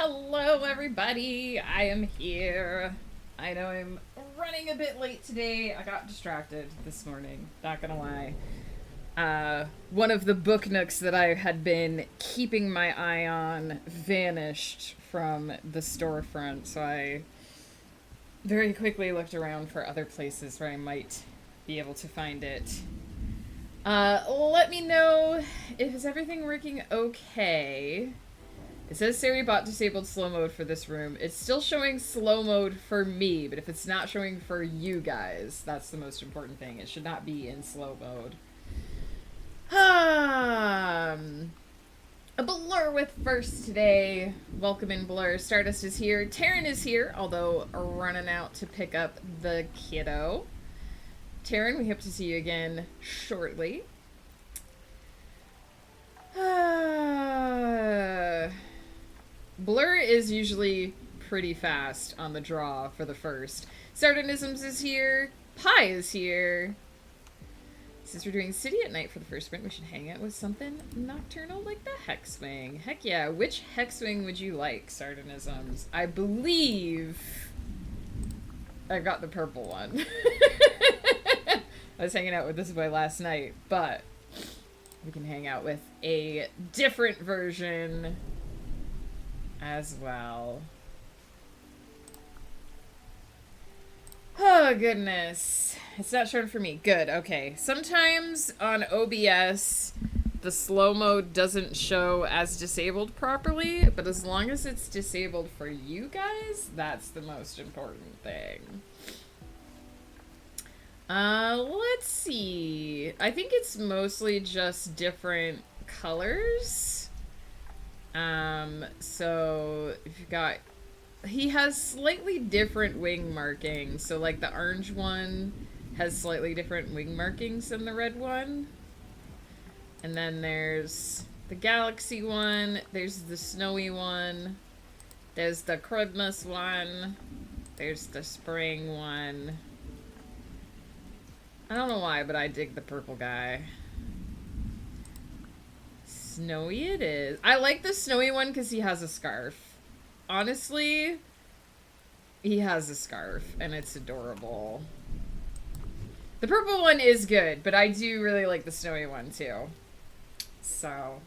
Hello, everybody. I am here. I know I'm running a bit late today. I got distracted this morning. Not gonna lie. One of the book nooks that I had been keeping my eye on vanished from the storefront, so I very quickly looked around for other places where I might be able to find it. Let me know if is everything working okay. It says Siri bot disabled slow mode for this room. It's still showing slow mode for me, but if it's not showing for you guys, that's the most important thing. It should not be in slow mode. A Blur with first today. Welcome in, Blur. Stardust is here. Taryn is here, although running out to pick up the kiddo. Taryn, we hope to see you again shortly. Blur is usually pretty fast on the draw for the first. Sardonisms is here. Pie is here. Since we're doing City at Night for the first sprint, we should hang out with something nocturnal like the Hexwing. Heck yeah. Which Hexwing would you like, Sardonisms? I believe I got the purple one. I was hanging out with this boy last night, but we can hang out with a different version as well. Oh, goodness. It's not showing for me. Good, okay. Sometimes on OBS, the slow mode doesn't show as disabled properly, but as long as it's disabled for you guys, that's the most important thing. Let's see. I think it's mostly just different colors. So if you've got, he has slightly different wing markings. So like the orange one has slightly different wing markings than the red one. And then there's the galaxy one, there's the snowy one, there's the Christmas one, there's the spring one. I don't know why, but I dig the purple guy. Snowy it is. I like the snowy one because he has a scarf. Honestly, he has a scarf, and it's adorable. The purple one is good, but I do really like the snowy one, too. So,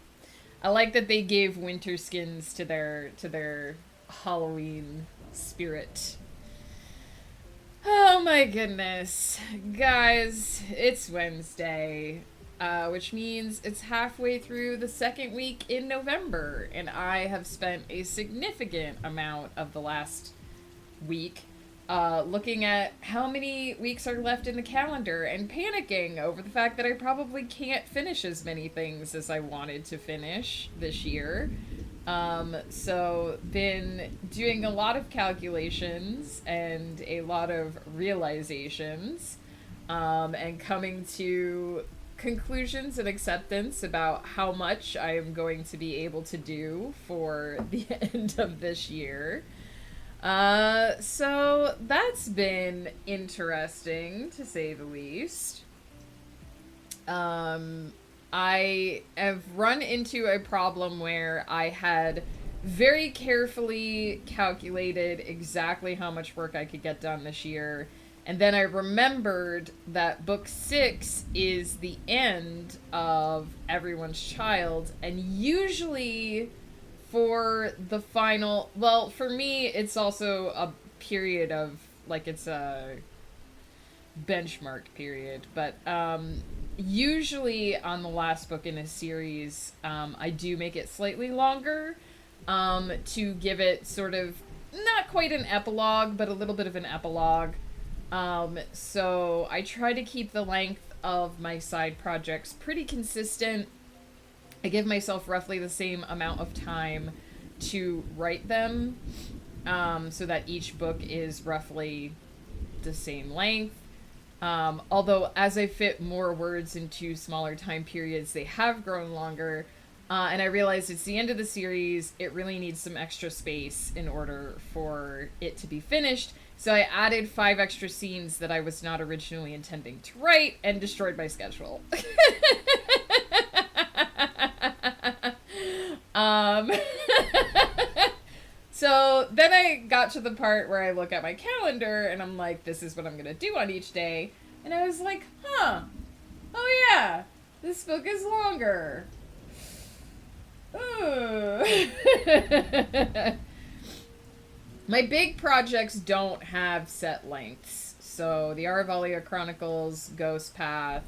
I like that they gave winter skins to their Halloween spirit. Oh my goodness. Guys, it's Wednesday, which means it's halfway through the second week in November, and I have spent a significant amount of the last week looking at how many weeks are left in the calendar and panicking over the fact that I probably can't finish as many things as I wanted to finish this year. So been doing a lot of calculations and a lot of realizations, and coming to conclusions and acceptance about how much I am going to be able to do for the end of this year. So that's been interesting, to say the least. I have run into a problem where I had very carefully calculated exactly how much work I could get done this year, and then I remembered that book 6 is the end of Everyone's Child, and usually for the final, well, for me, it's also a period of, like, it's a benchmark period, but, usually on the last book in a series, I do make it slightly longer, to give it sort of, not quite an epilogue, but a little bit of an epilogue. So I try to keep the length of my side projects pretty consistent. I give myself roughly the same amount of time to write them, so that each book is roughly the same length. Although as I fit more words into smaller time periods, they have grown longer, and I realized it's the end of the series, it really needs some extra space in order for it to be finished, so I added 5 extra scenes that I was not originally intending to write, and destroyed my schedule. So then I got to the part where I look at my calendar and I'm like, this is what I'm going to do on each day. And I was like, huh, oh yeah, this book is longer. My big projects don't have set lengths. So the Aravalia Chronicles, Ghost Path,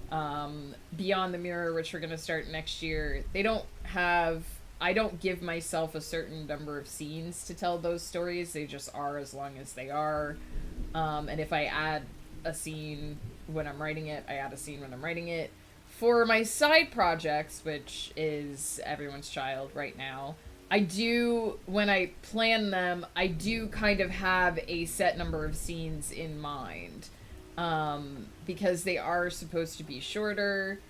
Beyond the Mirror, which we're going to start next year, they don't have... I don't give myself a certain number of scenes to tell those stories. They just are as long as they are. And if I add a scene when I'm writing it, I add a scene when I'm writing it. For my side projects, which is Everyone's Child right now, I do, when I plan them, I do kind of have a set number of scenes in mind. Because they are supposed to be shorter.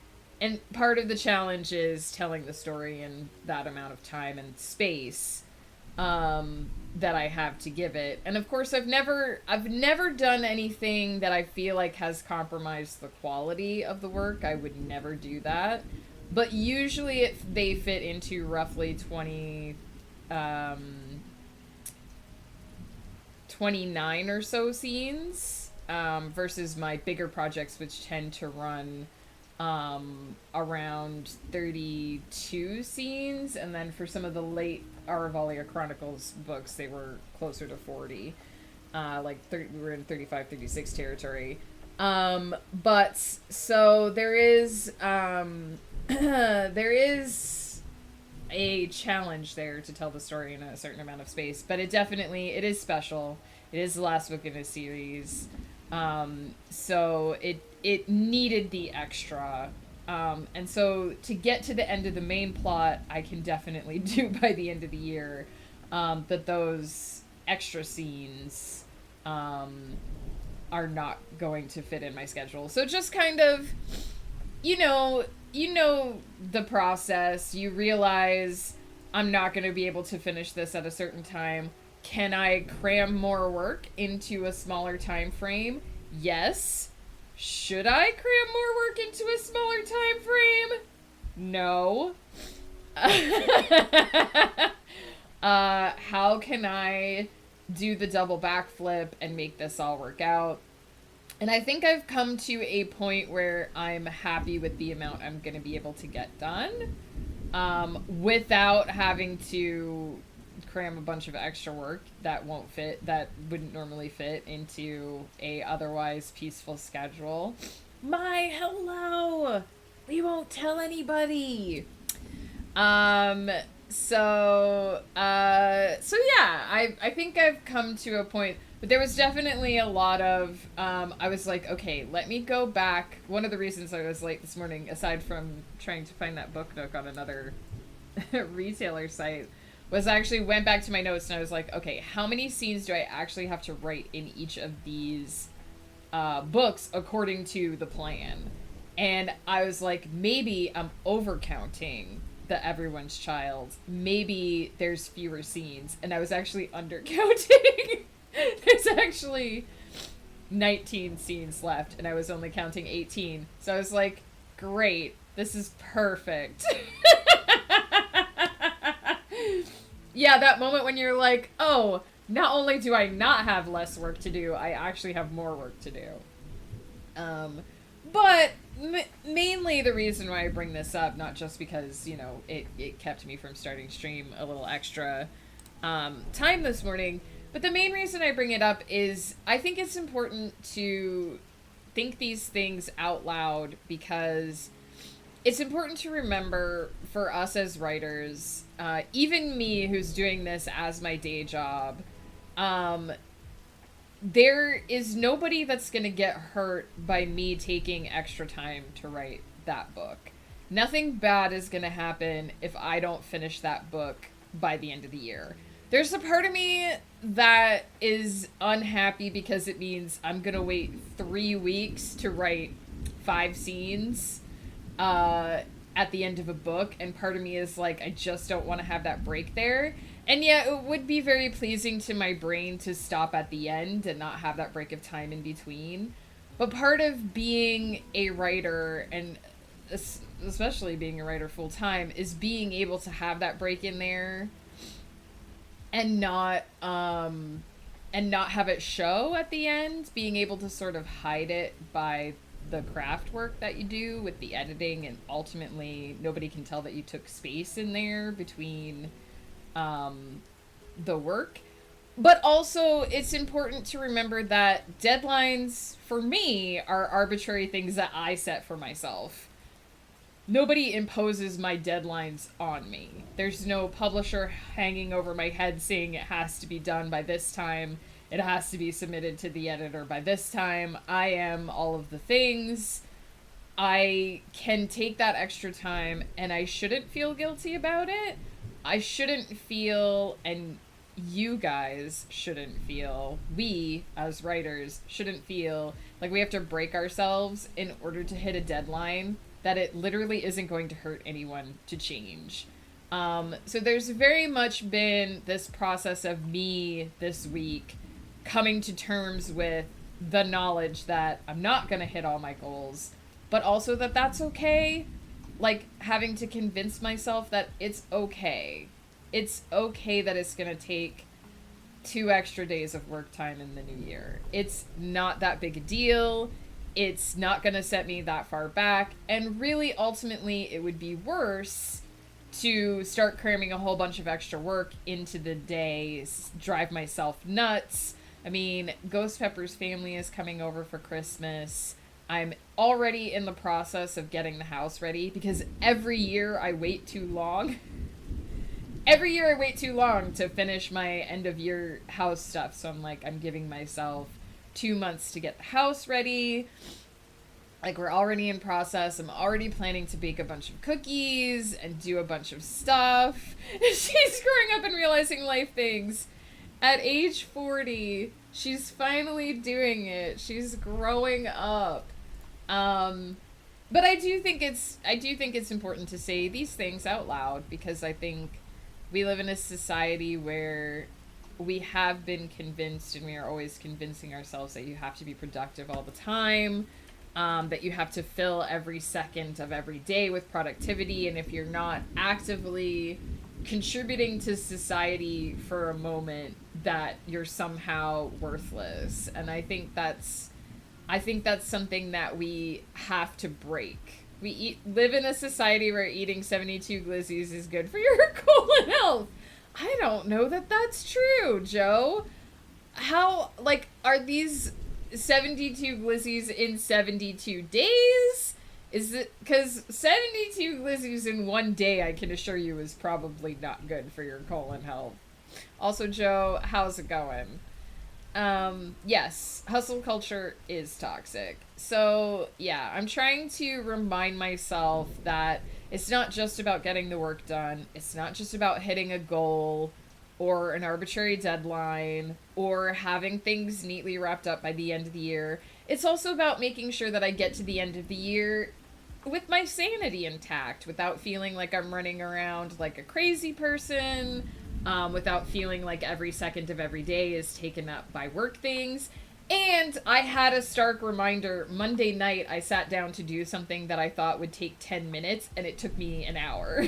And part of the challenge is telling the story in that amount of time and space that I have to give it. And of course, I've never done anything that I feel like has compromised the quality of the work. I would never do that. But usually they fit into roughly 29 or so scenes versus my bigger projects, which tend to run around 32 scenes, and then for some of the late Aravalia Chronicles books, they were closer to 40. We were in 35, 36 territory. But so there is there is a challenge there to tell the story in a certain amount of space, but it is special. It is the last book in a series. So it needed the extra. And so to get to the end of the main plot, I can definitely do by the end of the year. But those extra scenes, are not going to fit in my schedule. So just kind of, you know the process. You realize I'm not going to be able to finish this at a certain time. Can I cram more work into a smaller time frame? Yes. Should I cram more work into a smaller time frame? No. How can I do the double backflip and make this all work out? And I think I've come to a point where I'm happy with the amount I'm going to be able to get done, without having to cram a bunch of extra work that wouldn't normally fit into a otherwise peaceful schedule. Hello! We won't tell anybody! So yeah, I think I've come to a point, but there was definitely a lot of, I was like, okay, let me go back. One of the reasons I was late this morning, aside from trying to find that book nook on another retailer site, was I actually went back to my notes and I was like, okay, how many scenes do I actually have to write in each of these books according to the plan? And I was like, maybe I'm overcounting the Everyone's Child. Maybe there's fewer scenes. And I was actually undercounting. There's actually 19 scenes left and I was only counting 18. So I was like, great, this is perfect. Yeah, that moment when you're like, oh, not only do I not have less work to do, I actually have more work to do. But mainly the reason why I bring this up, not just because, it kept me from starting stream a little extra time this morning, but the main reason I bring it up is I think it's important to think these things out loud, because it's important to remember for us as writers, even me who's doing this as my day job, there is nobody that's going to get hurt by me taking extra time to write that book. Nothing bad is going to happen if I don't finish that book by the end of the year. There's a part of me that is unhappy because it means I'm going to wait 3 weeks to write 5 scenes at the end of a book, and part of me is like, I just don't want to have that break there. And yeah, it would be very pleasing to my brain to stop at the end and not have that break of time in between. But part of being a writer, and especially being a writer full time, is being able to have that break in there. and not have it show at the end, being able to sort of hide it by the craft work that you do with the editing, and ultimately nobody can tell that you took space in there between the work. But also, it's important to remember that deadlines for me are arbitrary things that I set for myself. Nobody imposes my deadlines on me. There's no publisher hanging over my head saying it has to be done by this time. It has to be submitted to the editor by this time. I am all of the things. I can take that extra time, and I shouldn't feel guilty about it. I shouldn't feel, and you guys shouldn't feel, we as writers shouldn't feel like we have to break ourselves in order to hit a deadline that it literally isn't going to hurt anyone to change. So there's very much been this process of me this week coming to terms with the knowledge that I'm not going to hit all my goals, but also that that's okay. Like, having to convince myself that it's okay. It's okay that it's going to take 2 extra days of work time in the new year. It's not that big a deal. It's not going to set me that far back. And really, ultimately, it would be worse to start cramming a whole bunch of extra work into the day, drive myself nuts. I mean, Ghost Pepper's family is coming over for Christmas. I'm already in the process of getting the house ready because every year I wait too long. Every year I wait too long to finish my end of year house stuff. So I'm giving myself 2 months to get the house ready. Like, we're already in process. I'm already planning to bake a bunch of cookies and do a bunch of stuff. She's growing up and realizing life things. At age 40, she's finally doing it. She's growing up. But I do think it's important to say these things out loud, because I think we live in a society where we have been convinced, and we are always convincing ourselves, that you have to be productive all the time, that you have to fill every second of every day with productivity, and if you're not actively contributing to society for a moment, that you're somehow worthless. And I think that's something that we have to break. We live in a society where eating 72 glizzies is good for your colon health. I don't know that that's true, Joe. How, are these 72 glizzies in 72 days? Is it, because 72 glizzies in one day, I can assure you, is probably not good for your colon health. Also, Joe, how's it going? Yes, hustle culture is toxic. So, yeah, I'm trying to remind myself that it's not just about getting the work done. It's not just about hitting a goal or an arbitrary deadline or having things neatly wrapped up by the end of the year. It's also about making sure that I get to the end of the year with my sanity intact, without feeling like I'm running around like a crazy person, without feeling like every second of every day is taken up by work things. And I had a stark reminder. Monday night, I sat down to do something that I thought would take 10 minutes, and it took me an hour.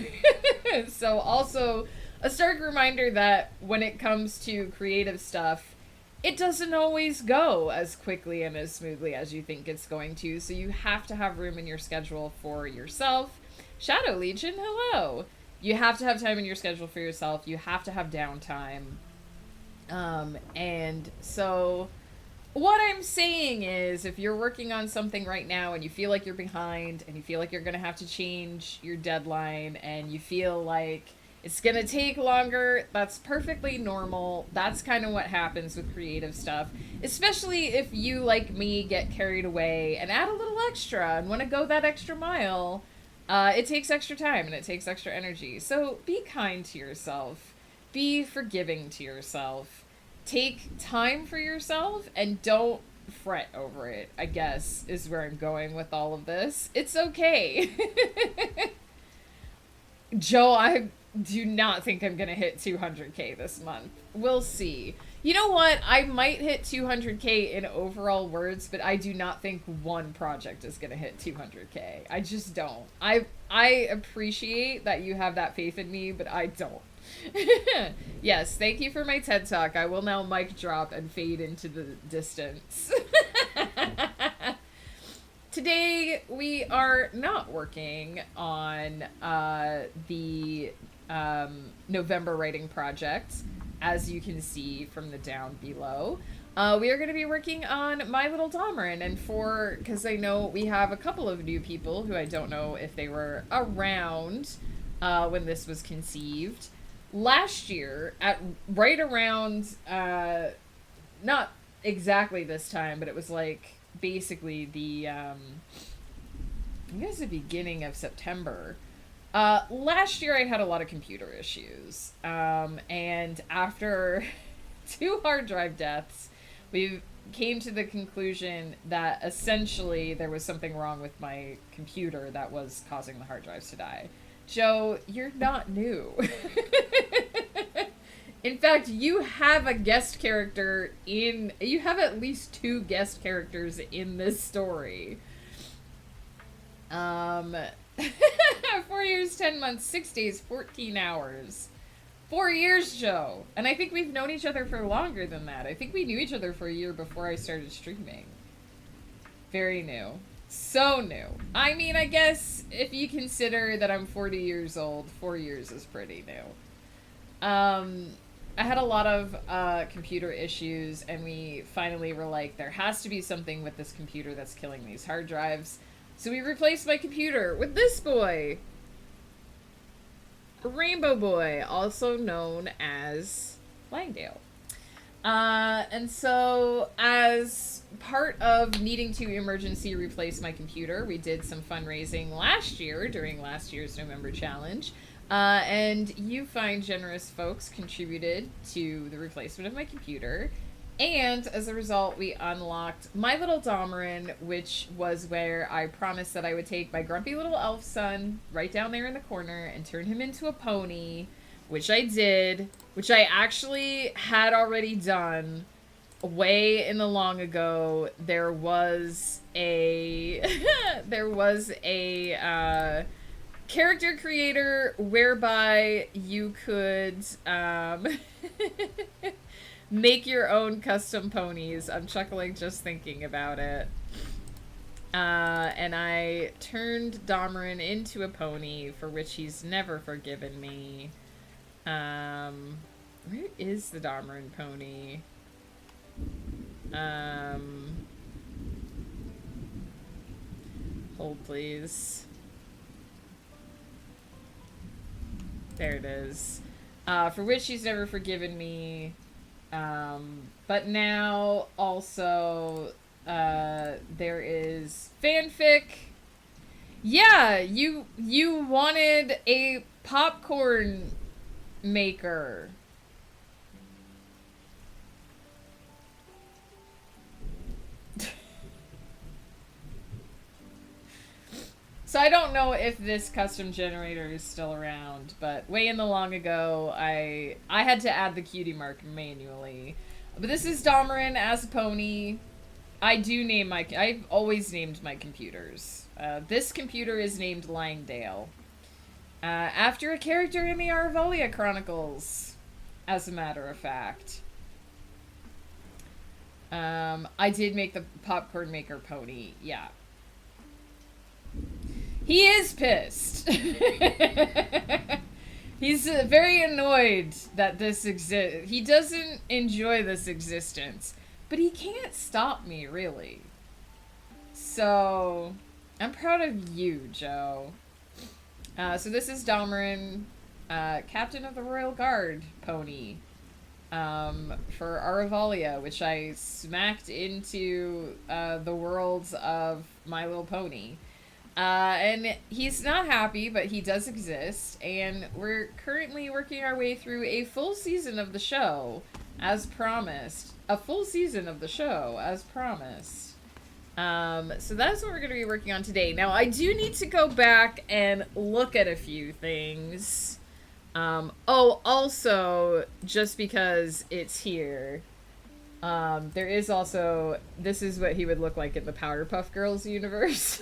So also a stark reminder that when it comes to creative stuff, it doesn't always go as quickly and as smoothly as you think it's going to. So you have to have room in your schedule for yourself. Shadow Legion, hello. You have to have time in your schedule for yourself. You have to have downtime. And so what I'm saying is, if you're working on something right now and you feel like you're behind and you feel like you're going to have to change your deadline and you feel like it's going to take longer, that's perfectly normal. That's kind of what happens with creative stuff, especially if you, like me, get carried away and add a little extra and want to go that extra mile. It takes extra time and it takes extra energy. So be kind to yourself. Be forgiving to yourself. Take time for yourself and don't fret over it, I guess, is where I'm going with all of this. It's okay. Joe, I do not think I'm going to hit 200K this month. We'll see. You know what? I might hit 200K in overall words, but I do not think one project is going to hit 200K. I just don't. I appreciate that you have that faith in me, but I don't. Yes, thank you for my TED Talk. I will now mic drop and fade into the distance. Today, we are not working on the November writing project, as you can see from the down below. We are going to be working on My Little Domerin, and because I know we have a couple of new people who I don't know if they were around when this was conceived. Last year, at right around, not exactly this time, but it was like basically I guess the beginning of September. Last year I had a lot of computer issues. And after 2 hard drive deaths, we came to the conclusion that essentially there was something wrong with my computer that was causing the hard drives to die. Joe, you're not new. In fact, you have a guest character you have at least 2 guest characters in this story. 4 years, 10 months, 6 days, 14 hours. 4 years, Joe. And I think we've known each other for longer than that. I think we knew each other for a year before I started streaming. Very new. So new. I mean, I guess if you consider that I'm 40 years old, 4 years is pretty new. I had a lot of computer issues, and we finally were like, there has to be something with this computer that's killing these hard drives. So we replaced my computer with this boy. Rainbow Boy, also known as Langdale. And so, as part of needing to emergency replace my computer, we did some fundraising last year during last year's November challenge. And you fine, generous folks contributed to the replacement of my computer. And as a result, we unlocked My Little Domerin, which was where I promised that I would take my grumpy little elf son right down there in the corner and turn him into a pony, which I did, which I actually had already done way in the long ago. There was a character creator whereby you could make your own custom ponies. I'm chuckling just thinking about it. And I turned Domerin into a pony, for which he's never forgiven me. Where is the Domerin pony? Hold please. There it is. For which he's never forgiven me. But now also there is fanfic. Yeah, you wanted a popcorn maker. So I don't know if this custom generator is still around, but way in the long ago, I had to add the cutie mark manually. But this is Domerin as a pony. I've always named my computers. This computer is named Langdale. After a character in the Aravalia Chronicles, as a matter of fact. I did make the popcorn maker pony, yeah. He is pissed. He's very annoyed that this exists. He doesn't enjoy this existence, but he can't stop me, really. So, I'm proud of you, Joe. So this is Domerin, Captain of the Royal Guard pony, for Aravalia, which I smacked into the worlds of My Little Pony. And he's not happy, but he does exist, and we're currently working our way through a full season of the show, as promised. A full season of the show, as promised. So that's what we're going to be working on today. Now, I do need to go back and look at a few things. Also, just because it's here, there is also, this is what he would look like in the Powerpuff Girls universe.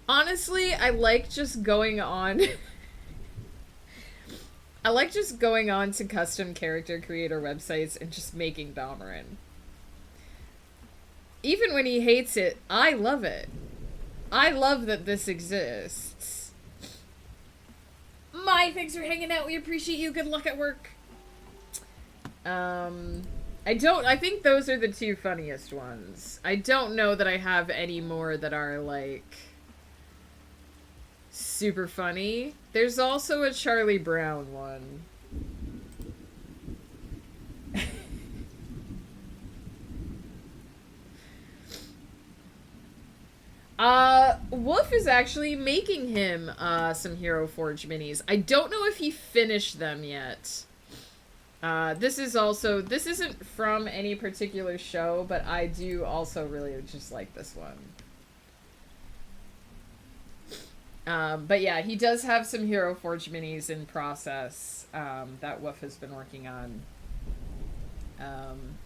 Honestly, I like just going on. I like just going on to custom character creator websites and just making Domerin. Even when he hates it, I love it. I love that this exists. My, thanks for hanging out. We appreciate you. Good luck at work. I think those are the two funniest ones. I don't know that I have any more that are, like, super funny. There's also a Charlie Brown one. Wolf is actually making him, some Hero Forge minis. I don't know if he finished them yet. This isn't from any particular show, but I do also really just like this one. But yeah, he does have some Hero Forge minis in process, that Wolf has been working on.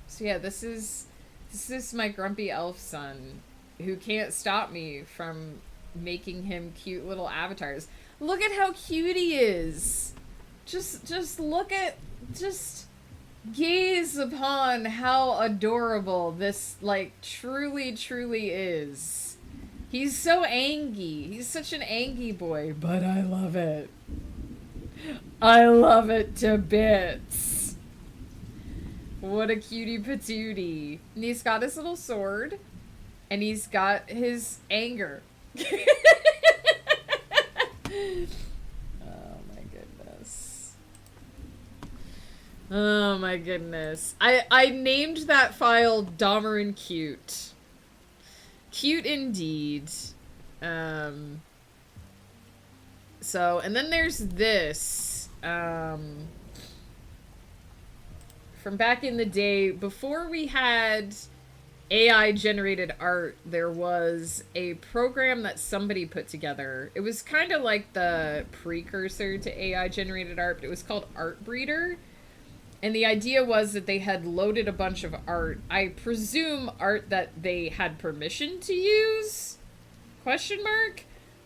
So yeah, this is my grumpy elf son, who can't stop me from making him cute little avatars. Look at how cute he is! Just look at, just gaze upon how adorable this, like, truly is. He's so angy. He's such an angy boy, but I love it. I love it to bits. What a cutie patootie. And he's got his little sword. And he's got his anger. Oh my goodness. Oh my goodness. I named that file Domerin Cute. Cute indeed. So, and then there's this. From back in the day, before we had AI generated art, there was a program that somebody put together. It was kind of like the precursor to AI generated art, but it was called Art Breeder. And the idea was that they had loaded a bunch of art. I presume art that they had permission to use? Question mark?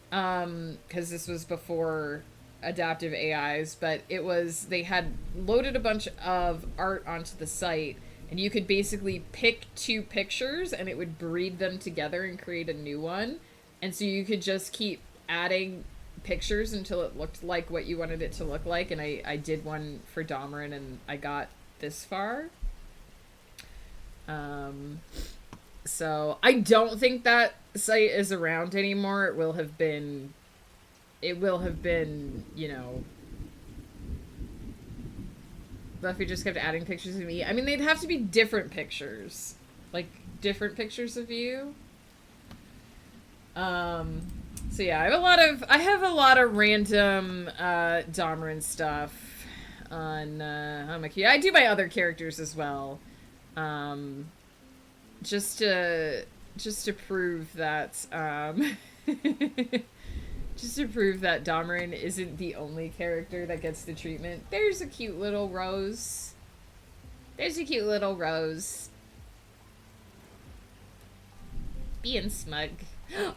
Because this was before adaptive AIs, but it was, they had loaded a bunch of art onto the site, and you could basically pick two pictures and it would breed them together and create a new one. And so you could just keep adding pictures until it looked like what you wanted it to look like. And I did one for Domerin and I got this far. So I don't think that site is around anymore. It will have been, you know, Buffy just kept adding pictures of me. I mean, they'd have to be different pictures. Like, different pictures of you. So yeah, I have a lot of random, Domerin stuff on my queue. I do my other characters as well. Just to prove that, just to prove that Domerin isn't the only character that gets the treatment. There's a cute little Rose. There's a cute little Rose. Being smug.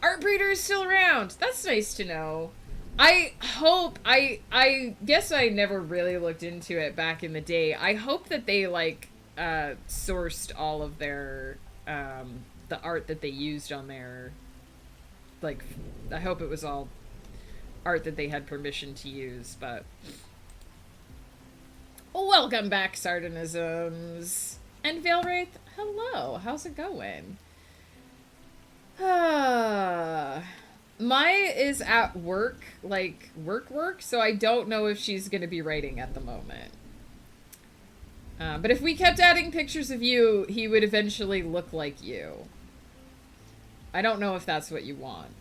Art Breeder is still around. That's nice to know. I hope, I guess I never really looked into it back in the day. I hope that they, like, sourced all of their, the art that they used on their, like, I hope it was all art that they had permission to use, but welcome back, Sardonisms. And Veilwraith, hello, how's it going? Maya is at work, like work, so I don't know if she's gonna be writing at the moment. But if we kept adding pictures of you, he would eventually look like you. I don't know if that's what you want.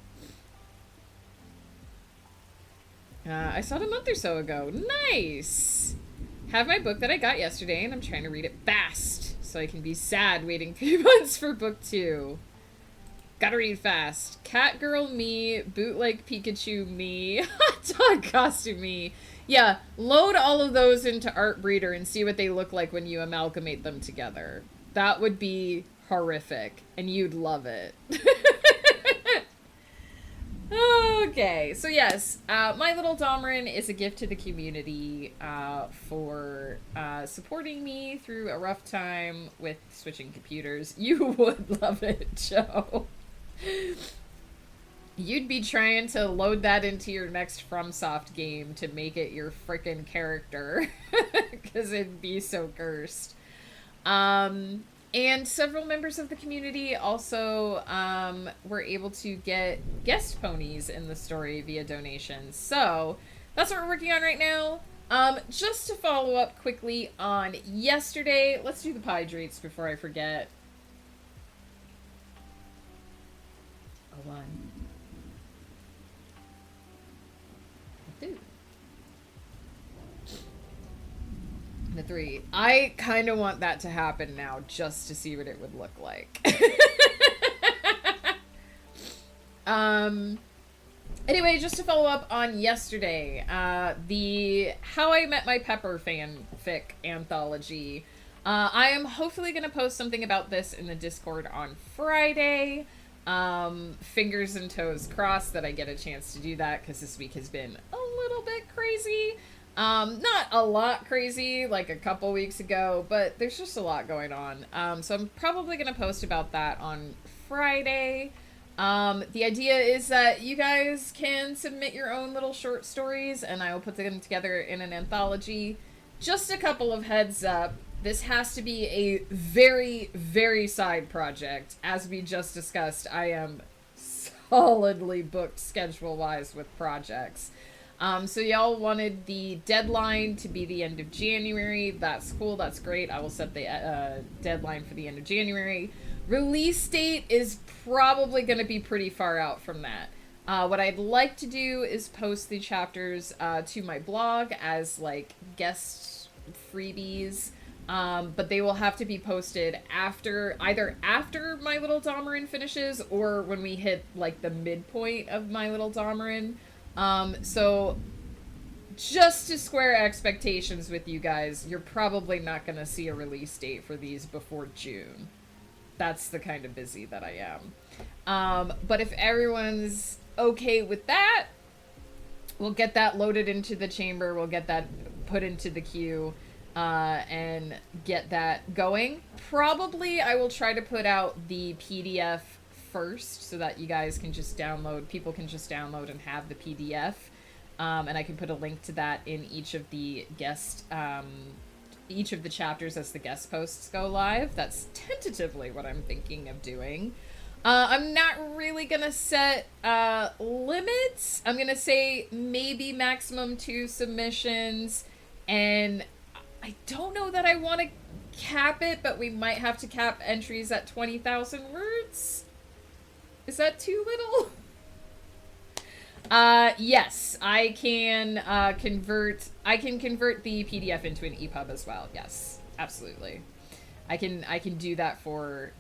I saw it a month or so ago. Nice! Have my book that I got yesterday, and I'm trying to read it fast, so I can be sad waiting 3 months for book 2. Gotta read fast. Catgirl me, bootleg Pikachu me, hot dog costume me. Yeah, load all of those into Art Breeder and see what they look like when you amalgamate them together. That would be horrific, and you'd love it. Okay, so yes, My Little Domerin is a gift to the community for supporting me through a rough time with switching computers. You would love it, Joe. You'd be trying to load that into your next FromSoft game to make it your frickin' character. Because it'd be so cursed. And several members of the community also were able to get guest ponies in the story via donations. So that's what we're working on right now. Just to follow up quickly on yesterday, let's do the hydrates before I forget. A 1. A 2. And a 3. I kind of want that to happen now just to see what it would look like. Anyway, just to follow up on yesterday, the How I Met My Pepper fanfic anthology. I am hopefully going to post something about this in the Discord on Friday. Fingers and toes crossed that I get a chance to do that, because this week has been a little bit crazy. Not a lot crazy like a couple weeks ago, but there's just a lot going on. So I'm probably going to post about that on Friday. The idea is that you guys can submit your own little short stories, and I will put them together in an anthology. Just a couple of heads up. This has to be a very, very side project. As we just discussed, I am solidly booked schedule-wise with projects. So y'all wanted the deadline to be the end of January. That's cool. That's great. I will set the deadline for the end of January. Release date is probably going to be pretty far out from that. What I'd like to do is post the chapters to my blog as like guest freebies. But they will have to be posted either after My Little Domerin finishes or when we hit like the midpoint of My Little Domerin. So just to square expectations with you guys, you're probably not going to see a release date for these before June. That's the kind of busy that I am. But if everyone's okay with that, we'll get that loaded into the chamber. We'll get that put into the queue. And get that going. Probably I will try to put out the PDF first so that you guys can just download, people can just download and have the PDF. And I can put a link to that in each of the each of the chapters as the guest posts go live. That's tentatively what I'm thinking of doing. I'm not really gonna set limits. I'm gonna say maybe maximum 2 submissions, and I don't know that I want to cap it, but we might have to cap entries at 20,000 words. Is that too little? Yes, I can convert the PDF into an EPUB as well. Yes, absolutely. I can do that for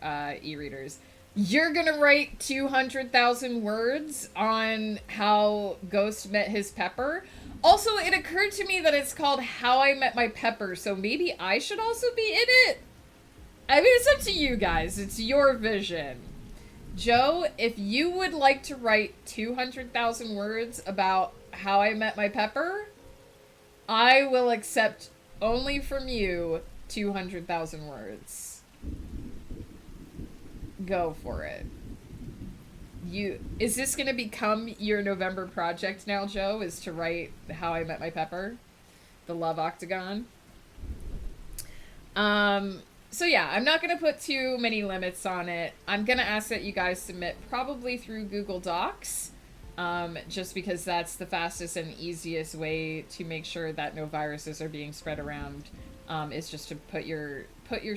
e-readers. You're gonna write 200,000 words on how Ghost met his pepper. Also, it occurred to me that it's called How I Met My Pepper, so maybe I should also be in it? I mean, it's up to you guys. It's your vision. Joe, if you would like to write 200,000 words about How I Met My Pepper, I will accept only from you 200,000 words. Go for it. Is this going to become your November project now, Joe, is to write How I Met My Pepper? The Love Octagon? So yeah, I'm not going to put too many limits on it. I'm going to ask that you guys submit probably through Google Docs, just because that's the fastest and easiest way to make sure that no viruses are being spread around, is just to put your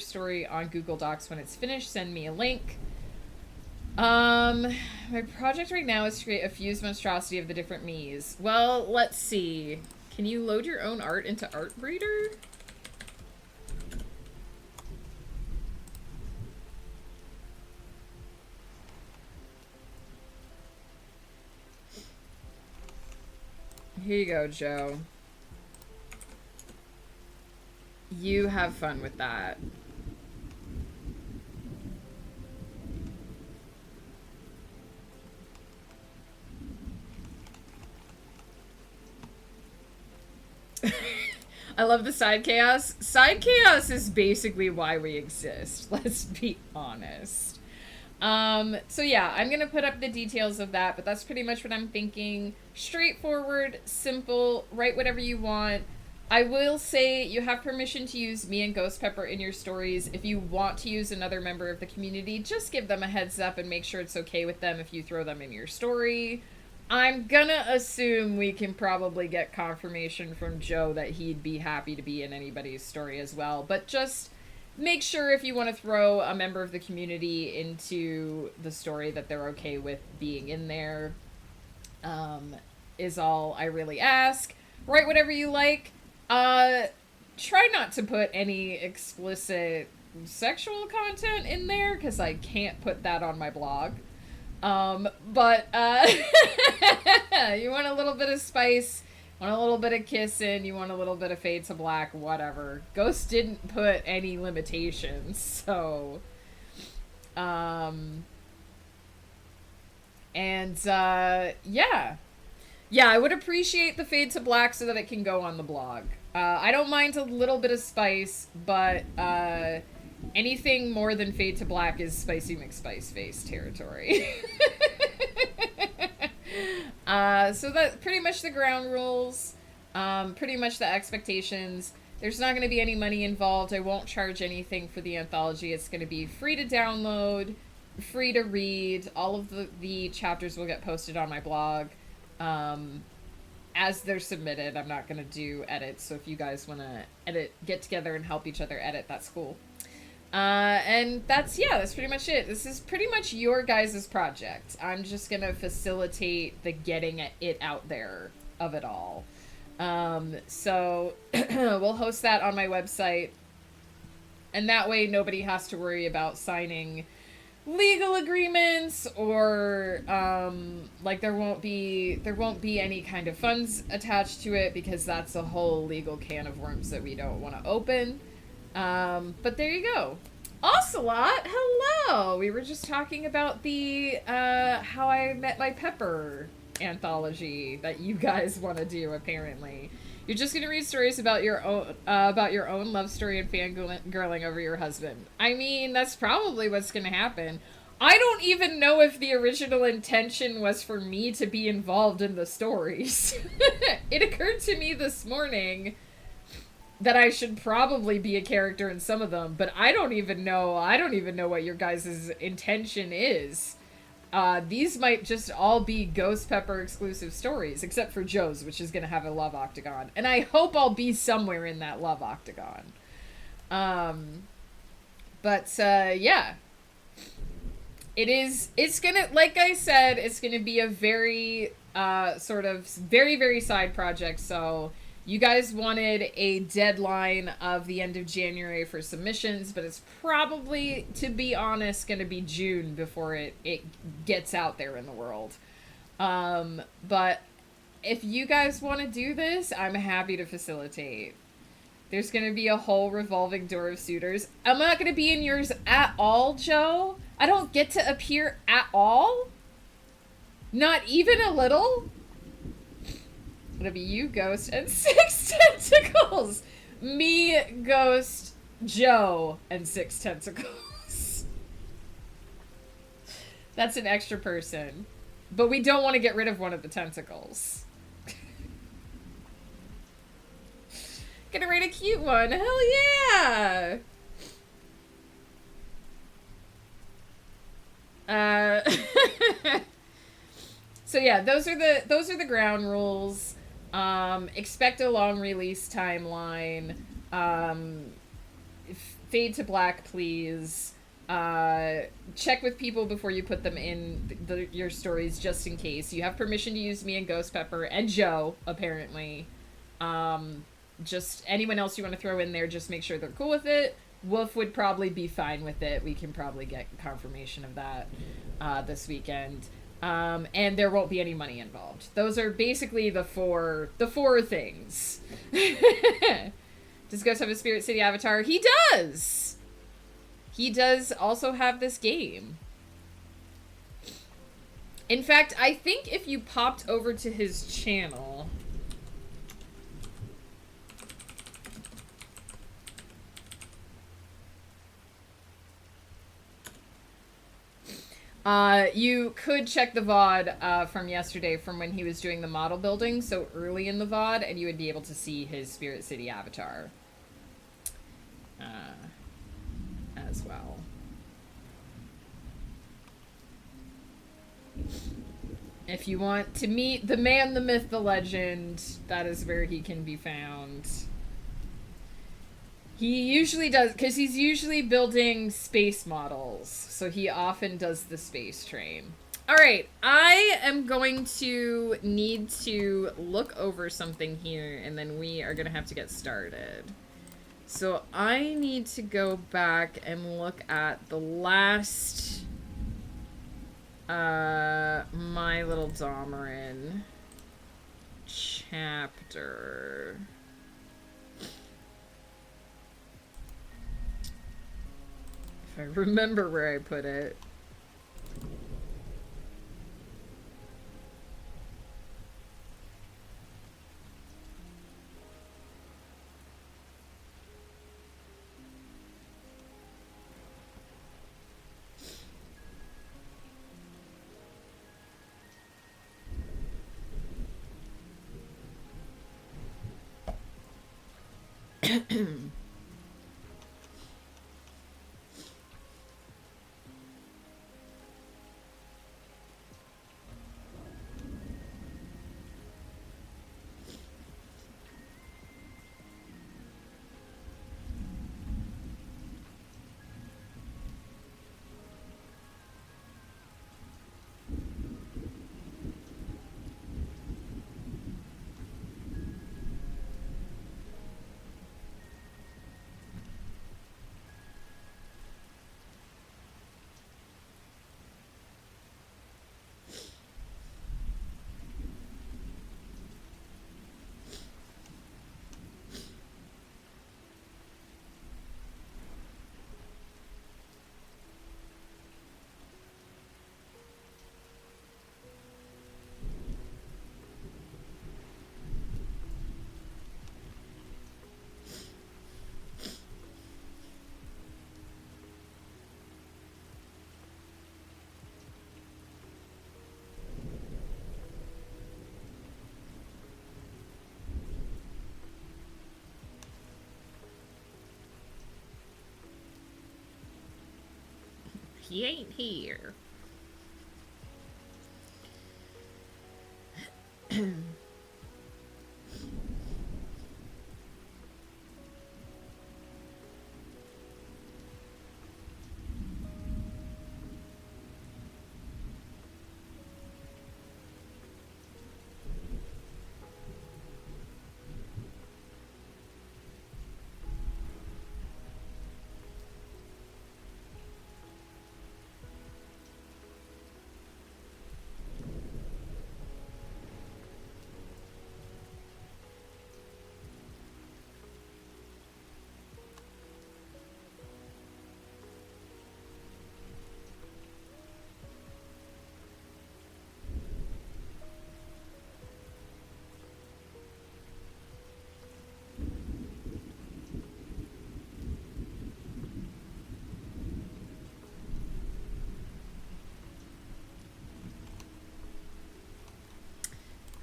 story on Google Docs when it's finished. Send me a link. My project right now is to create a fused monstrosity of the different me's. Well, let's see. Can you load your own art into Artbreeder? Here you go, Joe. You have fun with that. I love the side chaos. Side chaos is basically why we exist. Let's be honest. So yeah, I'm gonna put up the details of that, but that's pretty much what I'm thinking. Straightforward, simple, write whatever you want. I will say you have permission to use me and Ghost Pepper in your stories. If you want to use another member of the community, just give them a heads up and make sure it's okay with them if you throw them in your story. I'm gonna assume we can probably get confirmation from Joe that he'd be happy to be in anybody's story as well, but just make sure if you want to throw a member of the community into the story that they're okay with being in there, is all I really ask. Write whatever you like. Try not to put any explicit sexual content in there, because I can't put that on my blog. But you want a little bit of spice, want a little bit of kissing, you want a little bit of fade to black, whatever. Ghost didn't put any limitations, so... yeah. Yeah, I would appreciate the fade to black so that it can go on the blog. I don't mind a little bit of spice, but anything more than fade to black is Spicy McSpice face territory. So that's pretty much the ground rules, pretty much the expectations. There's not going to be any money involved. I won't charge anything for the anthology. It's going to be free to download, free to read. All of the chapters will get posted on my blog. As they're submitted. I'm not going to do edits, so if you guys want to get together and help each other edit, that's cool. And that's pretty much it. This is pretty much your guys' project. I'm just going to facilitate the getting it out there of it all. So we'll host that on my website, and that way nobody has to worry about signing legal agreements or like there won't be any kind of funds attached to it, because that's a whole legal can of worms that we don't want to open. But there you go. Ocelot, hello. We were just talking about the How I Met My Pepper anthology that you guys want to do. Apparently you're just gonna read stories about your own love story and fangirling over your husband. I mean, that's probably what's gonna happen. I don't even know if the original intention was for me to be involved in the stories. It occurred to me this morning that I should probably be a character in some of them, but I don't even know what your guys' intention is. These might just all be Ghost Pepper exclusive stories, except for Joe's, which is going to have a love octagon. And I hope I'll be somewhere in that love octagon. Yeah. It's gonna, like I said, it's gonna be a very, sort of very, very side project, so you guys wanted a deadline of the end of January for submissions, but it's probably, to be honest, going to be June before it gets out there in the world. But if you guys want to do this, I'm happy to facilitate. There's going to be a whole revolving door of suitors. I'm not going to be in yours at all, Joe. I don't get to appear at all? Not even a little? It'll be you, Ghost, and 6 tentacles. Me, Ghost, Joe, and 6 tentacles. That's an extra person. But we don't want to get rid of one of the tentacles. Gonna rate a cute one. Hell yeah! So yeah, those are the ground rules. Expect a long release timeline. Fade to black, please. Check with people before you put them in your stories, just in case. You have permission to use me and Ghost Pepper and Joe, apparently. Just anyone else you want to throw in there, just make sure they're cool with it. Wolf would probably be fine with it. We can probably get confirmation of that this weekend. And there won't be any money involved. Those are basically the four things. Does Ghost have a Spirit City avatar? He does! He does also have this game. In fact, I think if you popped over to his channel... You could check the VOD from yesterday from when he was doing the model building, so early in the VOD, and you would be able to see his Spirit City avatar as well. If you want to meet the man, the myth, the legend, that is where he can be found. He usually does, because he's usually building space models, so he often does the space train. Alright, I am going to need to look over something here, and then we are going to have to get started. So I need to go back and look at the last My Little Domerin chapter. If I remember where I put it. He ain't here.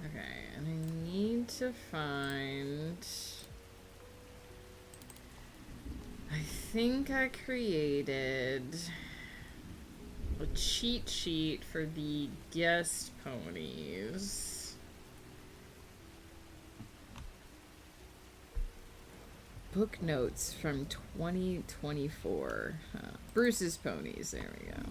Okay, and I need to find... I think I created a cheat sheet for the guest ponies. Book notes from 2024. Bruce's ponies, there we go.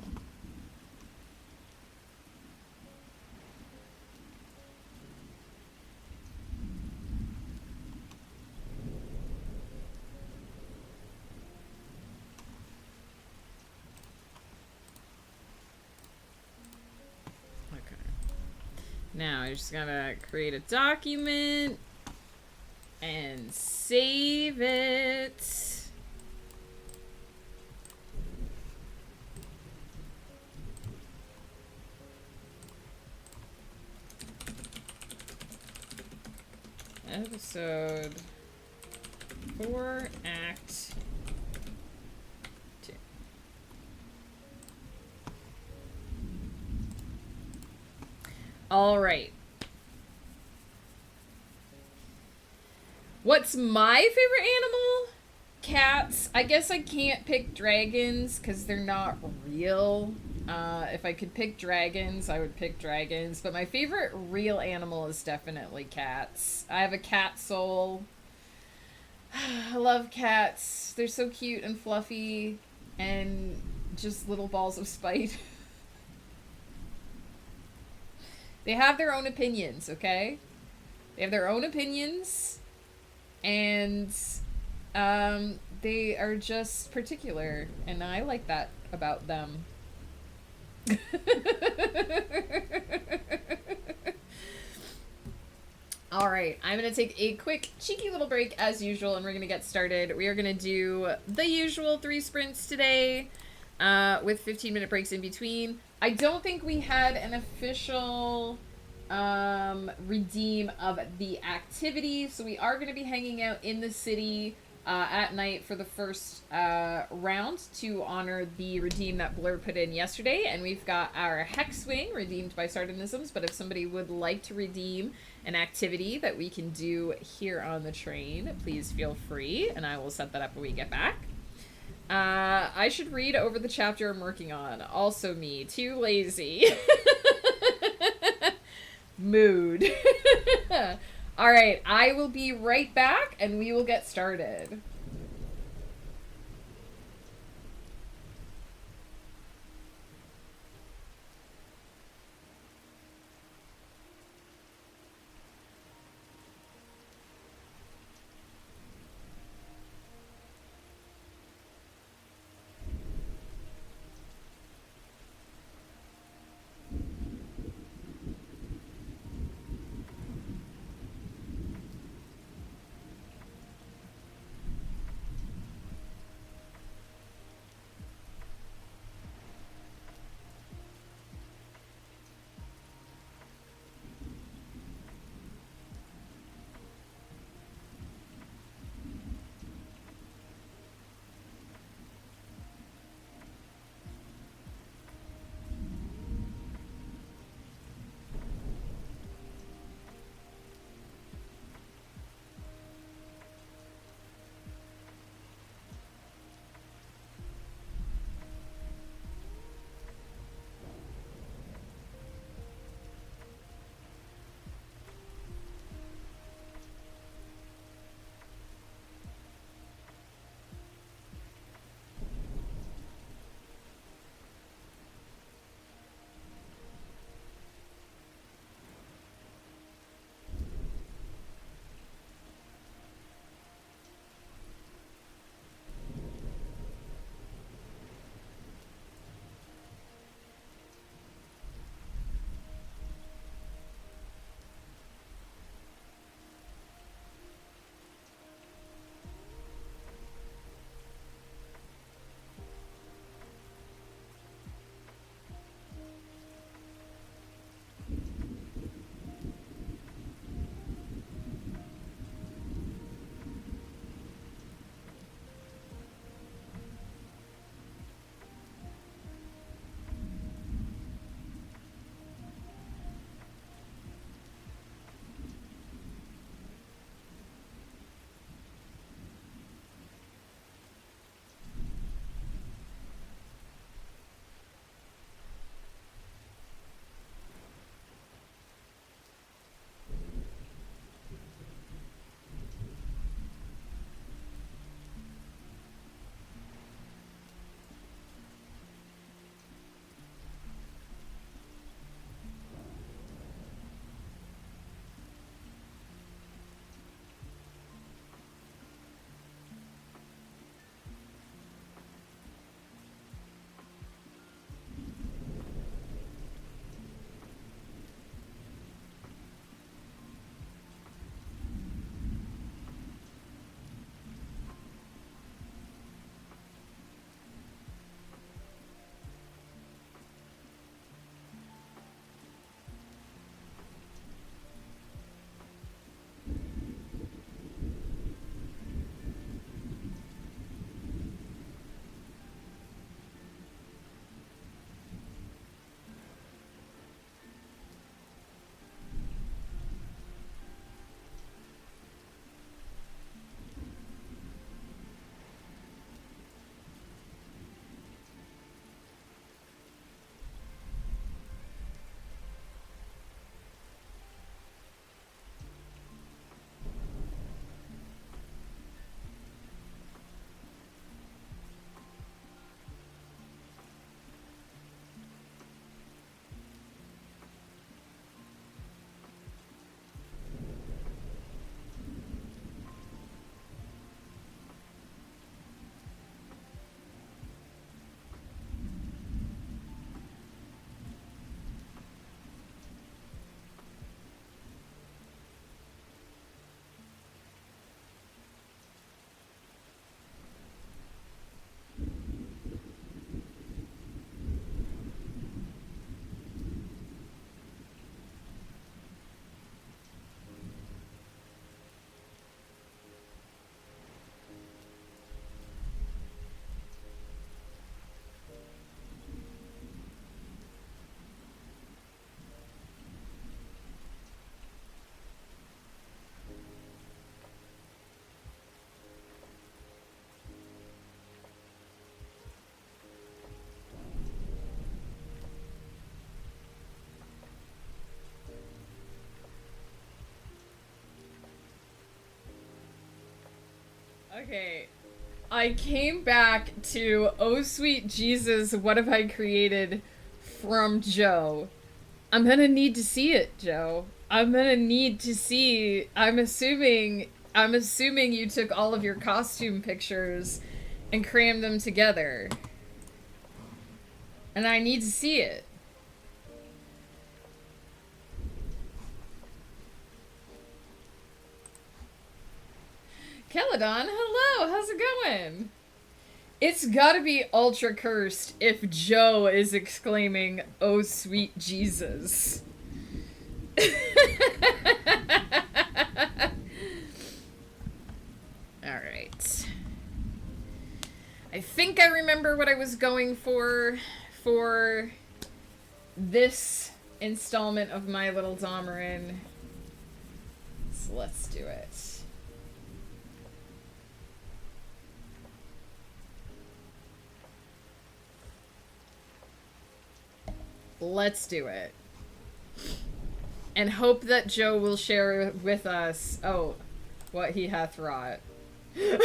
Now I just gotta create a document and save it. Episode 4, Act 2. All right. What's my favorite animal? Cats. I guess I can't pick dragons because they're not real. If I could pick dragons, I would pick dragons. But my favorite real animal is definitely cats. I have a cat soul. I love cats. They're so cute and fluffy and just little balls of spite. They have their own opinions, okay? They have their own opinions, and they are just particular, and I like that about them. All right, I'm going to take a quick, cheeky little break as usual, and we're going to get started. We are going to do the usual 3 sprints today with 15-minute breaks in between. I don't think we had an official redeem of the activity, so we are going to be hanging out in the city at night for the first round to honor the redeem that Blur put in yesterday. And we've got our Hex Wing redeemed by Sardonisms, but if somebody would like to redeem an activity that we can do here on the train, please feel free, and I will set that up when we get back. I should read over the chapter I'm working on. Also me, too lazy. Mood. All right, I will be right back, and we will get started. Okay. I came back to Oh Sweet Jesus, What Have I Created from Joe. I'm gonna need to see it, Joe. I'm gonna need to see. I'm assuming you took all of your costume pictures and crammed them together. And I need to see it. Celadon, hello, how's it going? It's gotta be ultra cursed if Joe is exclaiming, "Oh sweet Jesus." Alright. I think I remember what I was going for this installment of My Little Domerin. So let's do it. Let's do it. And hope that Joe will share with us, what he hath wrought. Oh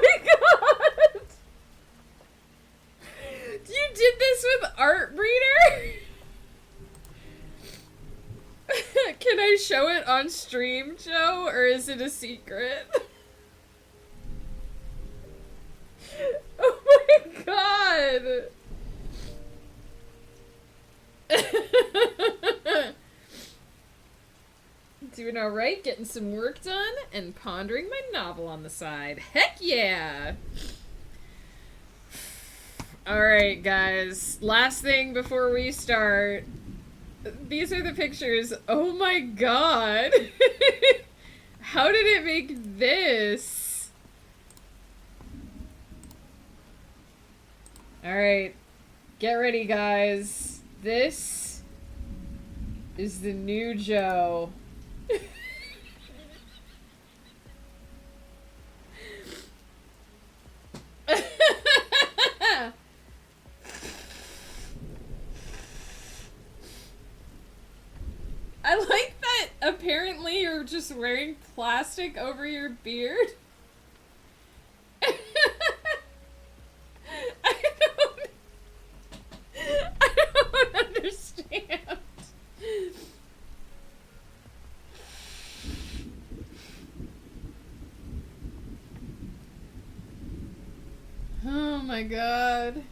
my god! You did this with Art Breeder? Can I show it on stream, Joe, or is it a secret? Oh my god! Doing alright, getting some work done, and pondering my novel on the side. Heck yeah! Alright, guys. Last thing before we start. These are the pictures. Oh my god! How did it make this? Alright. Get ready, guys. This is the new Joe. I like that apparently you're just wearing plastic over your beard. I don't understand. Oh my god.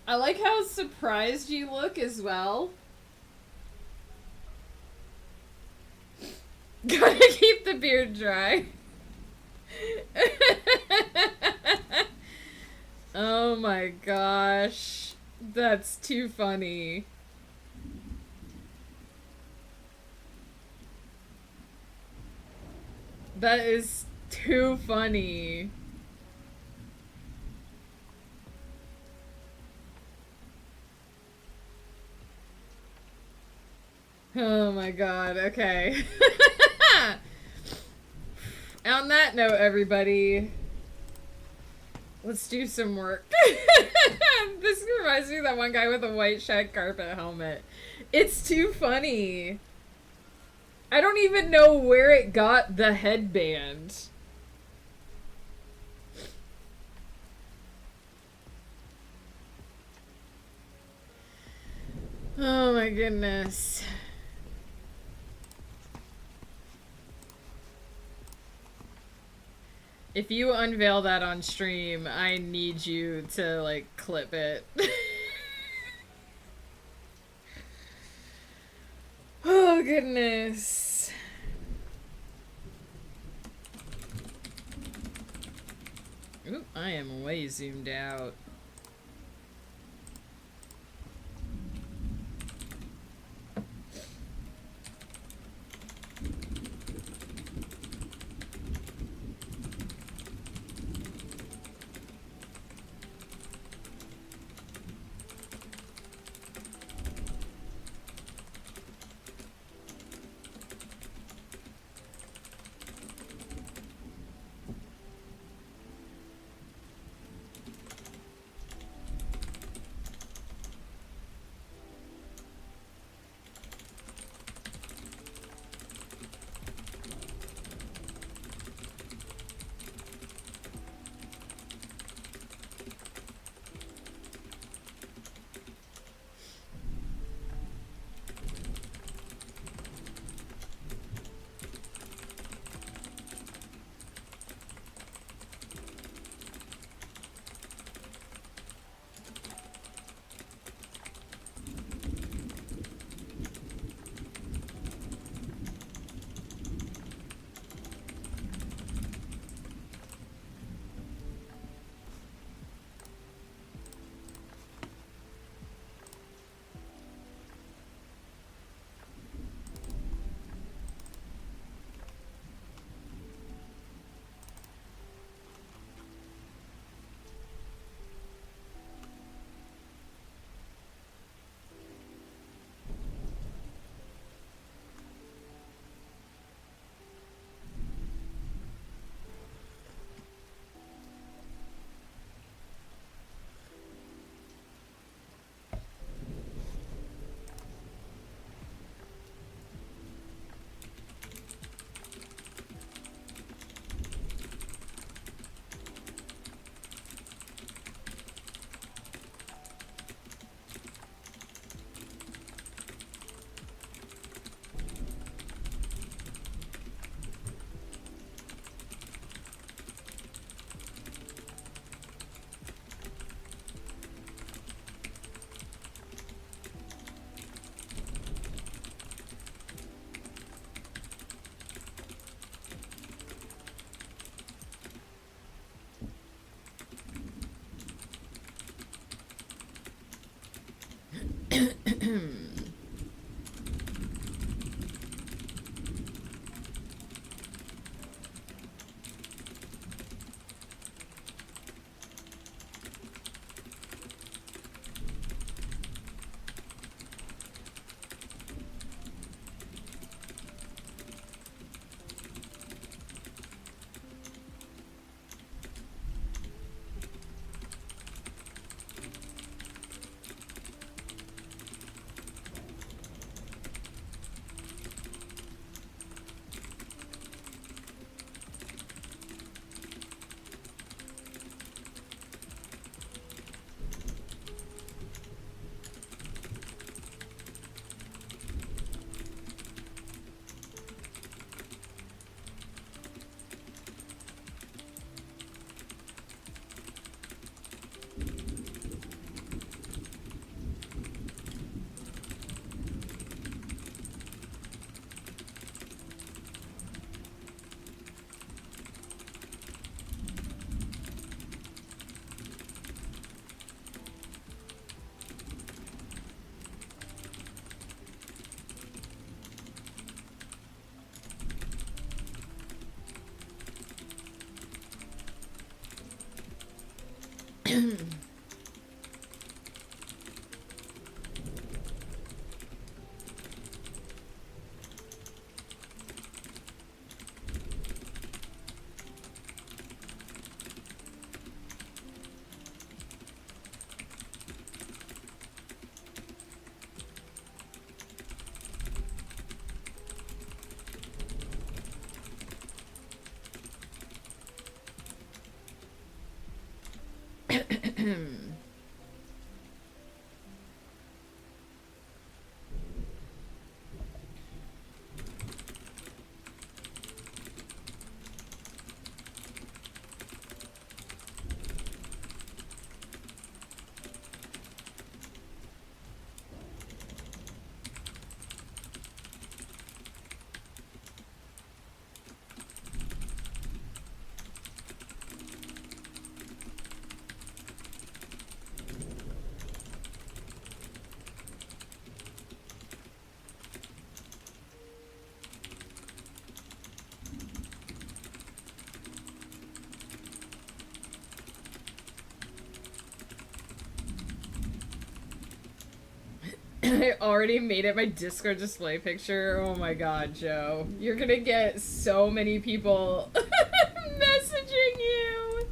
I like how surprised you look as well. Gotta keep the beard dry. Oh my gosh. That's too funny. That is too funny. Oh my god, okay. On that note, everybody, let's do some work. This reminds me of that one guy with a white shag carpet helmet. It's too funny. I don't even know where it got the headband. Oh my goodness. If you unveil that on stream, I need you to, like, clip it. Oh, goodness. Ooh, I am way zoomed out. I already made it my Discord display picture. Oh my god, Joe. You're gonna get so many people messaging you.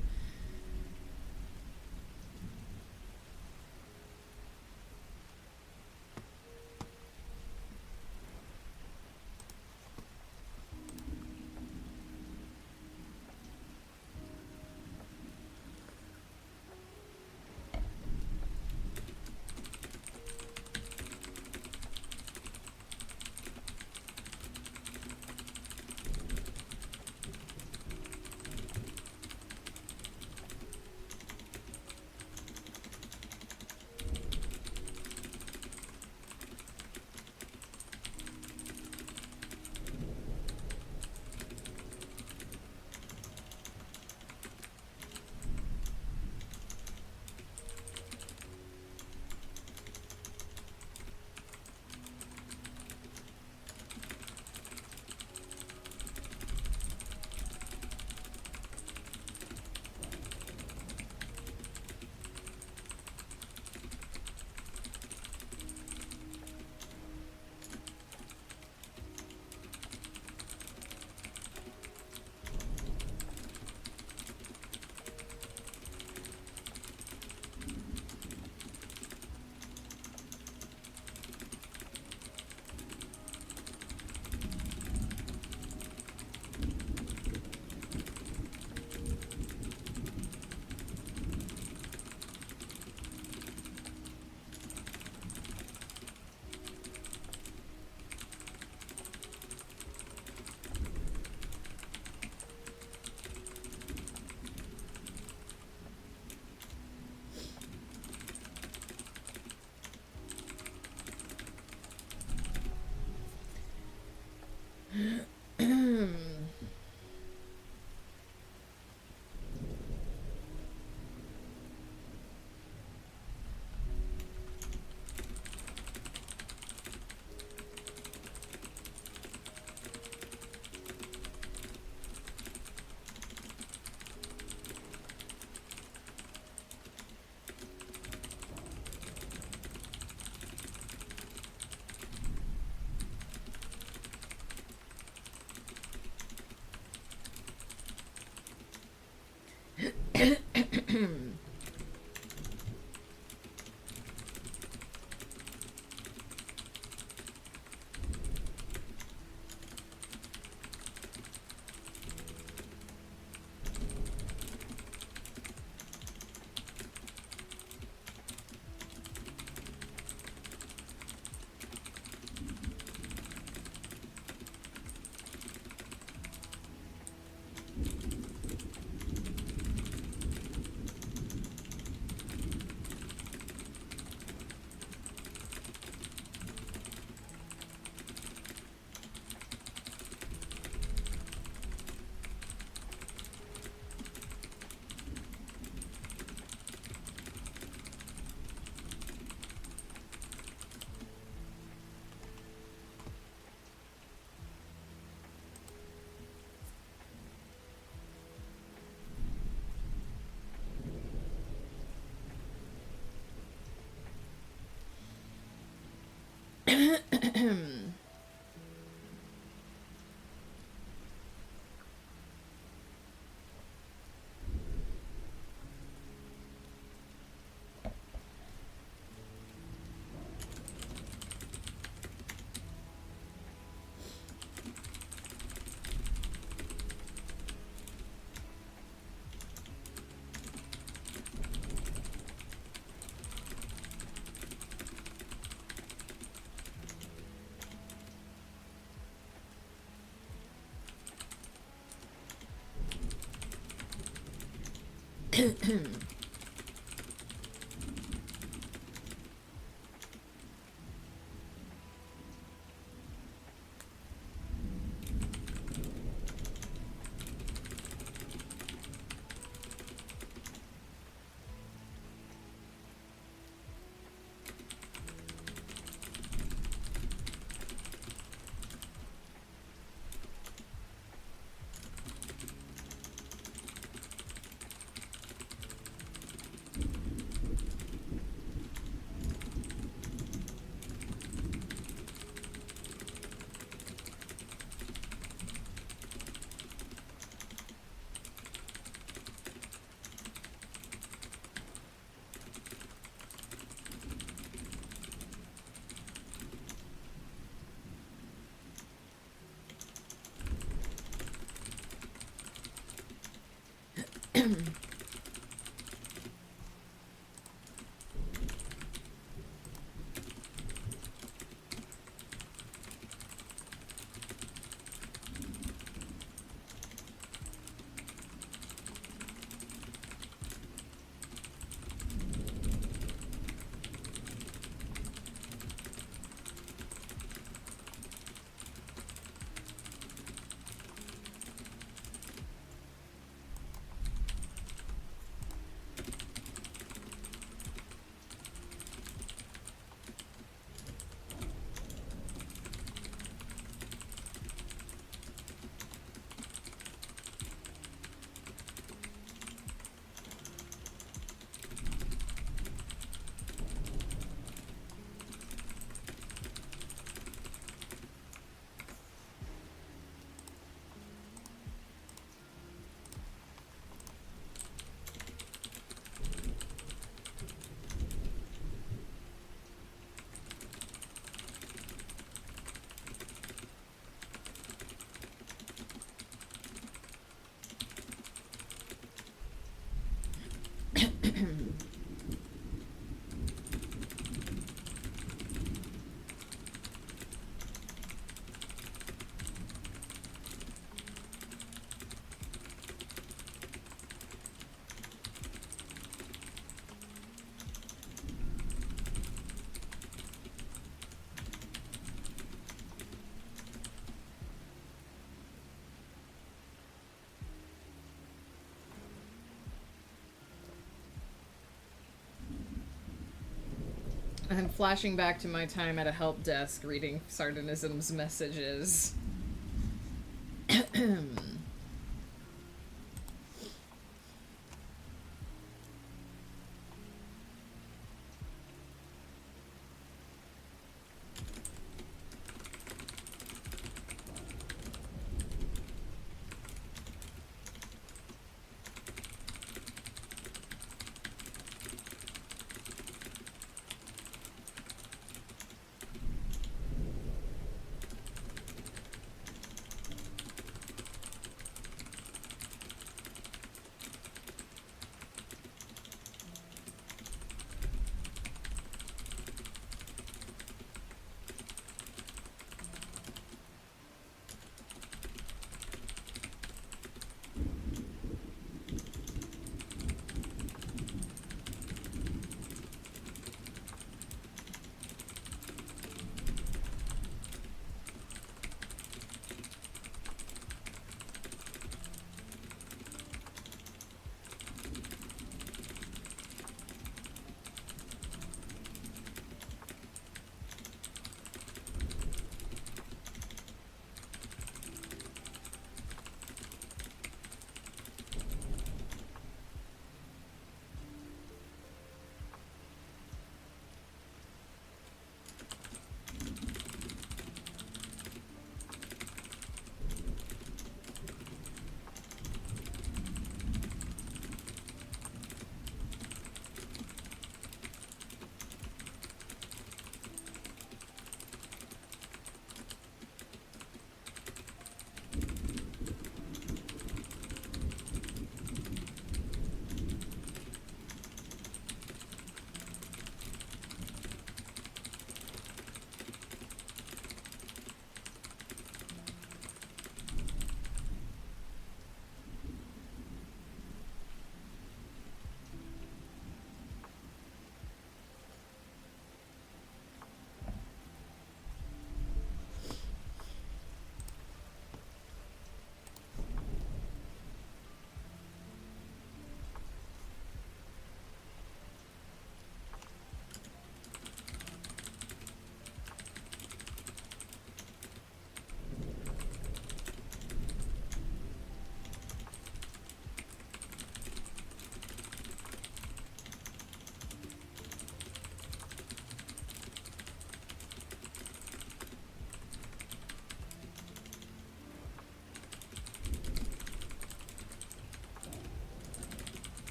I'm flashing back to my time at a help desk reading Sardonism's messages.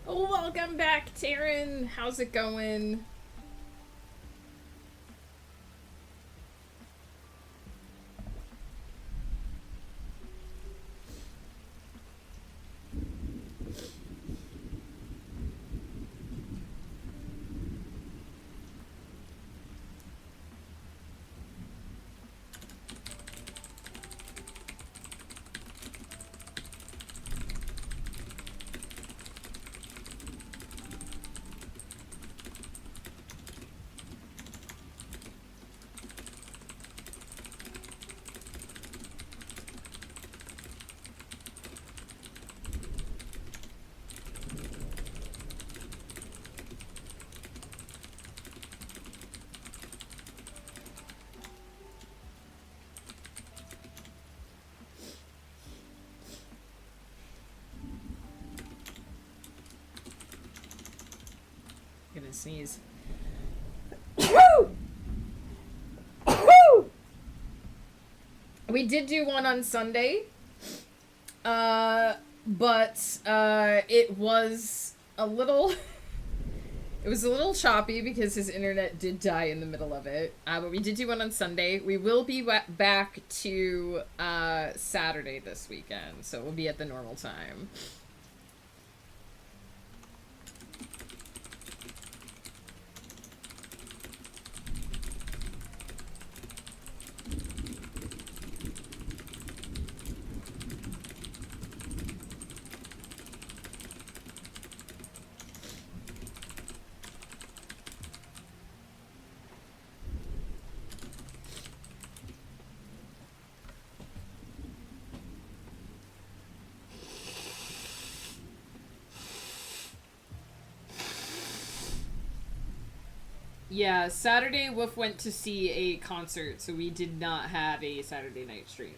Oh, welcome back, Taryn. How's it going? I'm gonna sneeze. We did do one on Sunday, but it was a little it was a little choppy because his internet did die in the middle of it, but we did do one on Sunday. We will be back to Saturday this weekend, so we'll be at the normal time. Yeah, Saturday Wolf went to see a concert, so we did not have a Saturday night stream.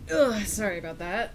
Ugh, sorry about that.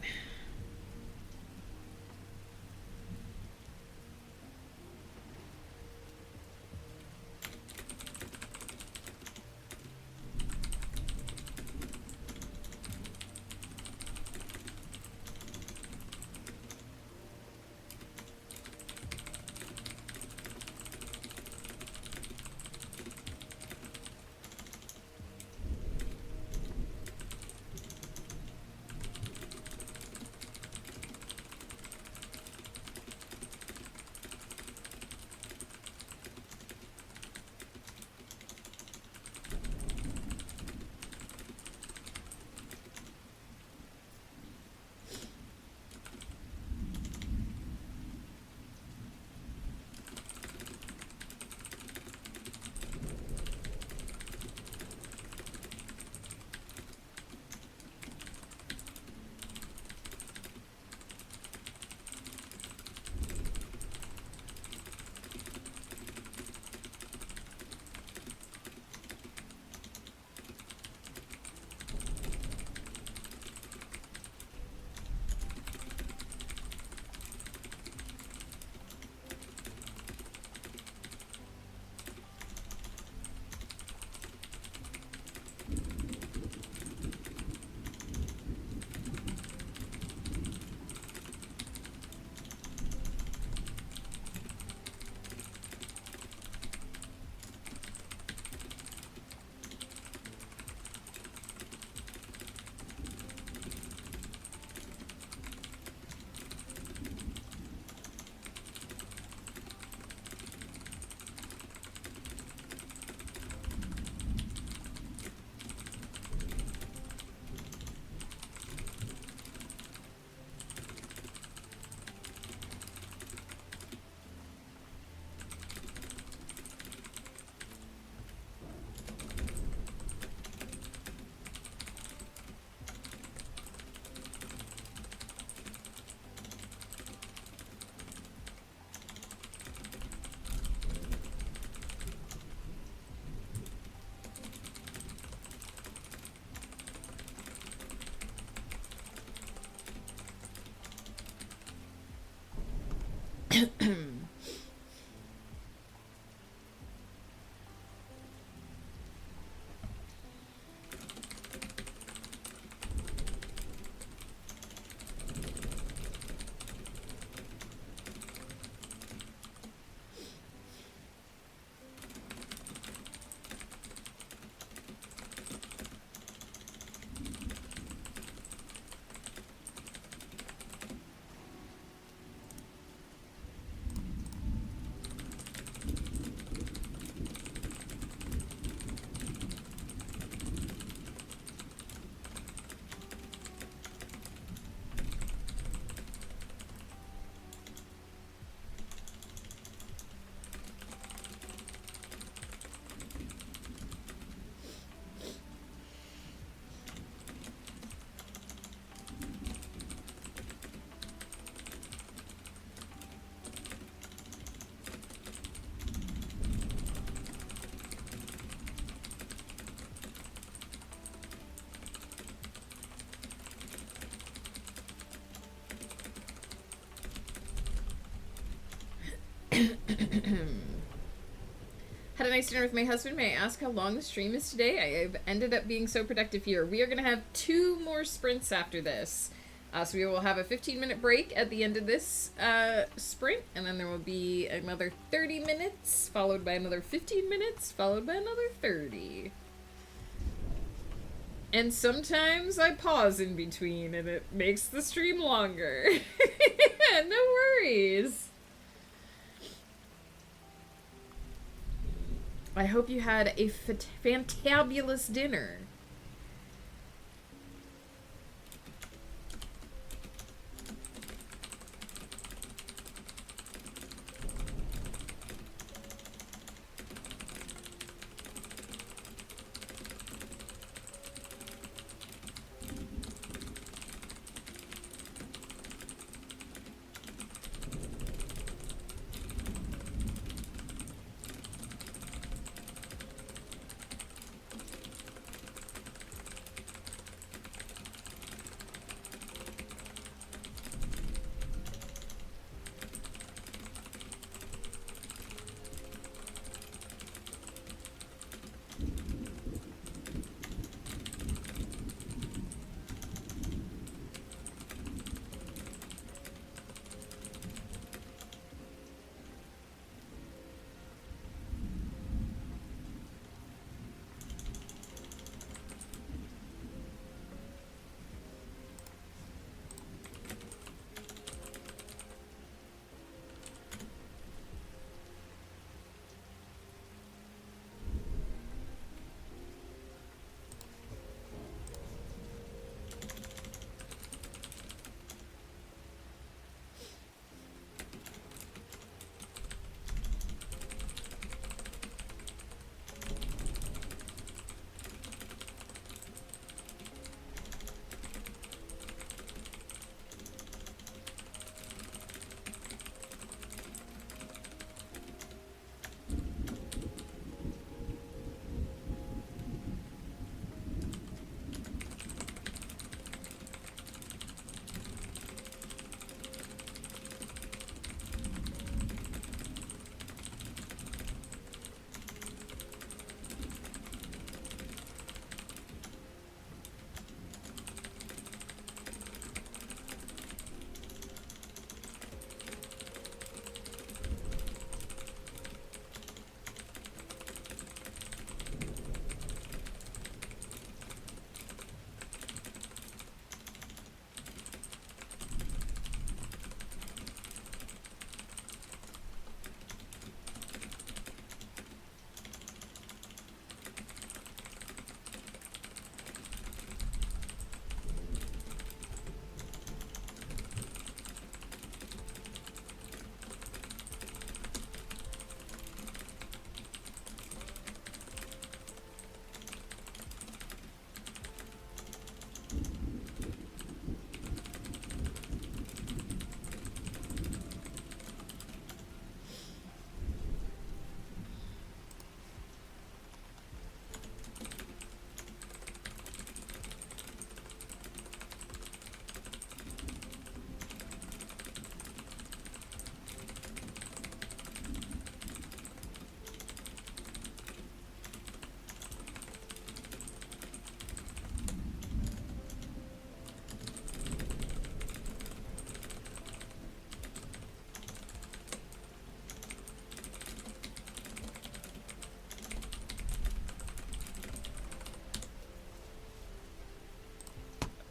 nice dinner with my husband. May I ask how long the stream is today? I've ended up being so productive here. We are going to have 2 more sprints after this. So we will have a 15-minute break at the end of this sprint, and then there will be another 30 minutes, followed by another 15 minutes, followed by another 30. And sometimes I pause in between, and it makes the stream longer. No worries. I hope you had a fantabulous dinner.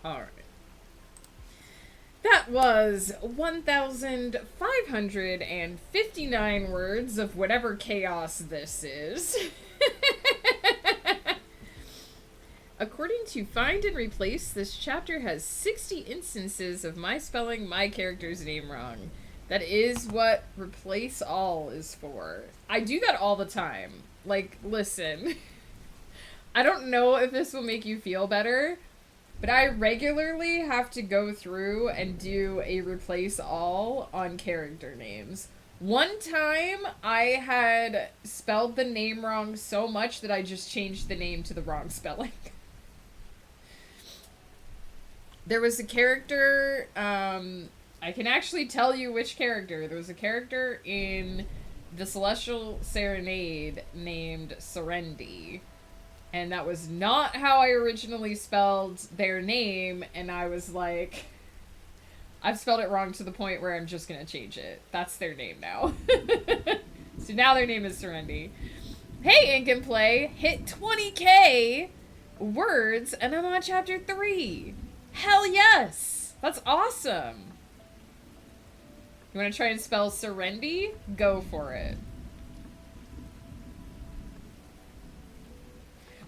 Alright. That was 1,559 words of whatever chaos this is. According to Find and Replace, this chapter has 60 instances of my spelling my character's name wrong. That is what replace all is for. I do that all the time. Like, listen. I don't know if this will make you feel better, but I regularly have to go through and do a replace all on character names. One time, I had spelled the name wrong so much that I just changed the name to the wrong spelling. There was a character, I can actually tell you which character. There was a character in the Celestial Serenade named Serendi. And that was not how I originally spelled their name, and I was like, I've spelled it wrong to the point where I'm just gonna change it. That's their name now. So now their name is Serendi. Hey, Ink and Play, hit 20k words, and I'm on chapter 3. Hell yes! That's awesome! You wanna try and spell Serendi? Go for it.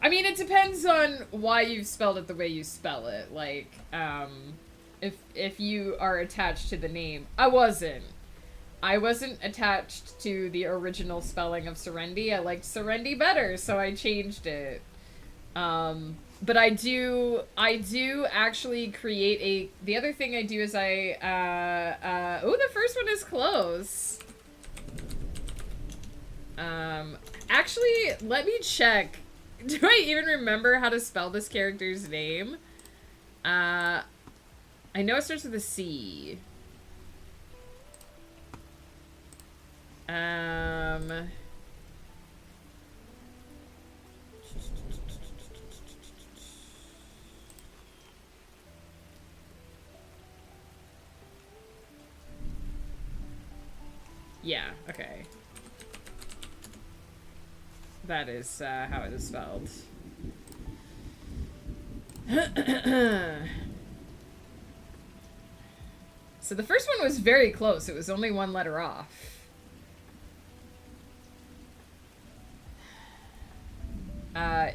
I mean, it depends on why you've spelled it the way you spell it. Like, if you are attached to the name. I wasn't attached to the original spelling of Serendi. I liked Serendi better, so I changed it. But I do actually create the other thing I do is oh, the first one is close. Actually, let me check. Do I even remember how to spell this character's name? I know it starts with a C. Yeah, okay. That is how it is spelled. So the first one was very close. It was only one letter off.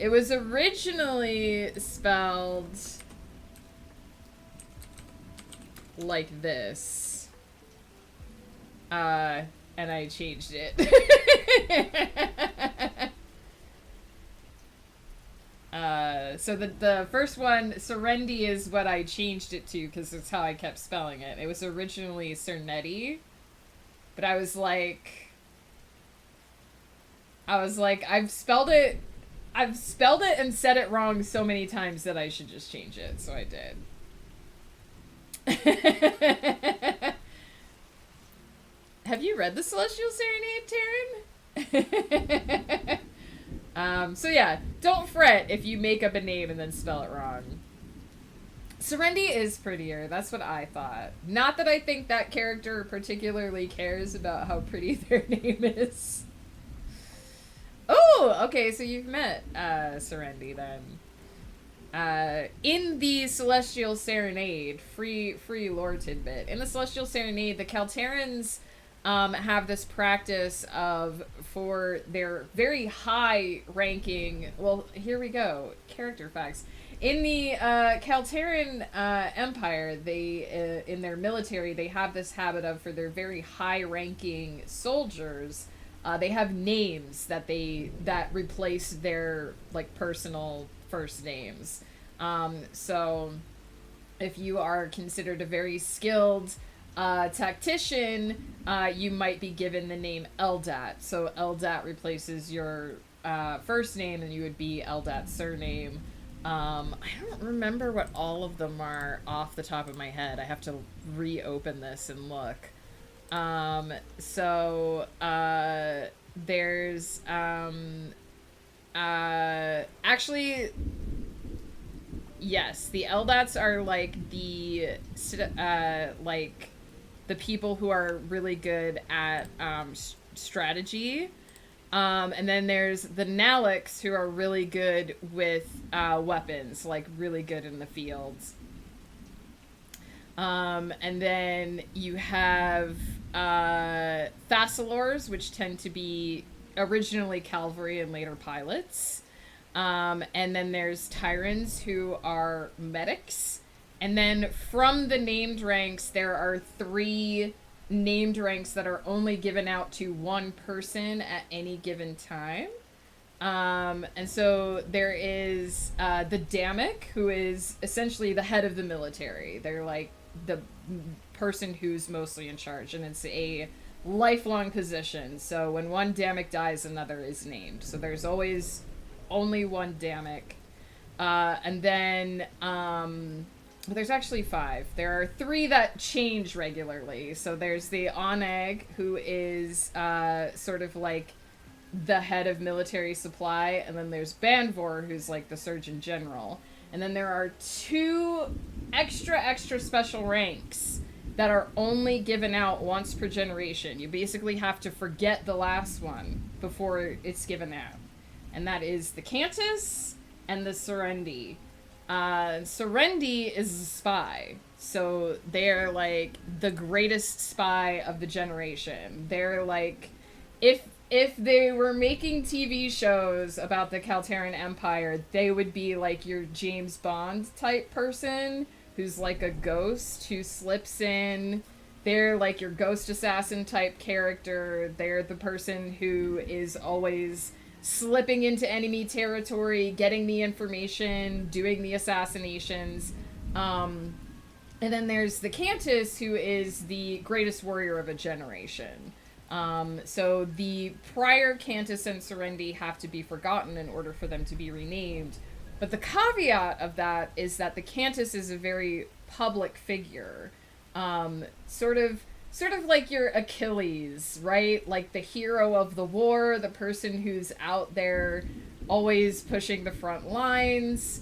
It was originally spelled like this. And I changed it. So the first one, Serendi, is what I changed it to because it's how I kept spelling it. It was originally Cernetti, but I was like, I've spelled it and said it wrong so many times that I should just change it, so I did. Have you read The Celestial Serenade, Taryn? So yeah, don't fret if you make up a name and then spell it wrong. Serendi is prettier, that's what I thought. Not that I think that character particularly cares about how pretty their name is. Oh, okay, so you've met Serendi then. In the Celestial Serenade, free lore tidbit. In the Celestial Serenade, the Kalterans have this practice of, for their very high ranking, well, here we go, character facts. In the Kalteran Empire, they, in their military, they have this habit of, for their very high ranking soldiers, they have names that replace their, like, personal first names. So if you are considered a very skilled tactician, you might be given the name Eldat. So Eldat replaces your first name, and you would be Eldat's surname. I don't remember what all of them are off the top of my head. I have to reopen this and look. There's actually, yes, the Eldats are like the people who are really good at strategy. And then there's the Nalix, who are really good with weapons, like really good in the fields. And then you have Thassalors, which tend to be originally cavalry and later pilots. And then there's Tyrants, who are medics. And then from the named ranks, there are 3 named ranks that are only given out to one person at any given time. And so there is the Damic, who is essentially the head of the military. They're like the person who's mostly in charge, and it's a lifelong position. So when one Damic dies, another is named. So there's always only one Damic. And then There's actually five. There are three that change regularly. So there's the Oneg, who is sort of like the head of military supply, and then there's Banvor, who's like the Surgeon General. And then there are two extra special ranks that are only given out once per generation. You basically have to forget the last one before it's given out. And that is the Cantus and the Serendi. Serendi is a spy. So they're like the greatest spy of the generation. They're like, if they were making TV shows about the Kalteran Empire, they would be like your James Bond type person who's like a ghost who slips in. They're like your ghost assassin type character. They're the person who is always slipping into enemy territory, getting the information, doing the assassinations. And then there's the Cantus, who is the greatest warrior of a generation. So the prior Cantus and Serendi have to be forgotten in order for them to be renamed. But the caveat of that is that the Cantus is a very public figure. Sort of like your Achilles, right? Like the hero of the war, the person who's out there always pushing the front lines,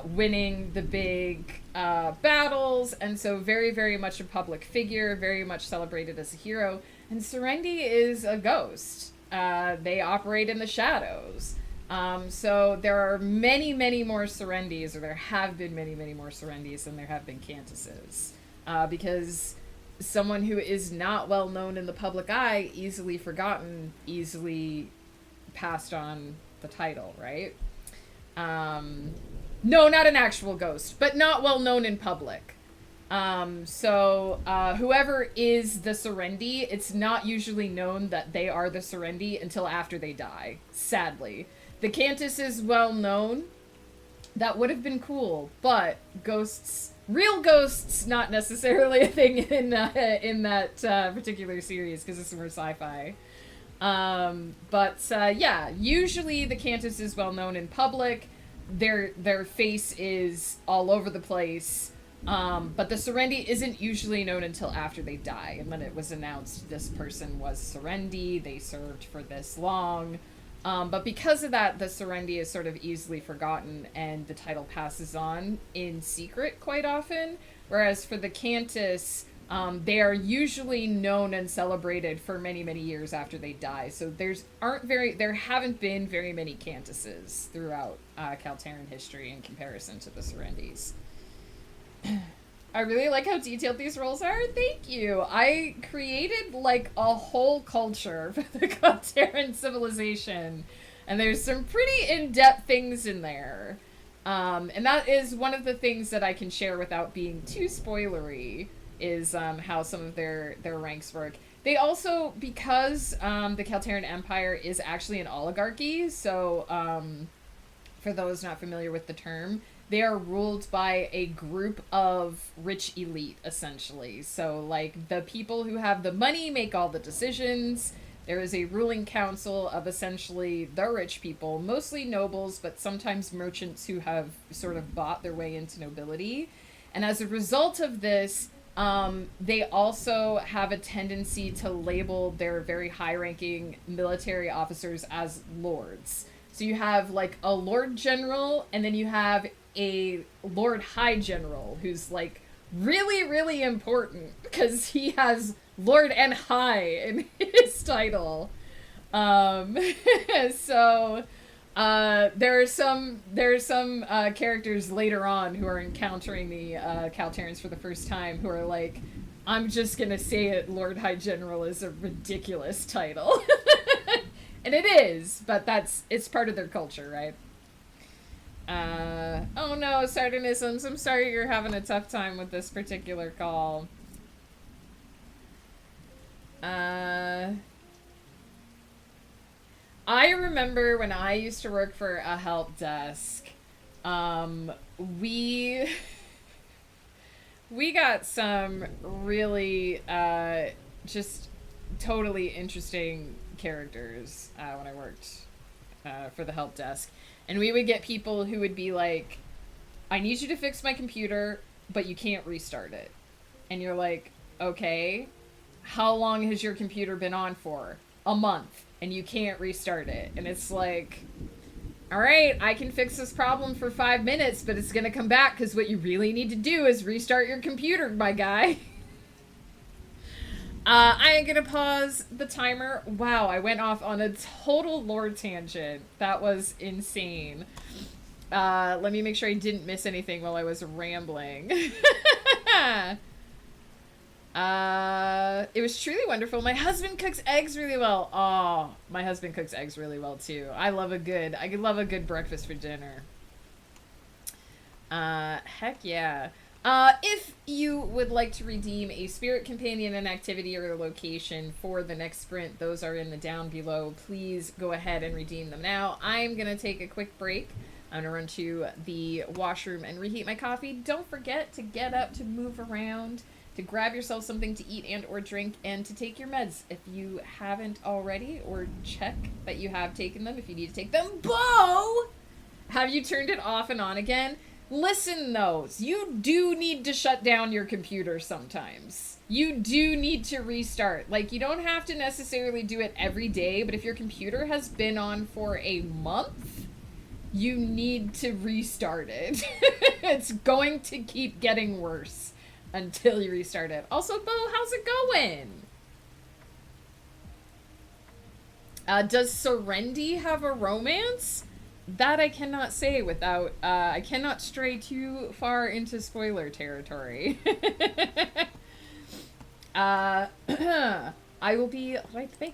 winning the big battles, and so very, very much a public figure, very much celebrated as a hero. And Serendi is a ghost. They operate in the shadows. So there are many, many more Serendis, or there have been many, many more Serendis than there have been Cantuses. Because someone who is not well known in the public eye, easily forgotten, easily passed on the title, right? No, not an actual ghost, but not well known in public. So whoever is the Serendi, it's not usually known that they are the Serendi until after they die, sadly. The Cantus is well known. That would have been cool, but ghosts, real ghosts, not necessarily a thing in that particular series, because it's more sci-fi. Yeah, usually the Cantus is well known in public. Their face is all over the place. But the Serendi isn't usually known until after they die. And when it was announced this person was Serendi, they served for this long. But because of that, the Serendi is sort of easily forgotten, and the title passes on in secret quite often. Whereas for the Cantus, they are usually known and celebrated for many, many years after they die. So there haven't been very many Cantuses throughout Kalteran history in comparison to the Serendis. I really like how detailed these roles are. Thank you. I created like a whole culture for the Kalteran civilization, and there's some pretty in-depth things in there. And that is one of the things that I can share without being too spoilery, is how some of their ranks work. They also, because the Kalteran Empire is actually an oligarchy, so for those not familiar with the term, they are ruled by a group of rich elite, essentially. So, like, the people who have the money make all the decisions. There is a ruling council of essentially the rich people, mostly nobles, but sometimes merchants who have sort of bought their way into nobility. And as a result of this, they also have a tendency to label their very high-ranking military officers as lords. So you have, like, a Lord General, and then you have a Lord High General, who's, like, really, really important, because he has Lord and High in his title. So, there are some characters later on who are encountering the Kalterans for the first time who are like, I'm just gonna say it, Lord High General is a ridiculous title. And it is, but it's part of their culture, right? Oh no, Sardonisms, I'm sorry you're having a tough time with this particular call. I remember when I used to work for a help desk, we got some really, just totally interesting characters when I worked for the help desk. And we would get people who would be like, I need you to fix my computer but you can't restart it. And you're like, okay, how long has your computer been on for? A month. And you can't restart it. And it's like, all right, I can fix this problem for 5 minutes, but it's going to come back because what you really need to do is restart your computer, my guy. I am going to pause the timer. Wow, I went off on a total lore tangent. That was insane. Let me make sure I didn't miss anything while I was rambling. It was truly wonderful. My husband cooks eggs really well. Oh, my husband cooks eggs really well too. I love a good breakfast for dinner. Heck yeah. If you would like to redeem a spirit companion, an activity, or a location for the next sprint, those are in the down below. Please go ahead and redeem them now. I'm gonna take a quick break. I'm gonna run to the washroom and reheat my coffee. Don't forget to get up, to move around, to grab yourself something to eat and or drink, and to take your meds if you haven't already, or check that you have taken them if you need to take them. Bo! Have you turned it off and on again? Listen, though, you do need to shut down your computer sometimes. You do need to restart. Like, you don't have to necessarily do it every day, but if your computer has been on for a month, you need to restart it. It's going to keep getting worse until you restart it. Also, Bo, how's it going? Does Serendi have a romance? That I cannot say without, I cannot stray too far into spoiler territory. I will be right back.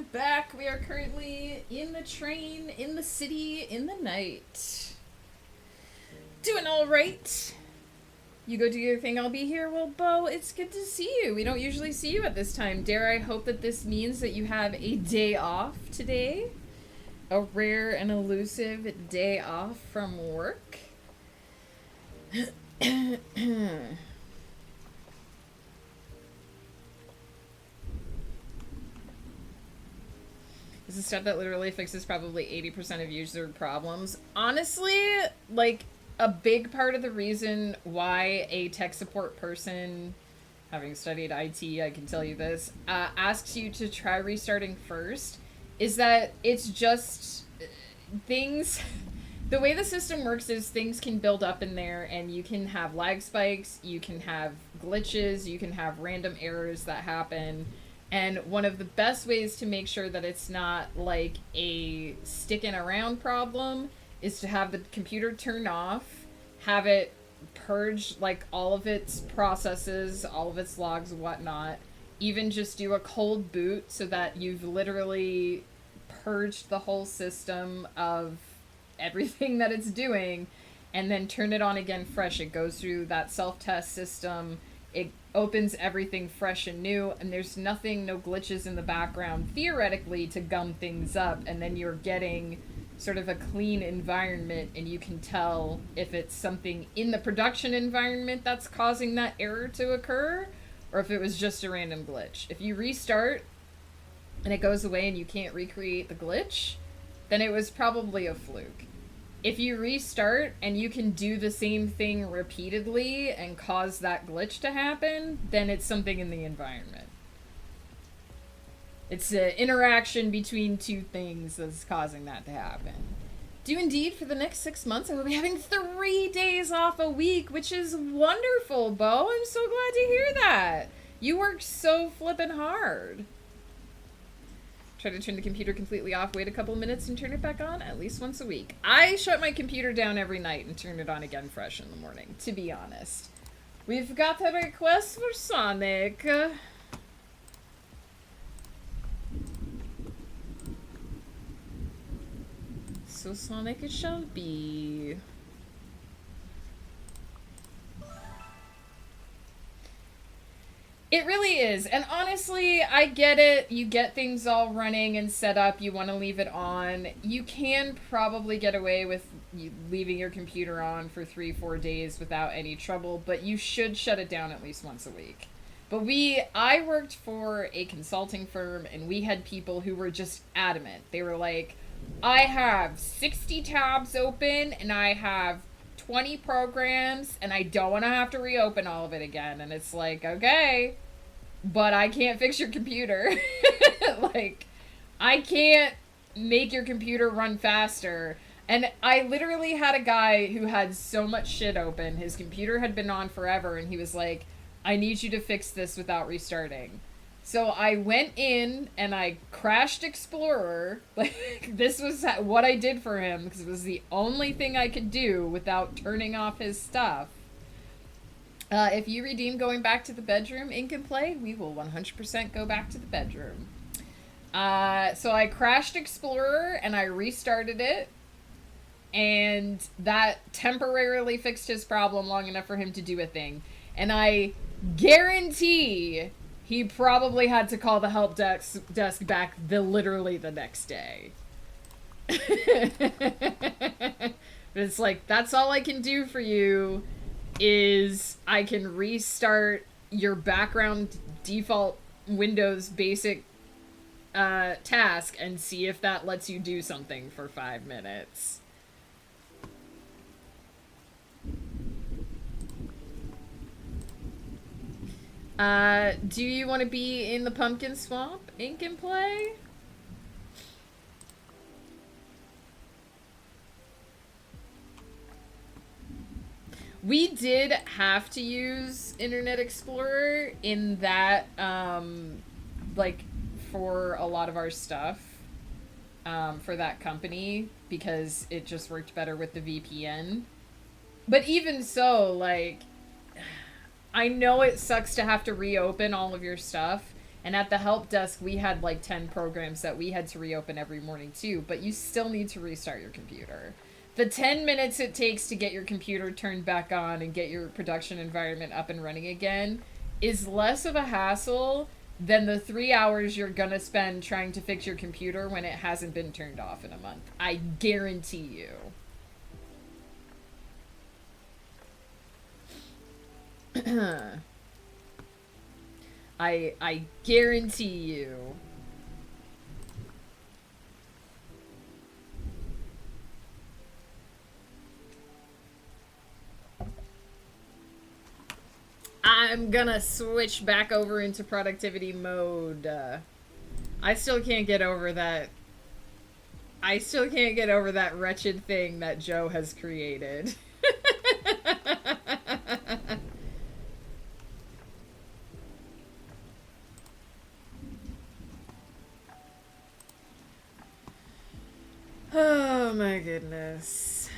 am back. We are currently in the train, in the city, in the night. Doing alright. You go do your thing, I'll be here. Well, Bo, it's good to see you. We don't usually see you at this time. Dare I hope that this means that you have a day off today? A rare and elusive day off from work? This is stuff that literally fixes probably 80% of user problems. Honestly, like, a big part of the reason why a tech support person, having studied IT, I can tell you this, asks you to try restarting first, is that it's just things... The way the system works is things can build up in there, and you can have lag spikes, you can have glitches, you can have random errors that happen. And one of the best ways to make sure that it's not like a sticking around problem is to have the computer turned off, have it purge like all of its processes, all of its logs and whatnot, even just do a cold boot so that you've literally purged the whole system of everything that it's doing, and then turn it on again fresh. It goes through that self-test system, it opens everything fresh and new, and there's nothing, no glitches in the background, theoretically, to gum things up, and then you're getting sort of a clean environment, and you can tell if it's something in the production environment that's causing that error to occur, or if it was just a random glitch. If you restart, and it goes away and you can't recreate the glitch, then it was probably a fluke. If you restart and you can do the same thing repeatedly and cause that glitch to happen, then it's something in the environment. It's an interaction between two things that's causing that to happen. Do indeed, for the next 6 months, I will be having 3 days off a week, which is wonderful, Bo. I'm so glad to hear that. You work so flippin' hard. Try to turn the computer completely off, wait a couple minutes, and turn it back on at least once a week. I shut my computer down every night and turn it on again fresh in the morning, to be honest. We've got a request for Sonic. So Sonic it shall be. It really is. And honestly, I get it. You get things all running and set up. You want to leave it on. You can probably get away with leaving your computer on for 3-4 days without any trouble, but you should shut it down at least once a week. But I worked for a consulting firm, and we had people who were just adamant. They were like, I have 60 tabs open, and I have 20 programs, and I don't want to have to reopen all of it again. And it's like, okay, but I can't fix your computer. Like, I can't make your computer run faster. And I literally had a guy who had so much shit open. His computer had been on forever, and he was like, I need you to fix this without restarting. So I went in and I crashed Explorer. Like, this was what I did for him, because it was the only thing I could do without turning off his stuff. If you redeem going back to the bedroom ink and play, we will 100% go back to the bedroom. So I crashed Explorer and I restarted it, and that temporarily fixed his problem long enough for him to do a thing. And I guarantee he probably had to call the help desk back literally the next day. But it's like, that's all I can do for you, is I can restart your background default Windows basic task and see if that lets you do something for 5 minutes. Do you want to be in the pumpkin swamp, ink and play? We did have to use Internet Explorer in that, like, for a lot of our stuff, for that company, because it just worked better with the VPN. But even so, like, I know it sucks to have to reopen all of your stuff. And at the help desk, we had like 10 programs that we had to reopen every morning too, but you still need to restart your computer. The 10 minutes it takes to get your computer turned back on and get your production environment up and running again is less of a hassle than the 3 hours you're gonna spend trying to fix your computer when it hasn't been turned off in a month. I guarantee you. I guarantee you. I'm gonna switch back over into productivity mode. I still can't get over that. I still can't get over that wretched thing that Joe has created. Oh my goodness.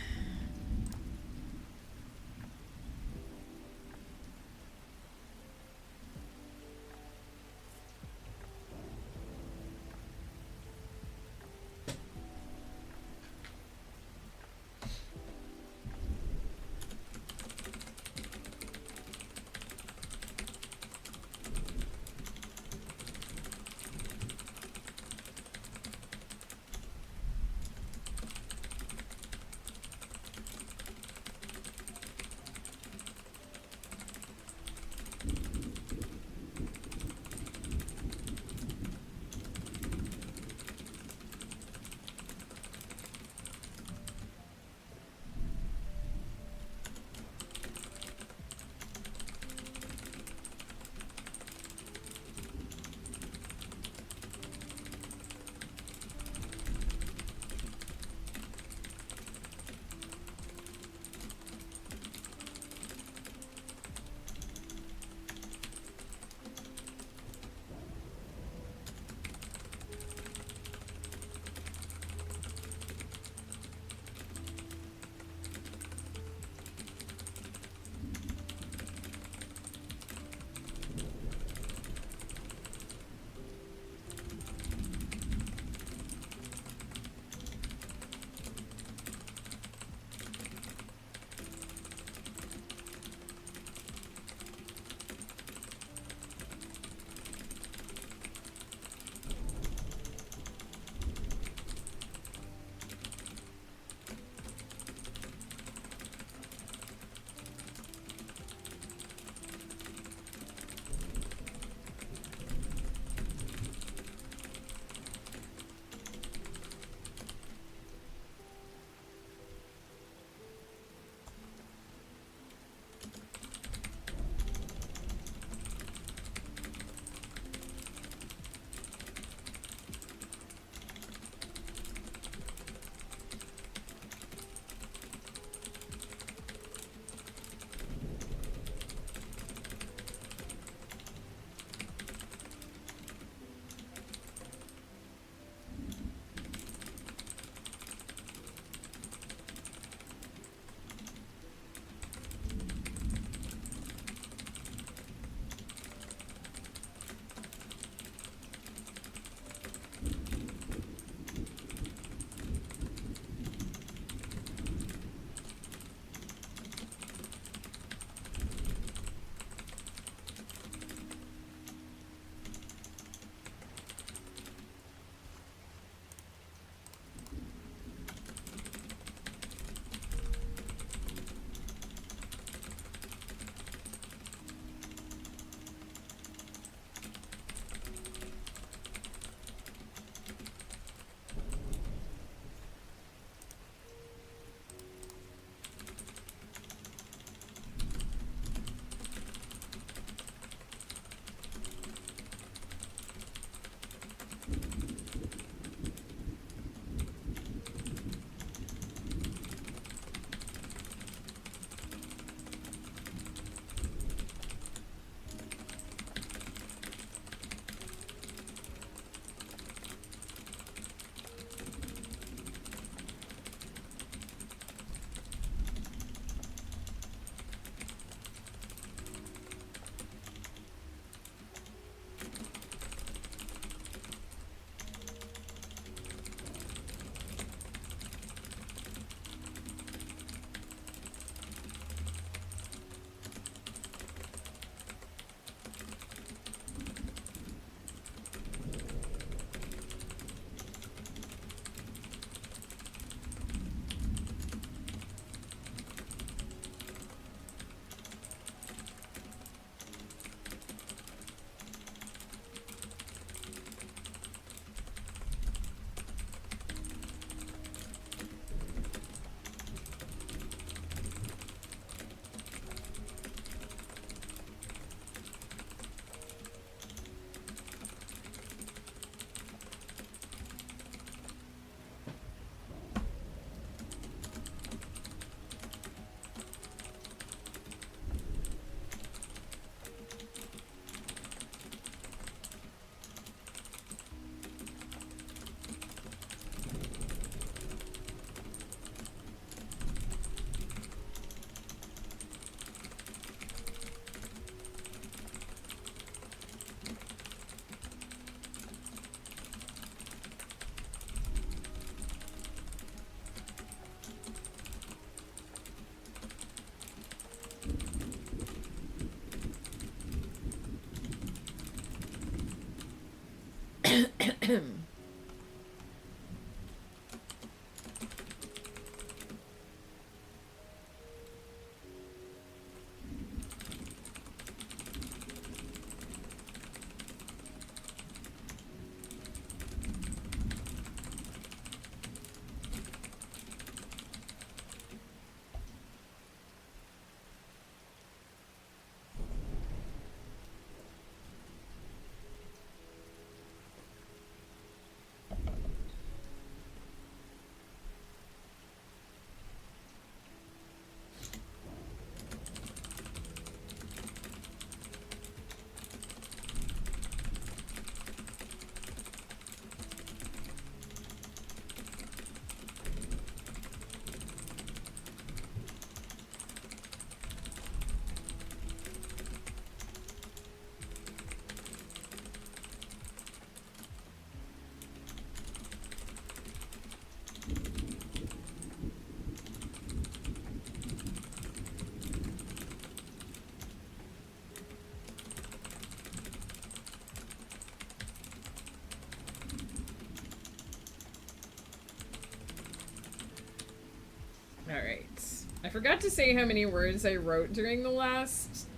Alright. I forgot to say how many words I wrote during the last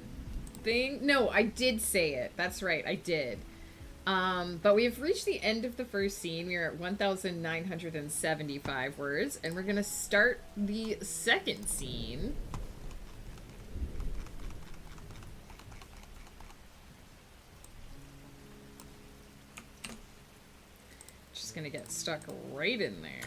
thing. No, I did say it. That's right, I did. But we have reached the end of the first scene. We are at 1,975 words, and we're going to start the second scene. Just going to get stuck right in there.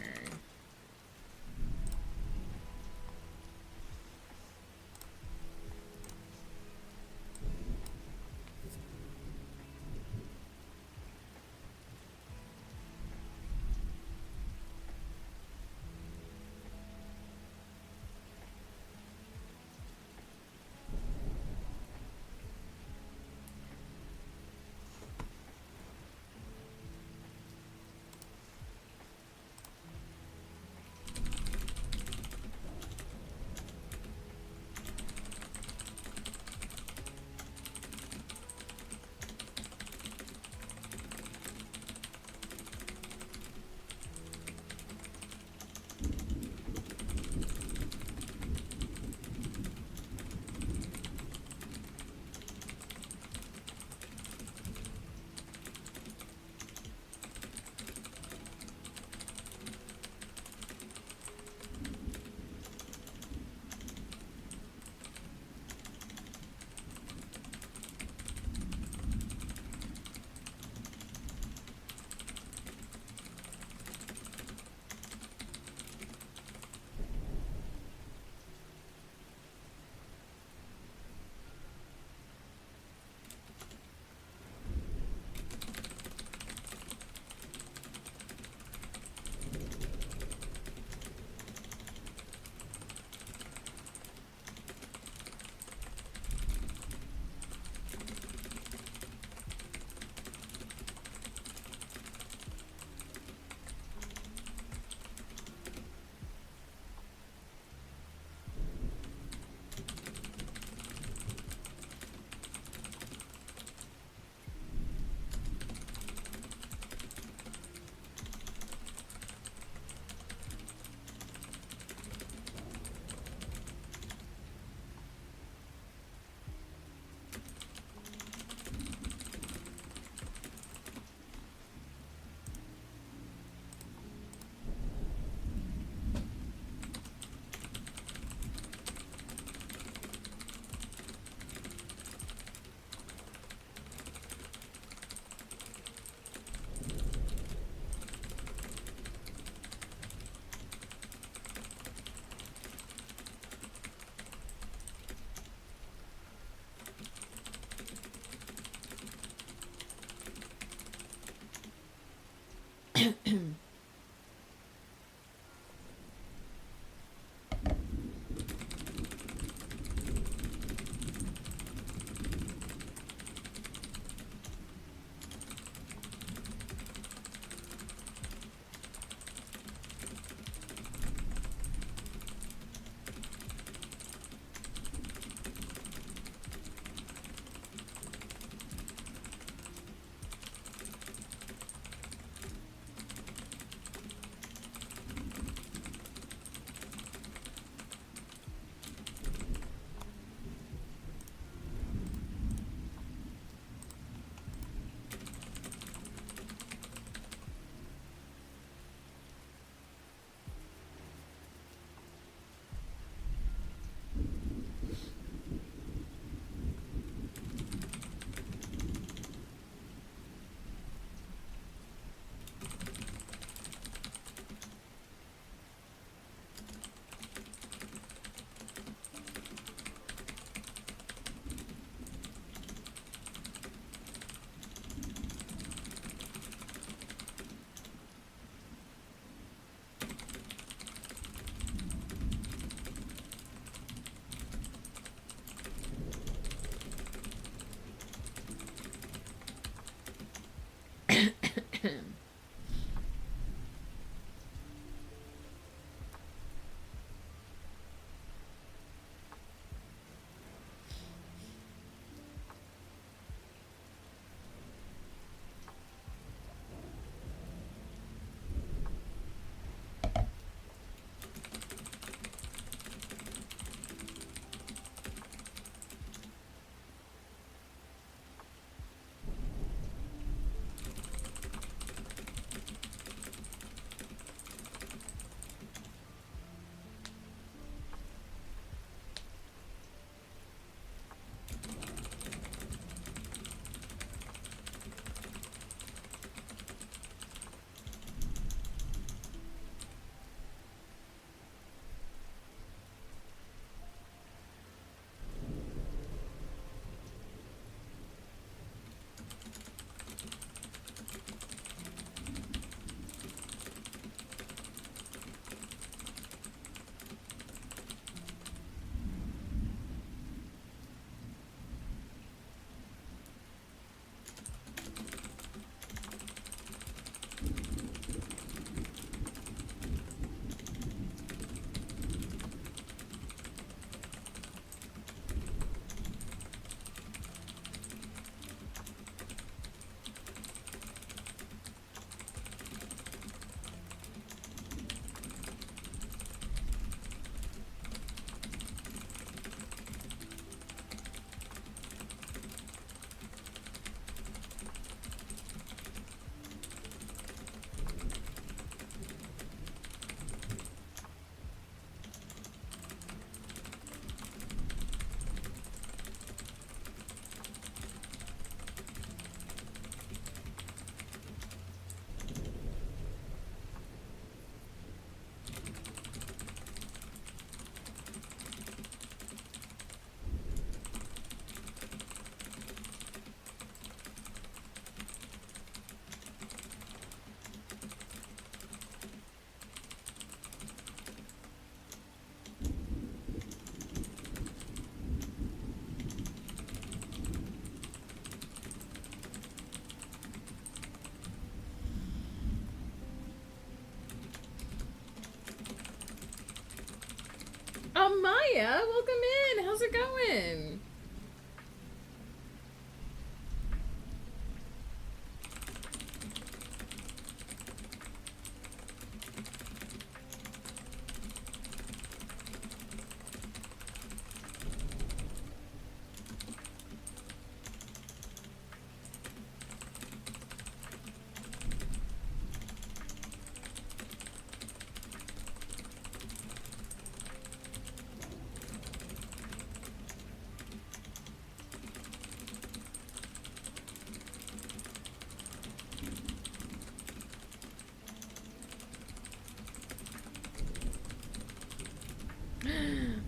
Maya, welcome in. How's it going?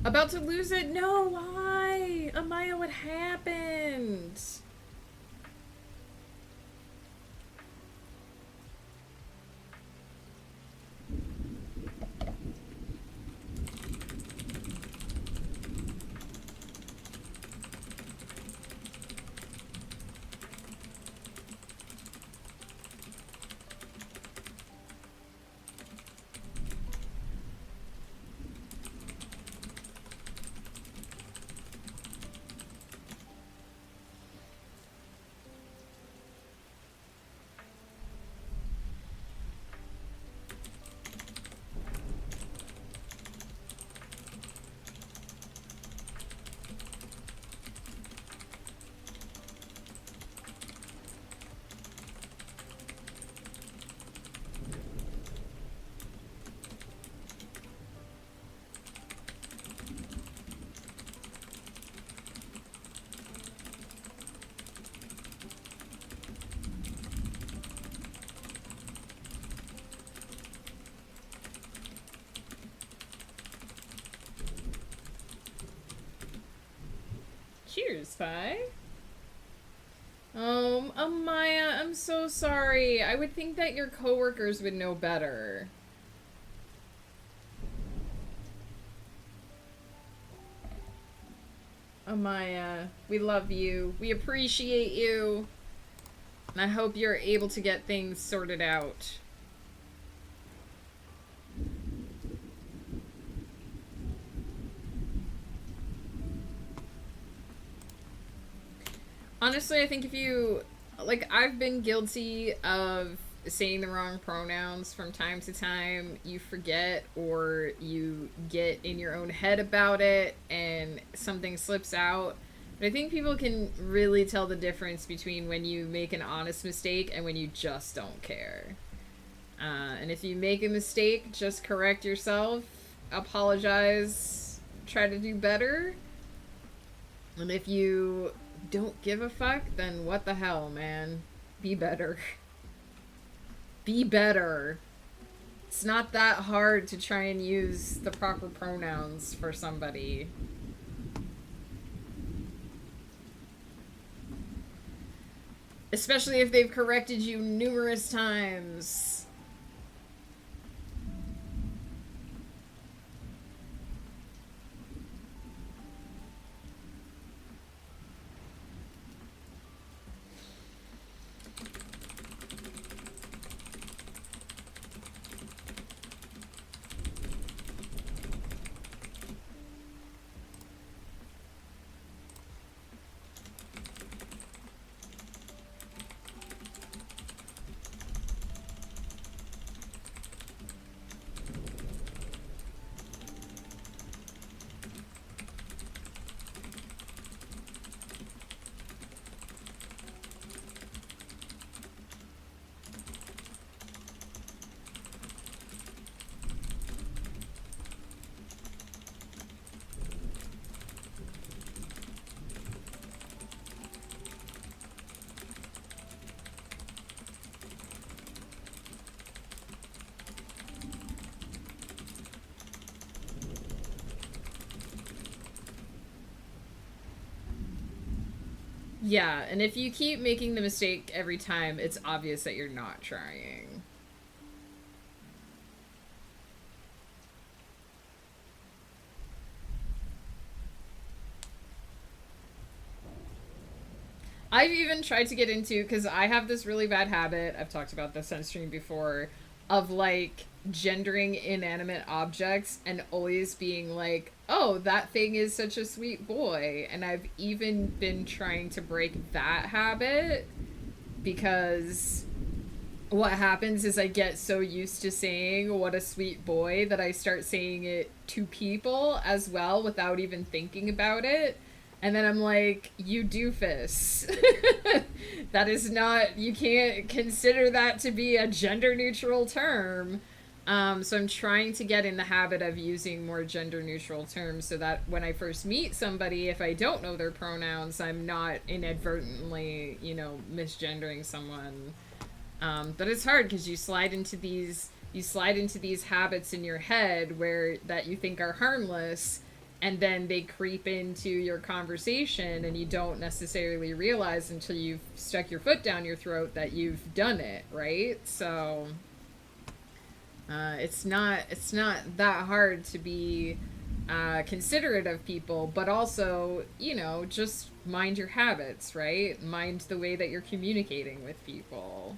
About to lose it? No, why? Amaya, what happened? Cheers, Fi. Amaya, I'm so sorry. I would think that your coworkers would know better. Amaya, we love you. We appreciate you. And I hope you're able to get things sorted out. Honestly, I think if you... Like, I've been guilty of saying the wrong pronouns from time to time. You forget or you get in your own head about it and something slips out. But I think people can really tell the difference between when you make an honest mistake and when you just don't care. And if you make a mistake, just correct yourself, apologize, try to do better. And if you don't give a fuck, then what the hell, man? Be better. Be better. It's not that hard to try and use the proper pronouns for somebody. Especially if they've corrected you numerous times. Yeah, and if you keep making the mistake every time, it's obvious that you're not trying. I've even tried to get into, because I have this really bad habit, I've talked about this on stream before, of like gendering inanimate objects and always being like, oh, that thing is such a sweet boy. And I've even been trying to break that habit because what happens is I get so used to saying what a sweet boy that I start saying it to people as well without even thinking about it. And then I'm like, you doofus. That is not, you can't consider that to be a gender neutral term. So I'm trying to get in the habit of using more gender neutral terms so that when I first meet somebody, if I don't know their pronouns, I'm not inadvertently, misgendering someone. But it's hard because you slide into these habits in your head where that you think are harmless, and then they creep into your conversation and you don't necessarily realize until you've stuck your foot down your throat that you've done it, right? So it's not that hard to be considerate of people, but also, just mind your habits, right? Mind the way that you're communicating with people.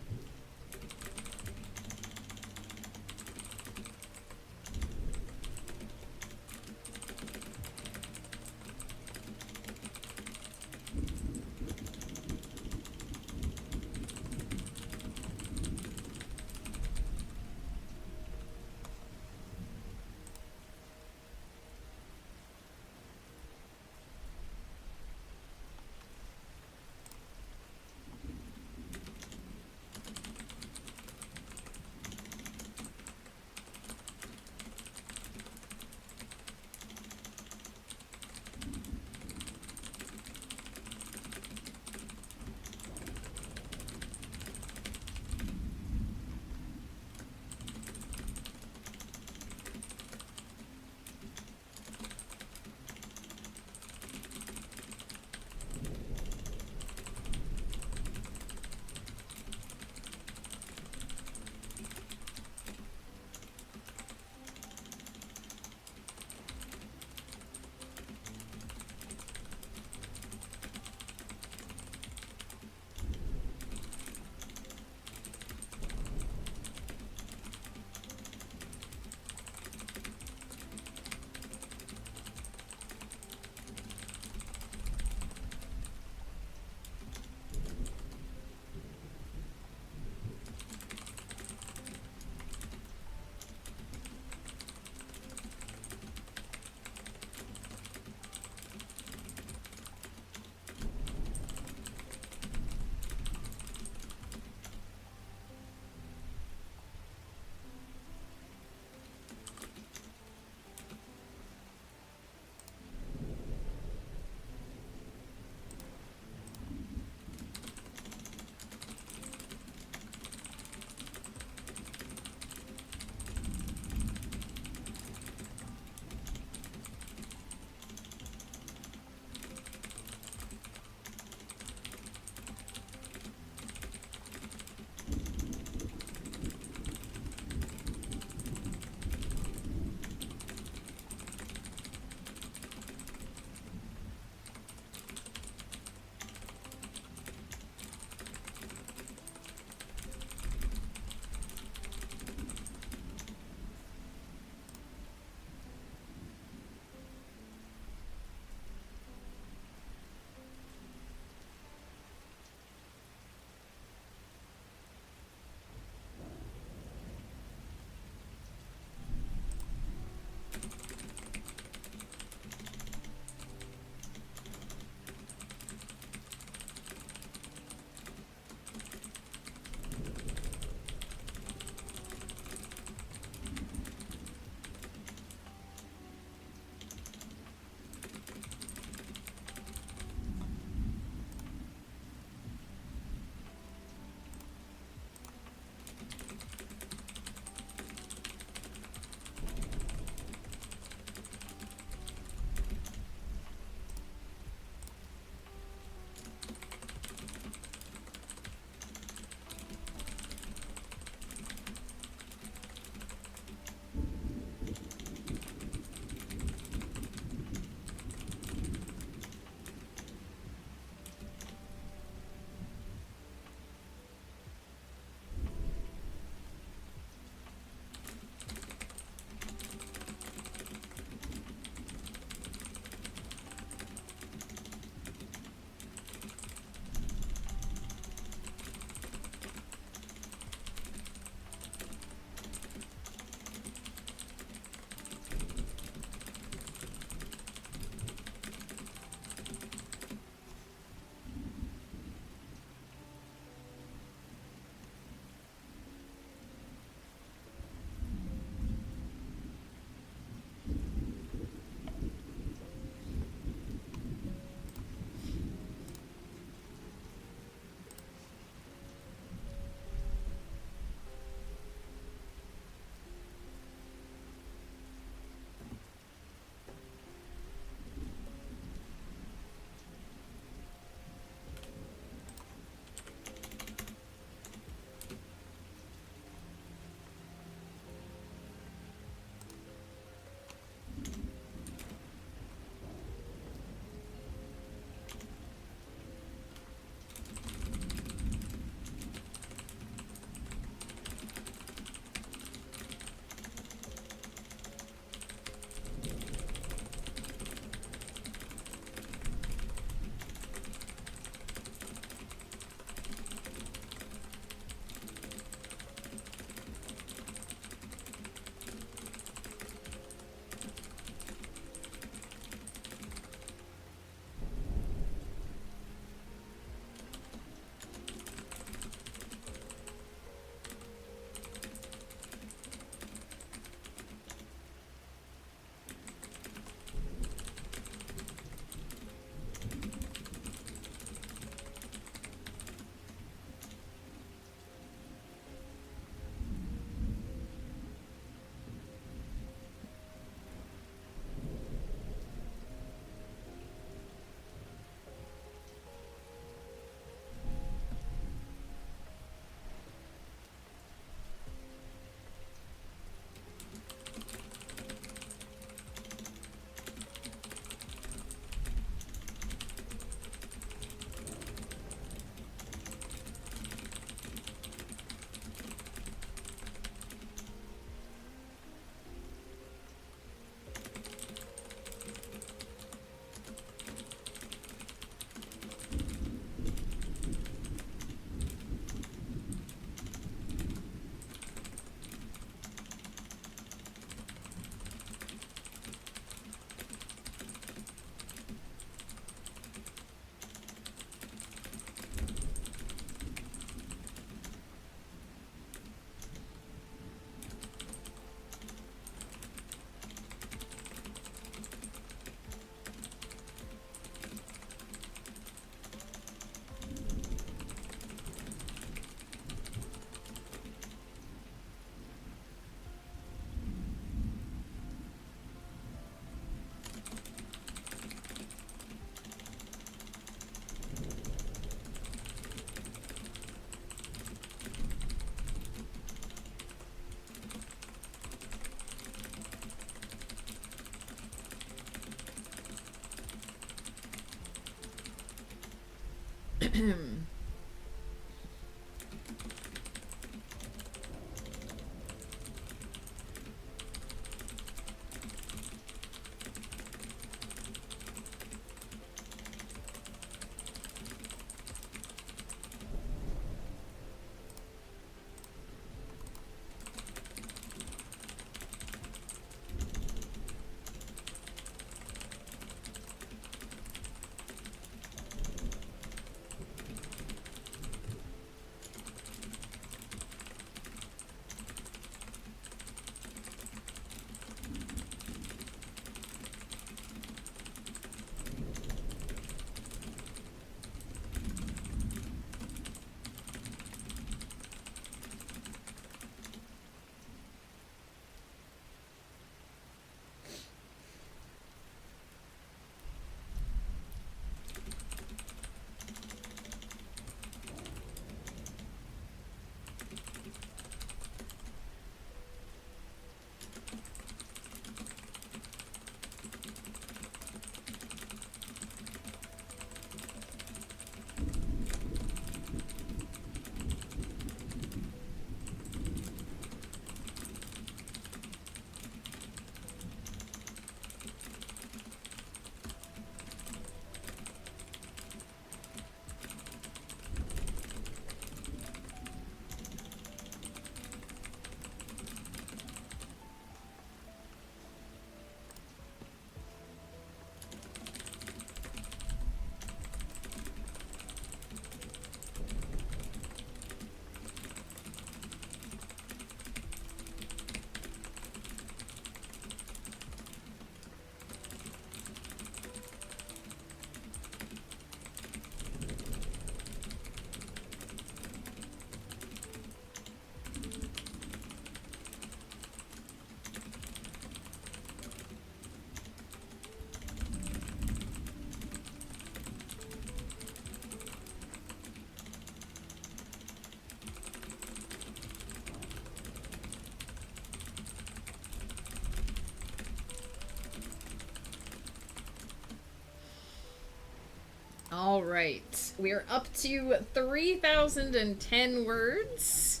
All right, we're up to 3,010 words,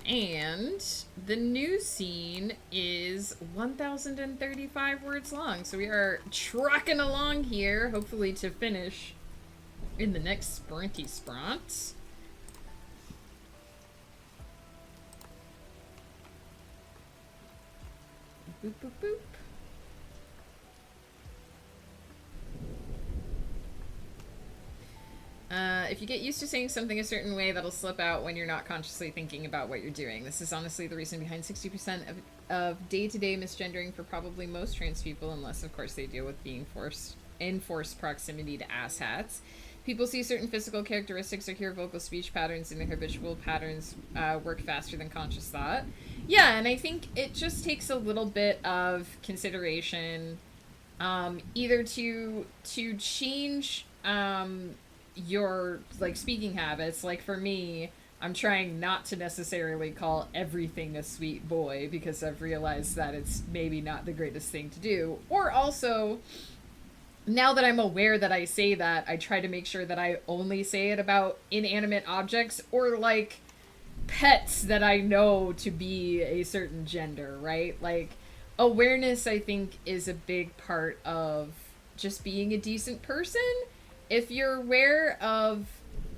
and the new scene is 1,035 words long. So we are trucking along here, hopefully to finish in the next sprinty spront. Boop, boop, boop. If you get used to saying something a certain way, that'll slip out when you're not consciously thinking about what you're doing. This is honestly the reason behind 60% of day-to-day misgendering for probably most trans people, unless, of course, they deal with being in forced proximity to asshats. People see certain physical characteristics or hear vocal speech patterns, and their habitual patterns work faster than conscious thought. Yeah, and I think it just takes a little bit of consideration, either to change your like speaking habits. Like for me, I'm trying not to necessarily call everything a sweet boy because I've realized that it's maybe not the greatest thing to do. Or also, now that I'm aware that I say that, I try to make sure that I only say it about inanimate objects or like pets that I know to be a certain gender, right? Like awareness, I think, is a big part of just being a decent person. If you're aware of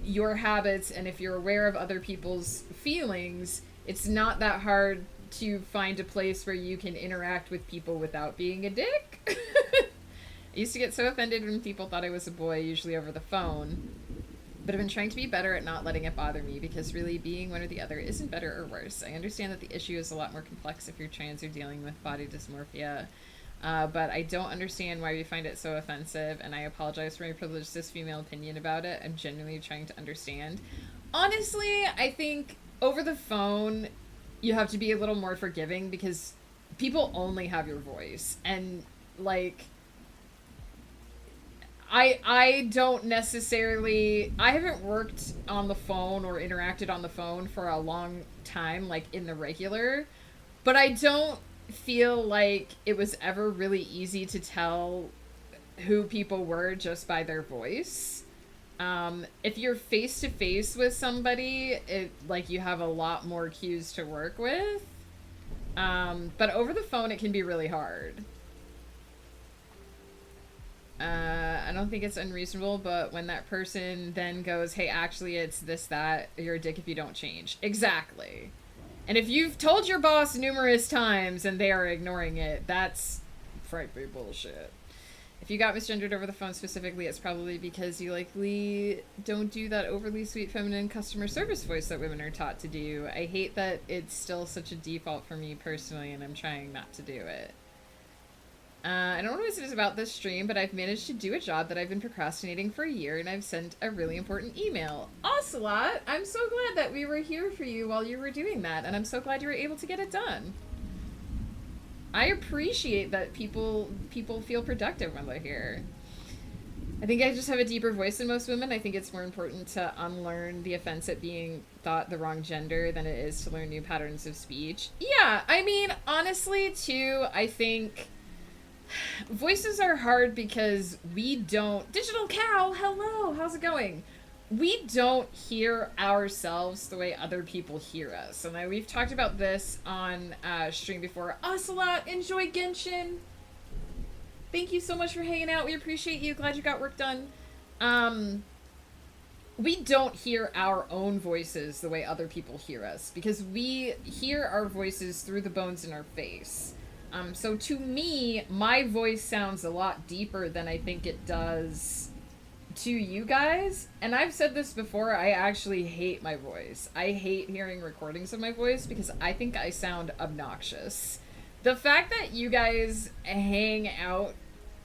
your habits and if you're aware of other people's feelings, it's not that hard to find a place where you can interact with people without being a dick. I used to get so offended when people thought I was a boy, usually over the phone. But I've been trying to be better at not letting it bother me, because really being one or the other isn't better or worse. I understand that the issue is a lot more complex if you're trans or dealing with body dysmorphia. But I don't understand why we find it so offensive, and I apologize for my privileged cis female opinion about it. I'm genuinely trying to understand. Honestly, I think over the phone, you have to be a little more forgiving because people only have your voice. And, like, I don't necessarily... I haven't worked on the phone or interacted on the phone for a long time, like, in the regular. But I don't feel like it was ever really easy to tell who people were just by their voice. If you're face to face with somebody, it like you have a lot more cues to work with. But over the phone, it can be really hard. I don't think it's unreasonable, but when that person then goes, hey, actually, it's this, that, you're a dick if you don't change. Exactly. And if you've told your boss numerous times and they are ignoring it, that's frankly bullshit. If you got misgendered over the phone specifically, it's probably because you likely don't do that overly sweet feminine customer service voice that women are taught to do. I hate that it's still such a default for me personally, and I'm trying not to do it. I don't know what it is about this stream, but I've managed to do a job that I've been procrastinating for a year, and I've sent a really important email. Ocelot, I'm so glad that we were here for you while you were doing that, and I'm so glad you were able to get it done. I appreciate that people feel productive when they're here. I think I just have a deeper voice than most women. I think it's more important to unlearn the offense at being thought the wrong gender than it is to learn new patterns of speech. Yeah, I mean, honestly, too, I think voices are hard because we don't... Digital Cow, hello, how's it going? We don't hear ourselves the way other people hear us. And we've talked about this on stream before. Ocelot, enjoy Genshin. Thank you so much for hanging out. We appreciate you. Glad you got work done. We don't hear our own voices the way other people hear us because we hear our voices through the bones in our face. So to me, my voice sounds a lot deeper than I think it does to you guys. And I've said this before, I actually hate my voice. I hate hearing recordings of my voice because I think I sound obnoxious. The fact that you guys hang out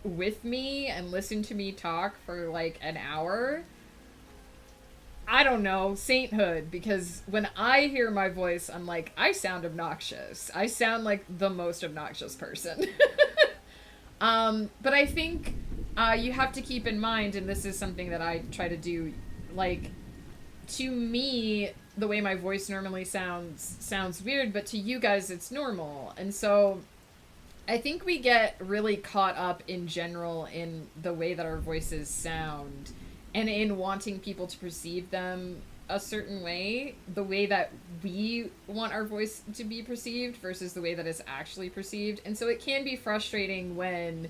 with me and listen to me talk for like an hour, I don't know, sainthood, because when I hear my voice, I'm like, I sound obnoxious. I sound like the most obnoxious person. But I think you have to keep in mind, and this is something that I try to do, like, to me, the way my voice normally sounds weird, but to you guys, it's normal. And so I think we get really caught up in general in the way that our voices sound and in wanting people to perceive them a certain way, the way that we want our voice to be perceived versus the way that it's actually perceived. And so it can be frustrating when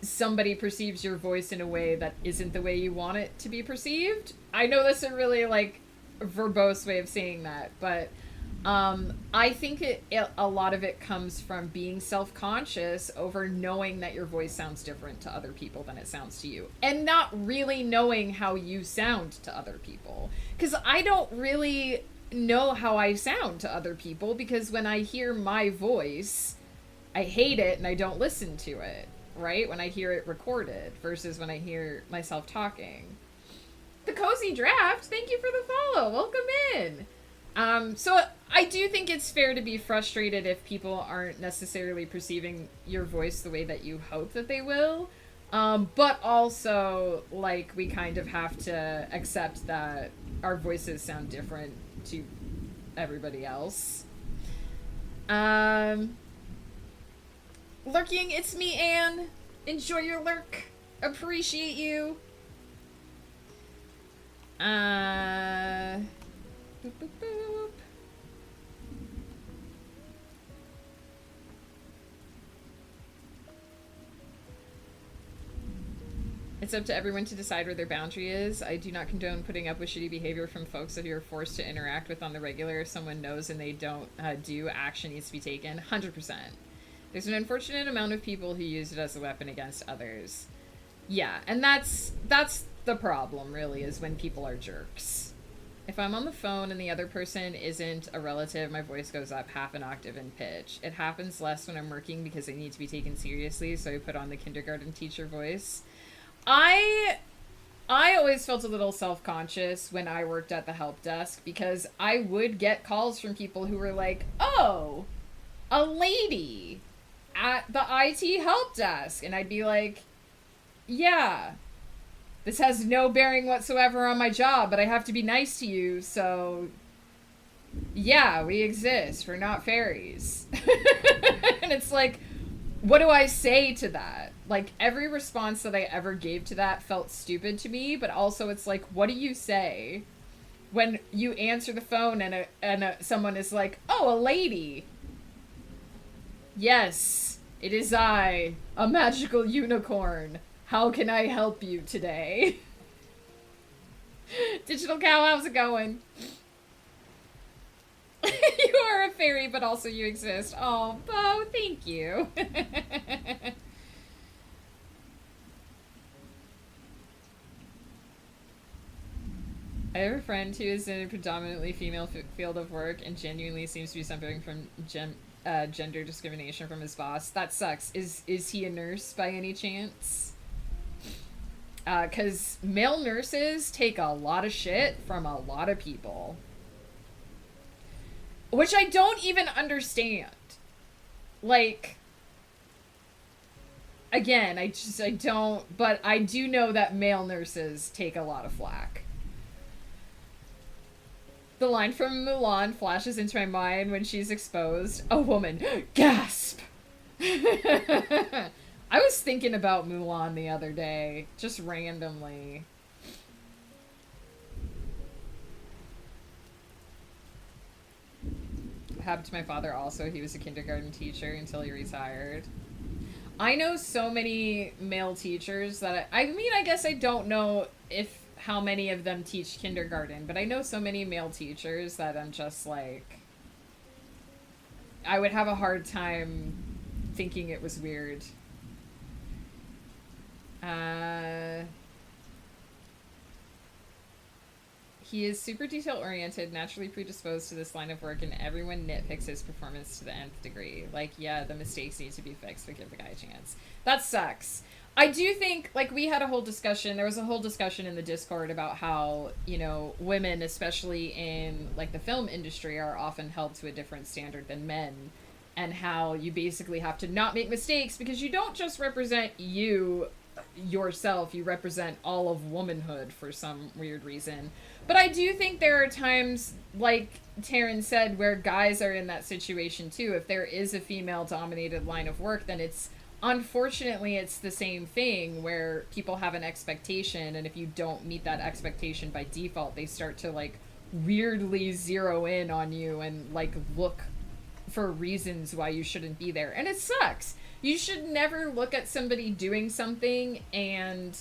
somebody perceives your voice in a way that isn't the way you want it to be perceived. I know that's a really, like, verbose way of saying that, but I think a lot of it comes from being self-conscious over knowing that your voice sounds different to other people than it sounds to you, and not really knowing how you sound to other people. Because I don't really know how I sound to other people, because when I hear my voice, I hate it and I don't listen to it, right? When I hear it recorded versus when I hear myself talking. The Cozy Draft, thank you for the follow. Welcome in. So I do think it's fair to be frustrated if people aren't necessarily perceiving your voice the way that you hope that they will. But also, like, we kind of have to accept that our voices sound different to everybody else. Lurking, it's me, Anne. Enjoy your lurk. Appreciate you. Boop, boop, boop. It's up to everyone to decide where their boundary is. I do not condone putting up with shitty behavior from folks that you're forced to interact with on the regular. If someone knows and they don't do, action needs to be taken. 100%. There's an unfortunate amount of people who use it as a weapon against others. Yeah, and that's the problem, really, is when people are jerks. If I'm on the phone and the other person isn't a relative, my voice goes up half an octave in pitch. It happens less when I'm working because I need to be taken seriously, so I put on the kindergarten teacher voice. I always felt a little self-conscious when I worked at the help desk because I would get calls from people who were like, oh, a lady at the IT help desk. And I'd be like, yeah, this has no bearing whatsoever on my job, but I have to be nice to you, so yeah, we exist. We're not fairies. And it's like, what do I say to that? Like, every response that I ever gave to that felt stupid to me, but also it's like, what do you say when you answer the phone and someone is like, "Oh, a lady." Yes, it is I, a magical unicorn. How can I help you today? Digital cow, how's it going? You are a fairy, but also you exist. Oh, Bo, thank you. I have a friend who is in a predominantly female field of work and genuinely seems to be suffering from gender discrimination from his boss. That sucks. Is he a nurse by any chance? Because male nurses take a lot of shit from a lot of people, which I don't even understand. Like, again, I don't, but I do know that male nurses take a lot of flack. The line from Mulan flashes into my mind when she's exposed. A woman. Gasp! I was thinking about Mulan the other day, just randomly. It happened to my father also. He was a kindergarten teacher until he retired. I know so many male teachers that I mean, I guess I don't know if how many of them teach kindergarten, but I know so many male teachers that I'm just like, I would have a hard time thinking it was weird. He is super detail oriented, naturally predisposed to this line of work, and everyone nitpicks his performance to the nth degree. Like, yeah, the mistakes need to be fixed, but give the guy a chance. That sucks. I do think, like, we had a whole discussion, there was a whole discussion in the Discord about how, you know, women, especially in, like, the film industry, are often held to a different standard than men, and how you basically have to not make mistakes because you don't just represent yourself, you represent all of womanhood for some weird reason. But I do think there are times, like Taryn said, where guys are in that situation too. If there is a female-dominated line of work, then unfortunately, it's the same thing where people have an expectation, and if you don't meet that expectation by default, they start to, like, weirdly zero in on you and, like, look for reasons why you shouldn't be there. And it sucks. You should never look at somebody doing something and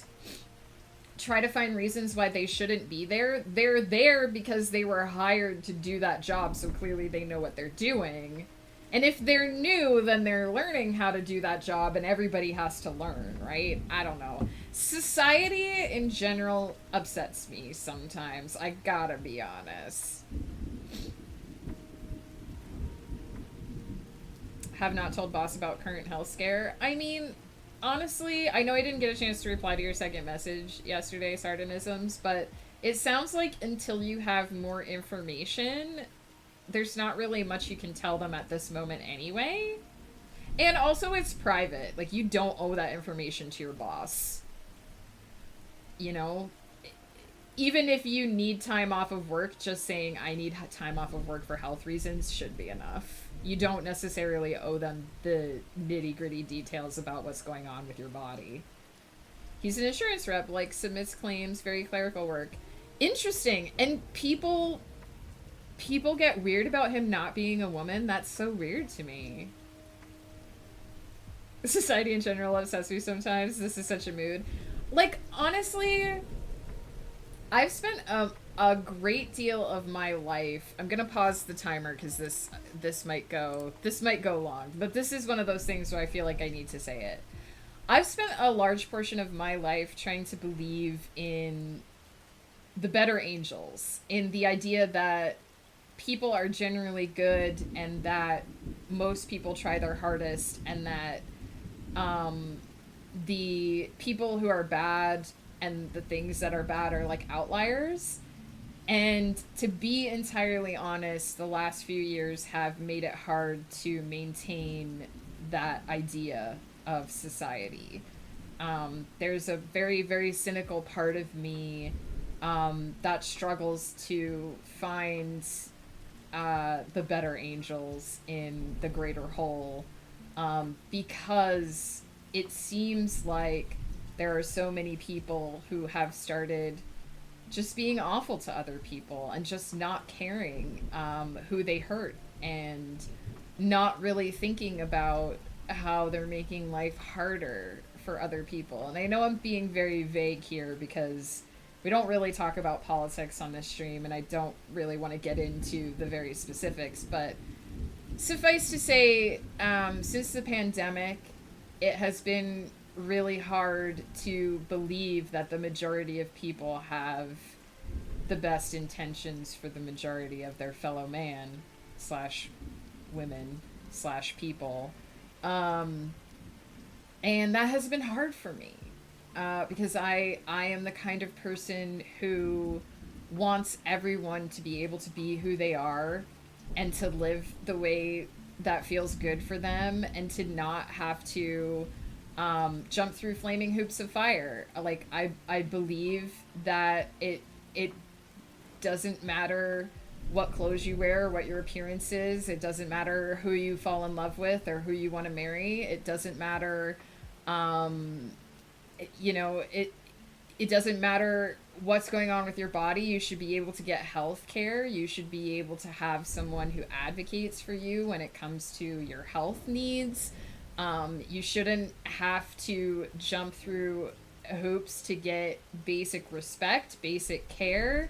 try to find reasons why they shouldn't be there. They're there because they were hired to do that job, so clearly they know what they're doing. And if they're new, then they're learning how to do that job, and everybody has to learn, right? I don't know. Society in general upsets me sometimes. I gotta be honest. Have not told boss about current health scare. I mean, honestly, I know I didn't get a chance to reply to your second message yesterday, Sardonisms, but it sounds like until you have more information, there's not really much you can tell them at this moment anyway. And also, it's private. Like, you don't owe that information to your boss. You know? Even if you need time off of work, just saying, I need time off of work for health reasons should be enough. You don't necessarily owe them the nitty-gritty details about what's going on with your body. He's an insurance rep, like, submits claims, very clerical work. Interesting. And people get weird about him not being a woman. That's so weird to me. Society in general upsets me sometimes. This is such a mood. Like, honestly, I've spent a great deal of my life. I'm gonna pause the timer because this might go long, but this is one of those things where I feel like I need to say it. I've spent a large portion of my life trying to believe in the better angels, in the idea that people are generally good and that most people try their hardest, and that the people who are bad and the things that are bad are like outliers. And to be entirely honest, the last few years have made it hard to maintain that idea of society. There's a very, very cynical part of me that struggles to find the better angels in the greater whole, because it seems like there are so many people who have started just being awful to other people and just not caring who they hurt, and not really thinking about how they're making life harder for other people. And I know I'm being very vague here because we don't really talk about politics on this stream, and I don't really want to get into the very specifics, but suffice to say, since the pandemic, it has been really hard to believe that the majority of people have the best intentions for the majority of their fellow man slash women slash people. Um, and that has been hard for me because I am the kind of person who wants everyone to be able to be who they are and to live the way that feels good for them, and to not have to jump through flaming hoops of fire. Like I believe that it doesn't matter what clothes you wear, what your appearance is. It doesn't matter who you fall in love with or who you want to marry. It doesn't matter, um, you know, it doesn't matter what's going on with your body. You should be able to get health care. You should be able to have someone who advocates for you when it comes to your health needs. You shouldn't have to jump through hoops to get basic respect, basic care.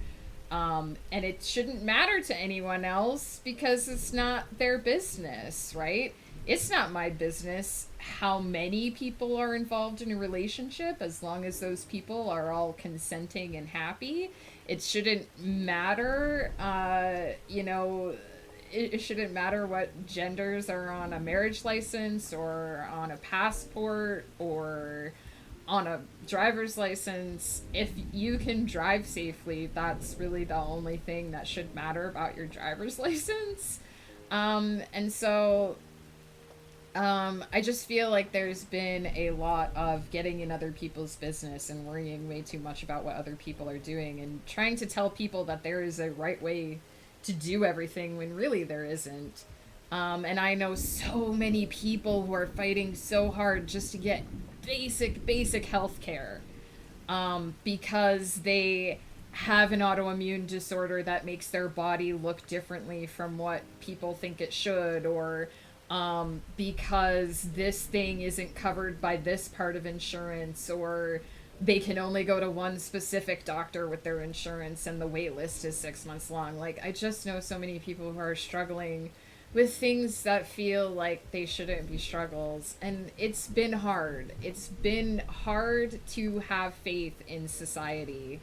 And it shouldn't matter to anyone else because it's not their business, right? It's not my business how many people are involved in a relationship, as long as those people are all consenting and happy. It shouldn't matter, it shouldn't matter what genders are on a marriage license or on a passport or on a driver's license. If you can drive safely, that's really the only thing that should matter about your driver's license. And so I just feel like there's been a lot of getting in other people's business and worrying way too much about what other people are doing, and trying to tell people that there is a right way to do everything when really there isn't. And I know so many people who are fighting so hard just to get basic health care, because they have an autoimmune disorder that makes their body look differently from what people think it should, or because this thing isn't covered by this part of insurance, or they can only go to one specific doctor with their insurance and the wait list is 6 months long. Like, I just know so many people who are struggling with things that feel like they shouldn't be struggles. And it's been hard. It's been hard to have faith in society.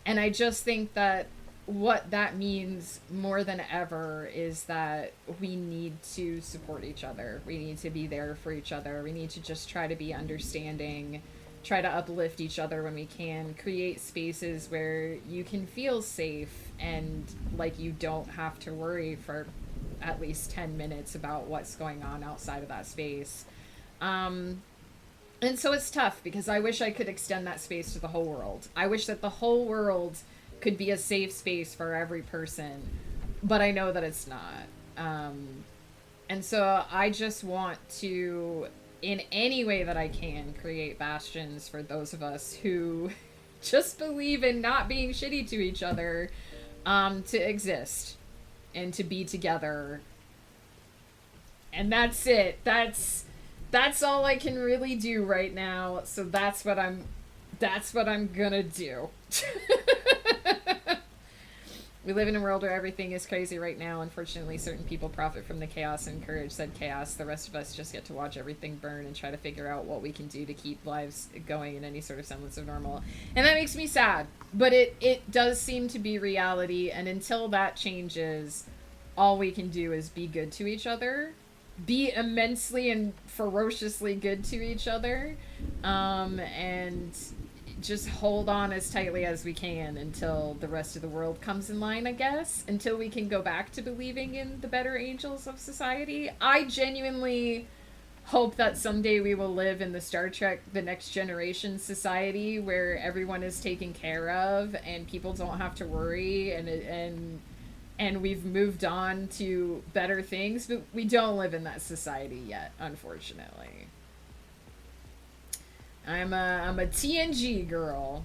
And I just think that what that means more than ever is that we need to support each other. We need to be there for each other. We need to just try to be understanding, try to uplift each other when we can, create spaces where you can feel safe and like you don't have to worry for at least 10 minutes about what's going on outside of that space. And so it's tough because I wish I could extend that space to the whole world. I wish that the whole world could be a safe space for every person, but I know that it's not. And so I just want to, in any way that I can, create bastions for those of us who just believe in not being shitty to each other, to exist and to be together. And that's it. That's all I can really do right now. So that's what I'm gonna do. We live in a world where everything is crazy right now. Unfortunately, certain people profit from the chaos and encourage said chaos. The rest of us just get to watch everything burn and try to figure out what we can do to keep lives going in any sort of semblance of normal. And that makes me sad. But it does seem to be reality. And until that changes, all we can do is be good to each other. Be immensely and ferociously good to each other. And just hold on as tightly as we can until the rest of the world comes in line, I guess. Until we can go back to believing in the better angels of society. I genuinely hope that someday we will live in the Star Trek The Next Generation society where everyone is taken care of and people don't have to worry, and we've moved on to better things, but we don't live in that society yet, unfortunately. I'm a TNG girl.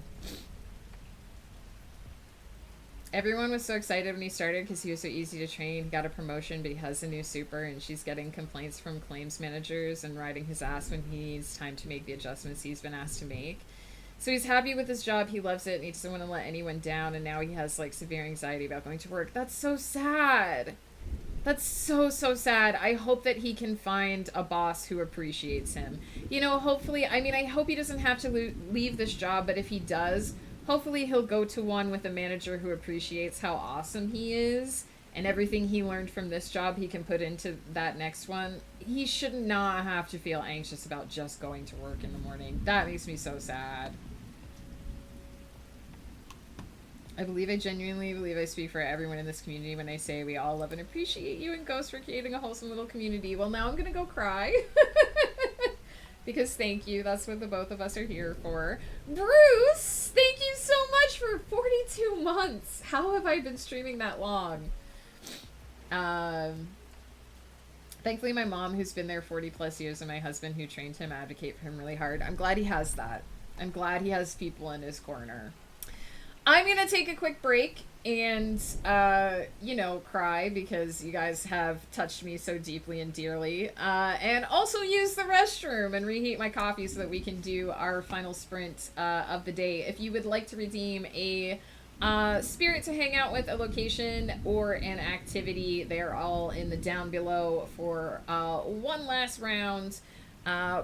Everyone was so excited when he started because he was so easy to train. He got a promotion, but he has a new super, and she's getting complaints from claims managers and riding his ass when he needs time to make the adjustments he's been asked to make. So he's happy with his job. He loves it, and he doesn't want to let anyone down. And now he has like severe anxiety about going to work. That's so sad. That's so, so sad. I hope that he can find a boss who appreciates him. You know, hopefully, I mean, I hope he doesn't have to leave this job, but if he does, hopefully he'll go to one with a manager who appreciates how awesome he is and everything he learned from this job he can put into that next one. He should not have to feel anxious about just going to work in the morning. That makes me so sad. I genuinely believe I speak for everyone in this community when I say we all love and appreciate you and Ghost for creating a wholesome little community. Well, now I'm gonna go cry. Because thank you, that's what the both of us are here for. Bruce, thank you so much for 42 months. How have I been streaming that long? Thankfully my mom, who's been there 40 plus years, and my husband, who trained him, advocate for him really hard. I'm glad he has that. I'm glad he has people in his corner. I'm gonna take a quick break and, you know, cry because you guys have touched me so deeply and dearly. And also use the restroom and reheat my coffee so that we can do our final sprint of the day. If you would like to redeem a spirit to hang out with, a location, or an activity, they're all in the down below for one last round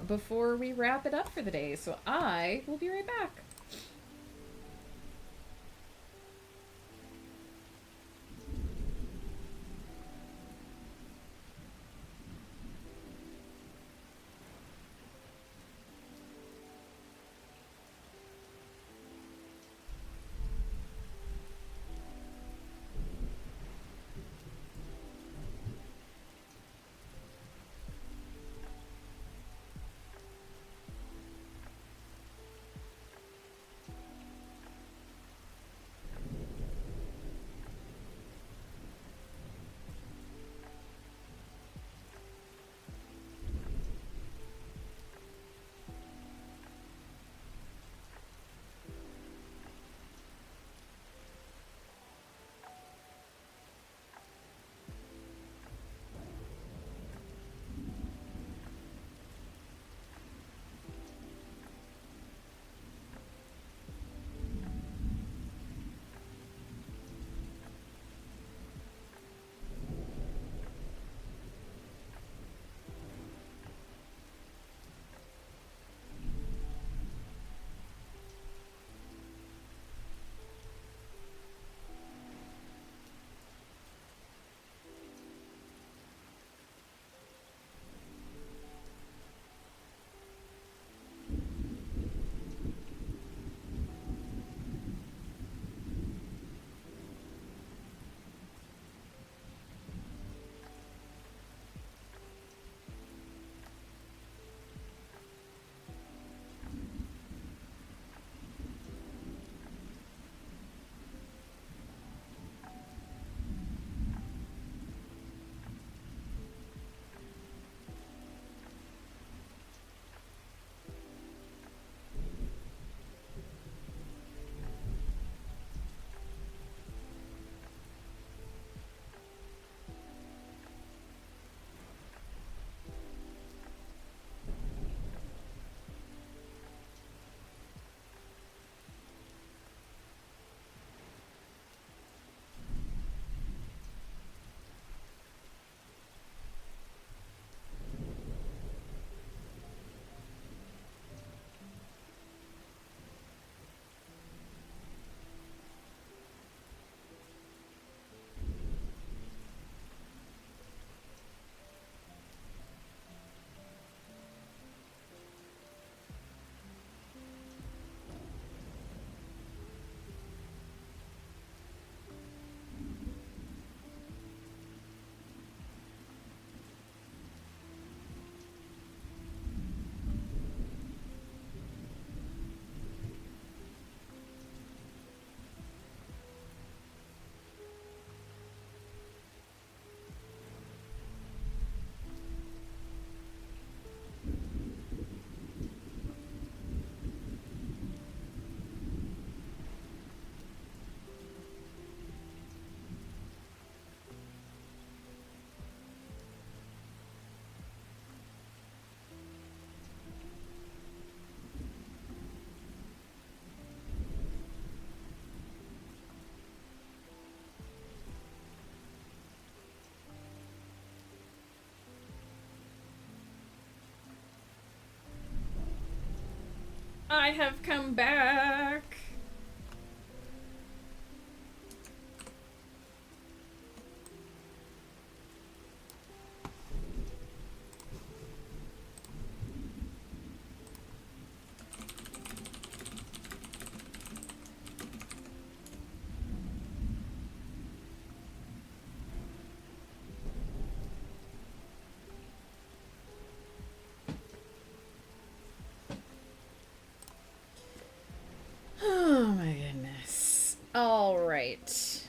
before we wrap it up for the day. So I will be right back. I have come back. Oh my goodness. All right.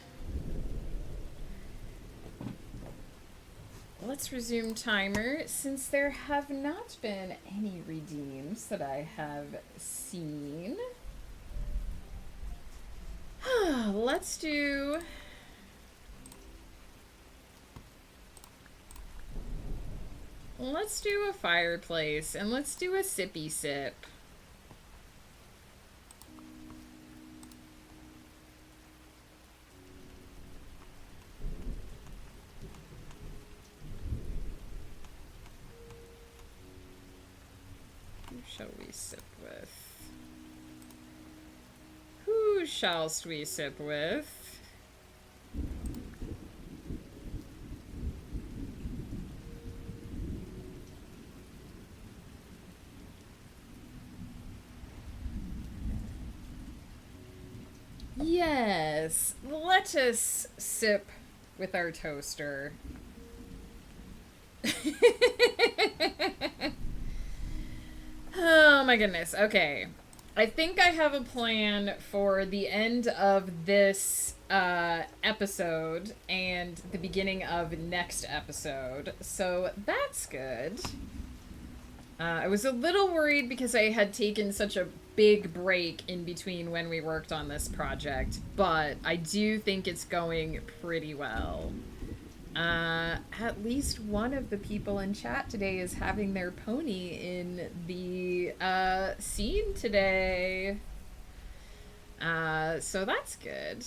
Let's resume timer. Since there have not been any redeems that I have seen, let's do a fireplace and let's do a sippy sip. Shall we sip with? Who shallst we sip with? Yes, let us sip with our toaster. Oh my goodness. Okay. I think I have a plan for the end of this episode and the beginning of next episode. So that's good. I was a little worried because I had taken such a big break in between when we worked on this project, but I do think it's going pretty well. At least one of the people in chat today is having their pony in the scene today. So that's good.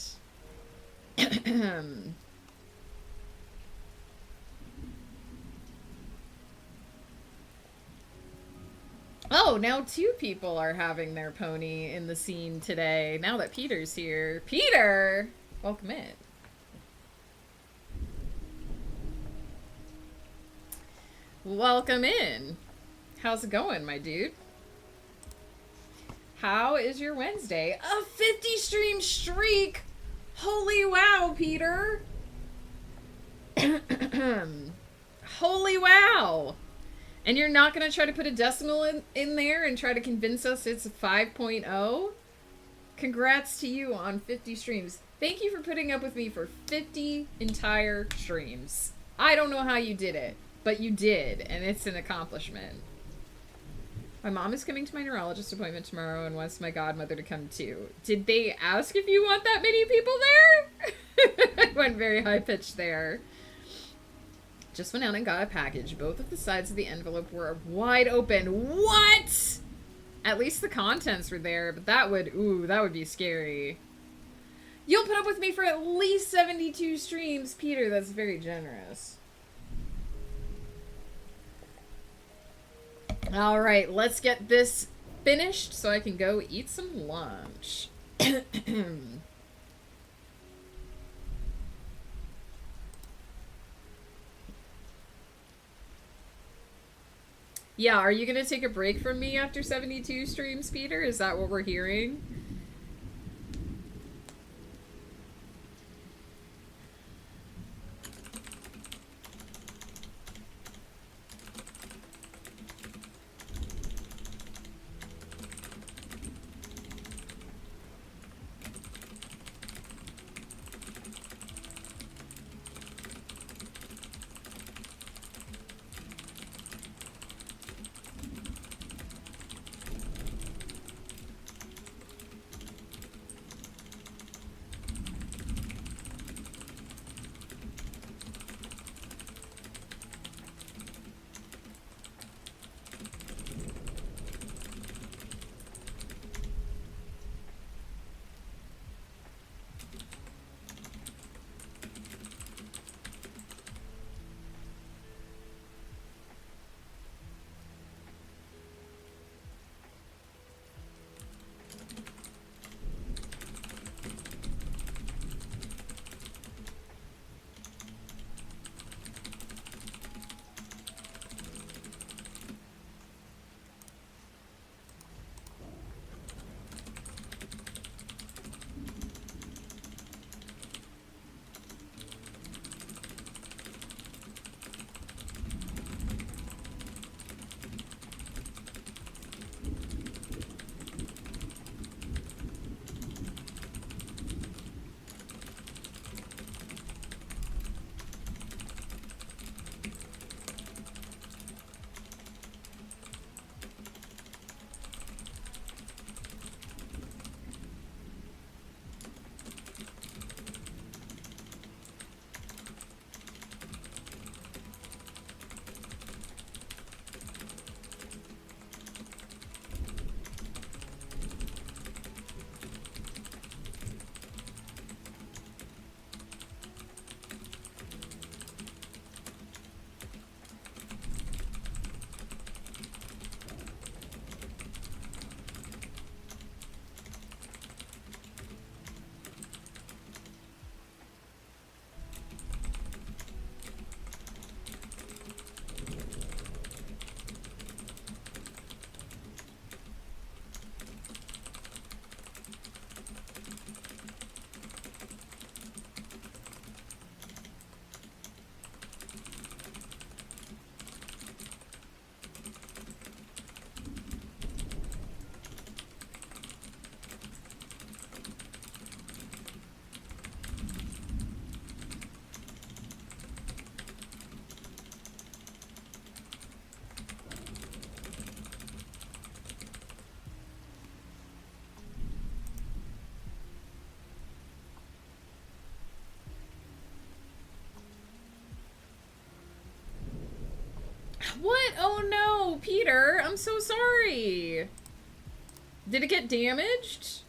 Oh, now 2 people are having their pony in the scene today, now that Peter's here. Peter! Welcome in. Welcome in. How's it going, my dude? How is your Wednesday? A 50 stream streak! Holy wow, Peter! Holy wow! And you're not going to try to put a decimal in there and try to convince us it's a 5.0? Congrats to you on 50 streams. Thank you for putting up with me for 50 entire streams. I don't know how you did it, but you did, and it's an accomplishment. My mom is coming to my neurologist appointment tomorrow and wants my godmother to come too. Did they ask if you want that many people there? I went very high-pitched there. Just went out and got a package. Both of the sides of the envelope were wide open. What? At least the contents were there, but that would be scary. You'll put up with me for at least 72 streams. Peter, that's very generous. All right, let's get this finished so I can go eat some lunch. Yeah, are you going to take a break from me after 72 streams, Peter? Is that what we're hearing? What? Oh no, Peter, I'm so sorry. Did it get damaged?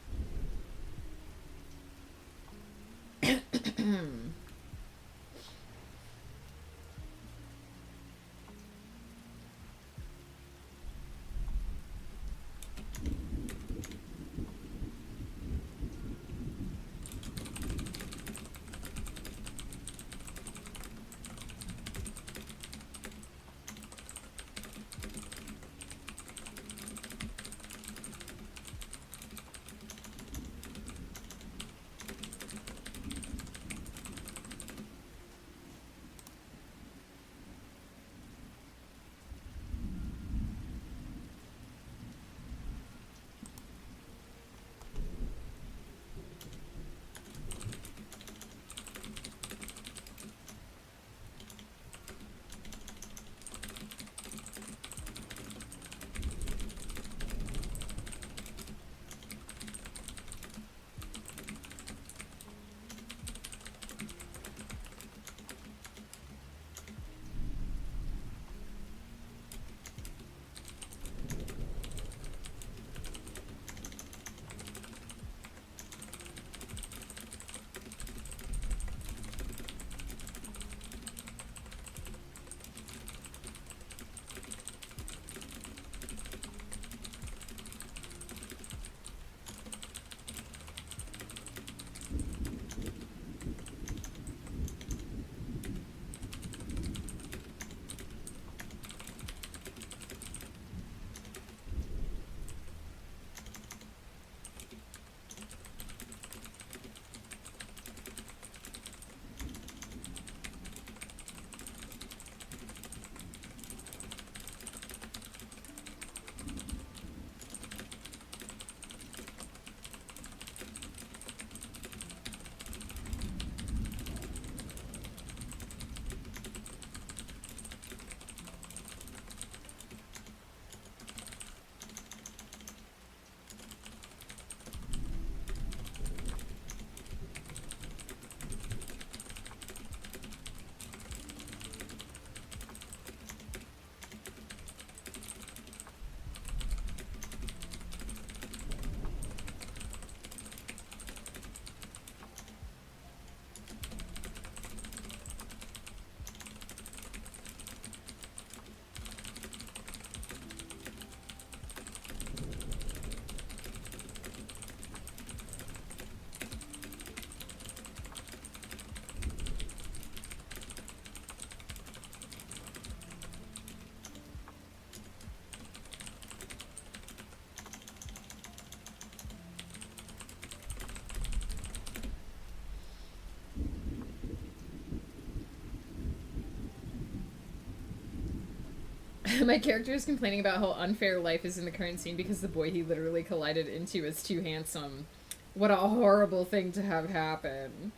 My character is complaining about how unfair life is in the current scene because the boy he literally collided into is too handsome. What a horrible thing to have happen.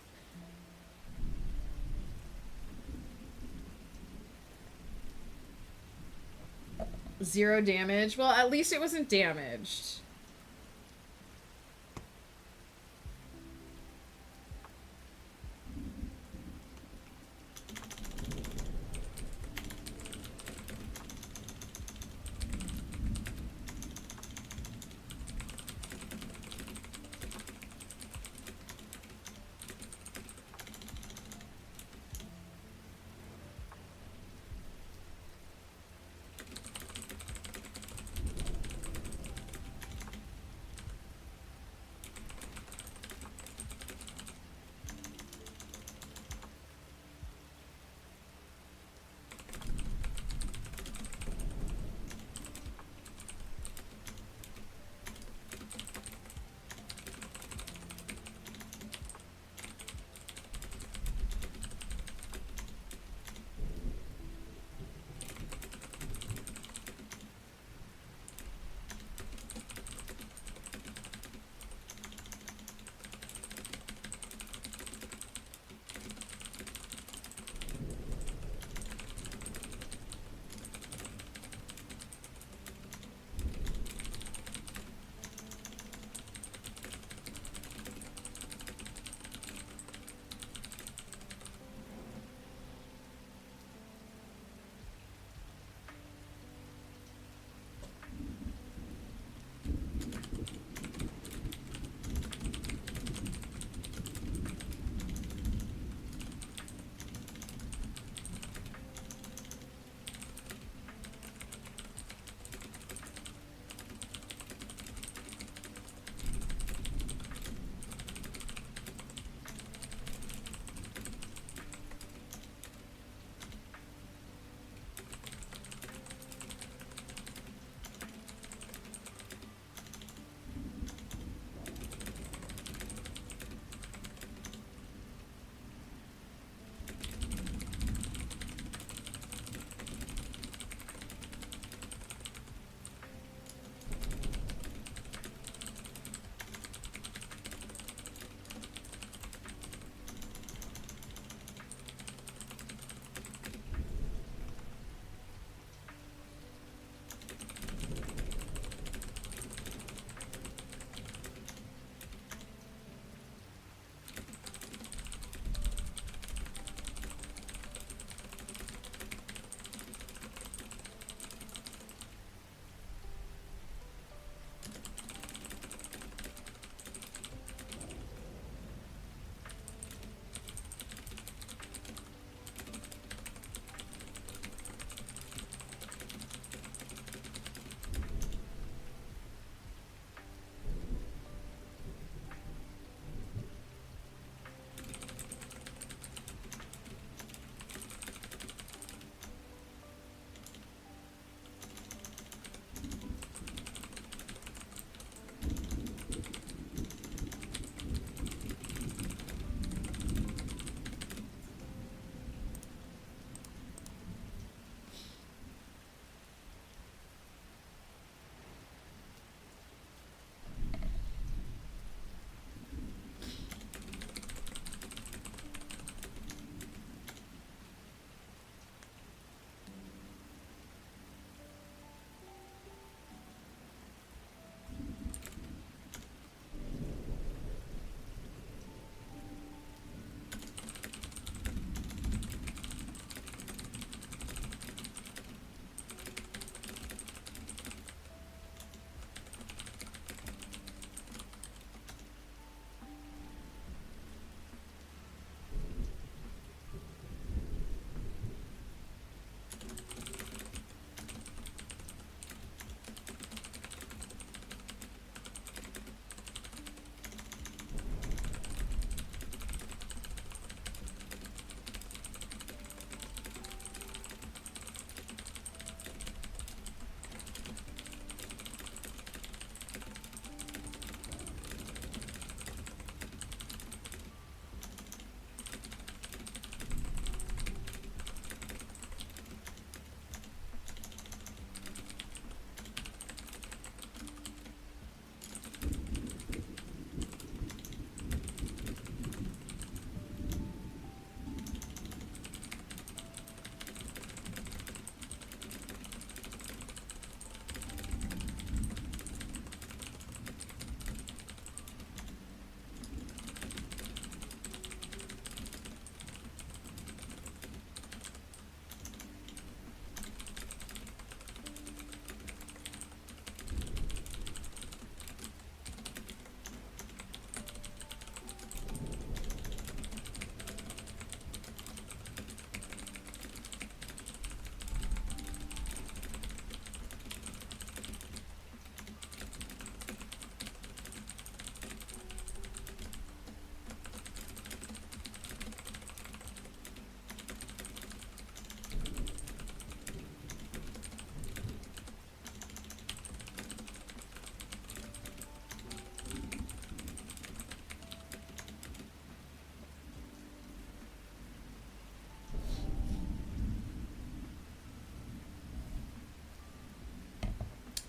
Zero damage? Well, at least it wasn't damaged.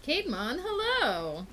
Caedmon, hello.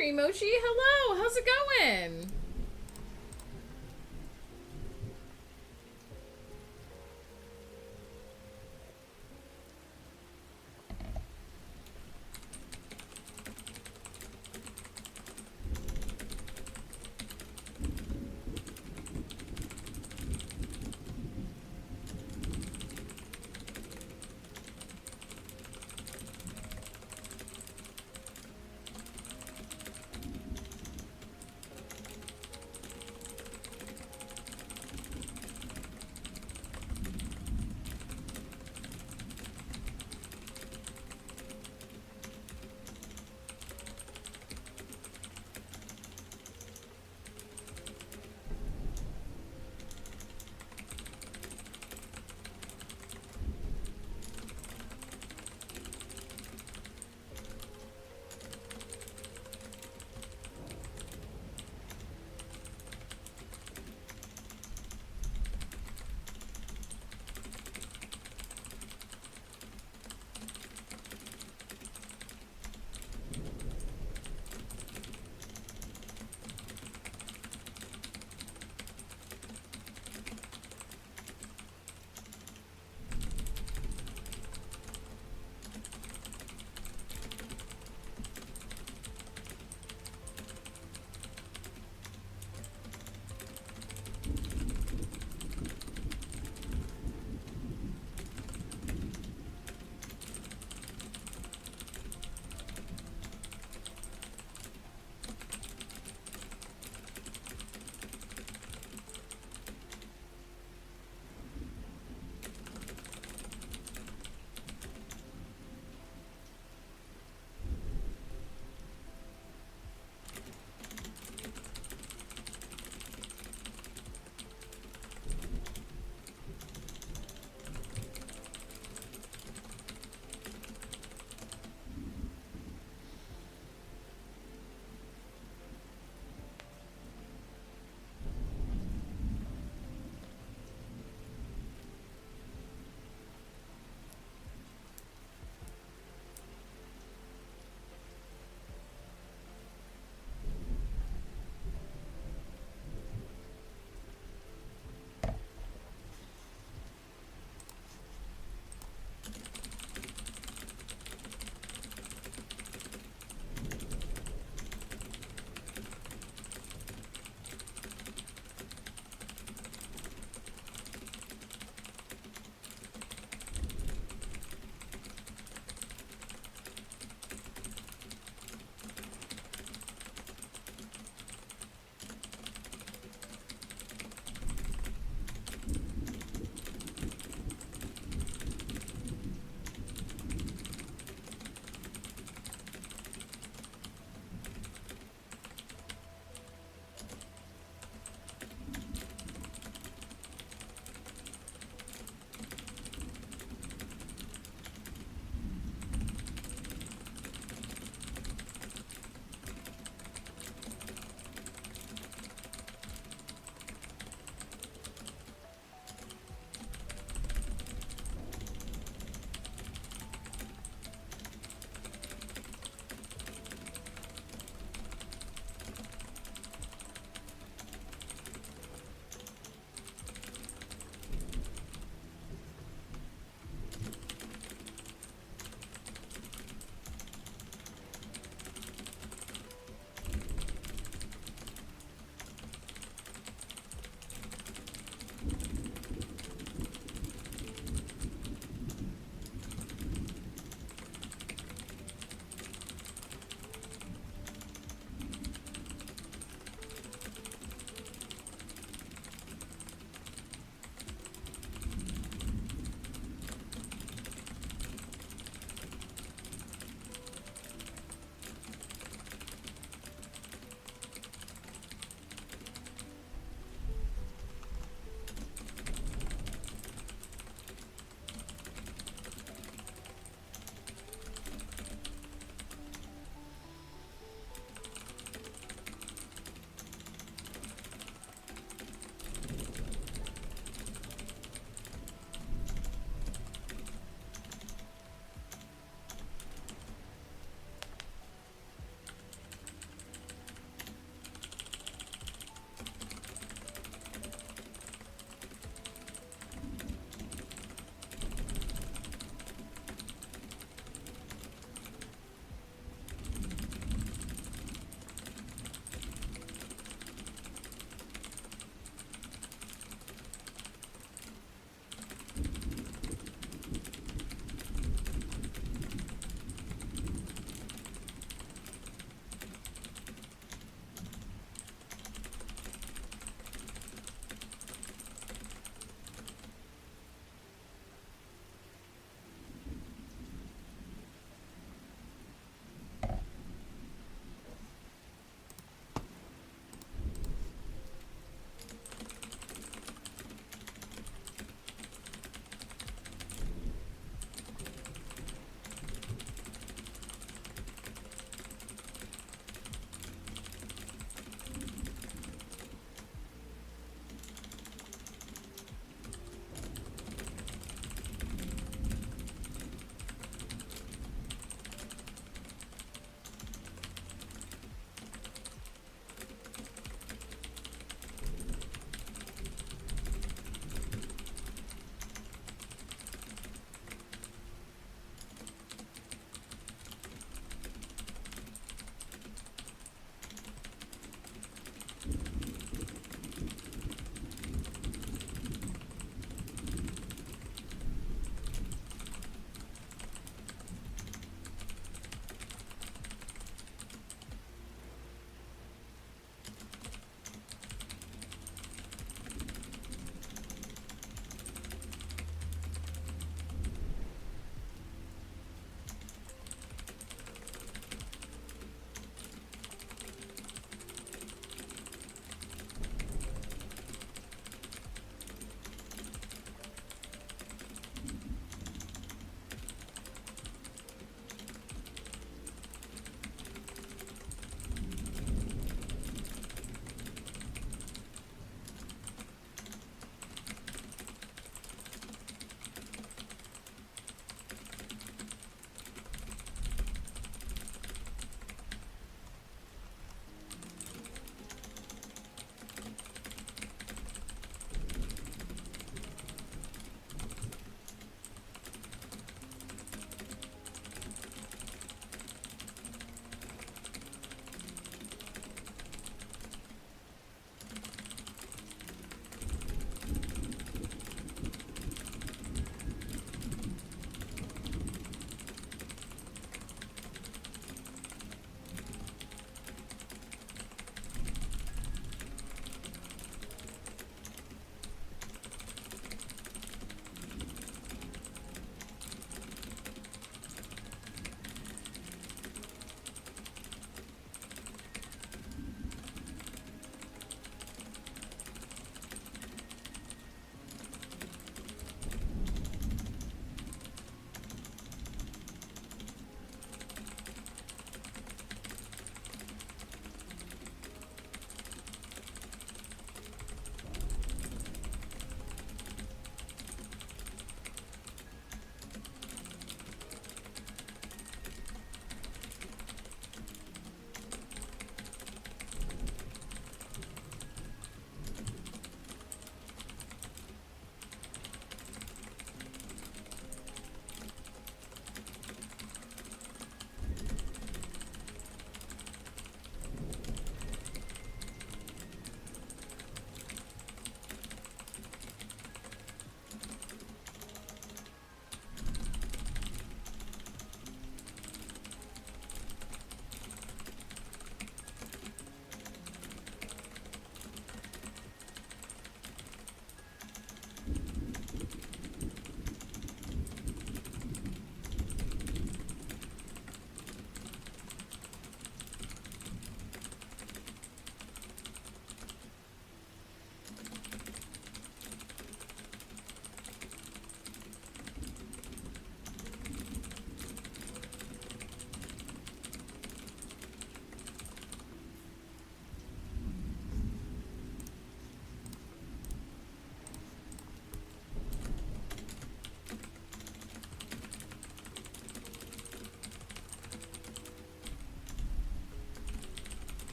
Stream Mochi. Hello. How's it going?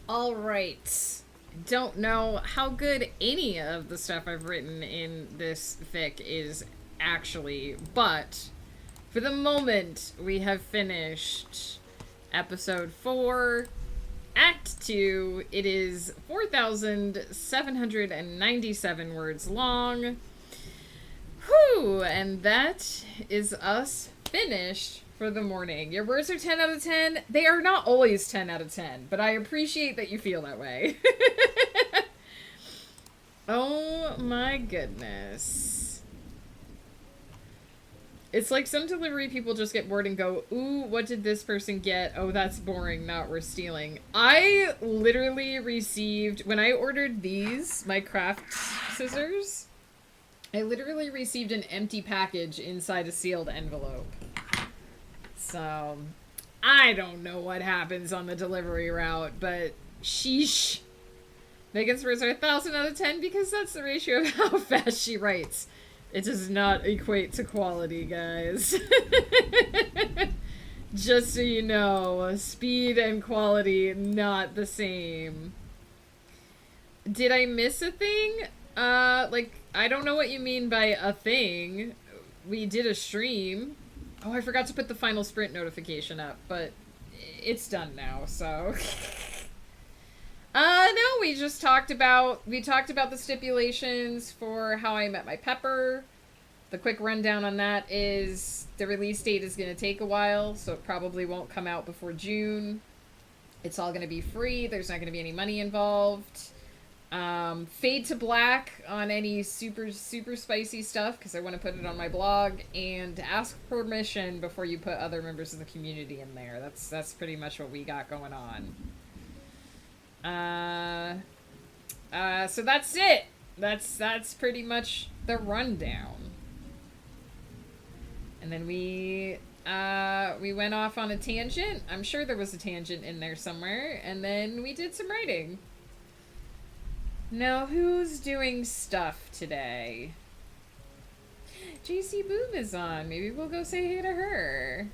All right. Don't know how good any of the stuff I've written in this fic is actually, but for the moment, we have finished episode 4, Act 2. It is 4,797 words long. Whew, and that is us finished for the morning. Your words are 10 out of 10. They are not always 10 out of 10, but I appreciate that you feel that way. Oh my goodness. It's like some delivery people just get bored and go, ooh, what did this person get? Oh, that's boring, not worth stealing. I literally received, when I ordered these, my craft scissors, I literally received an empty package inside a sealed envelope. So, I don't know what happens on the delivery route, but sheesh. Megan's words are 1,000 out of 10 because that's the ratio of how fast she writes. It does not equate to quality, guys. Just so you know, speed and quality, not the same. Did I miss a thing? Like, I don't know what you mean by a thing. We did a stream. Oh, I forgot to put the final sprint notification up, but it's done now, so. No, we just talked about the stipulations for How I Met My Pepper. The quick rundown on that is the release date is going to take a while, so it probably won't come out before June. It's all going to be free. There's not going to be any money involved. Fade to black on any super spicy stuff because I want to put it on my blog, and ask permission before you put other members of the community in there. That's pretty much what we got going on. So that's it. That's pretty much the rundown. And then we went off on a tangent. I'm sure there was a tangent in there somewhere, and then we did some writing. Now, who's doing stuff today? JC Boom is on. Maybe we'll go say hey to her.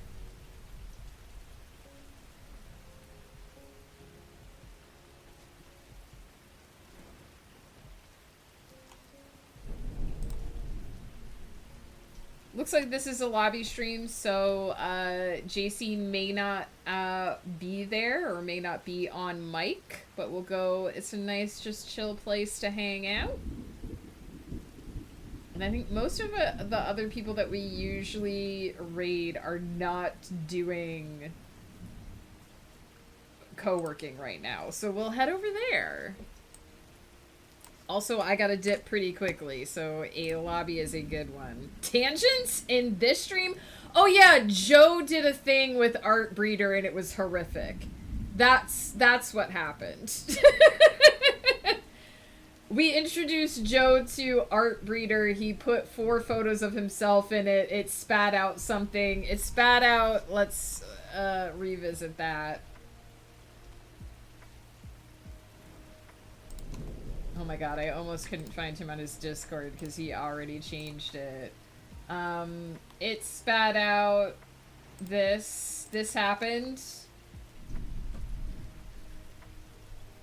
Looks like this is a lobby stream, so JC may not be there or may not be on mic, but we'll go. It's a nice, just chill place to hang out. And I think most of the other people that we usually raid are not doing co-working right now, so we'll head over there. Also, I gotta dip pretty quickly, so a lobby is a good one. Tangents in this stream? Oh yeah, Joe did a thing with Art Breeder and it was horrific. That's what happened. We introduced Joe to Art Breeder. He put 4 photos of himself in it. It spat out something. It spat out... Let's revisit that. Oh my god, I almost couldn't find him on his Discord because he already changed it. It spat out this. This happened.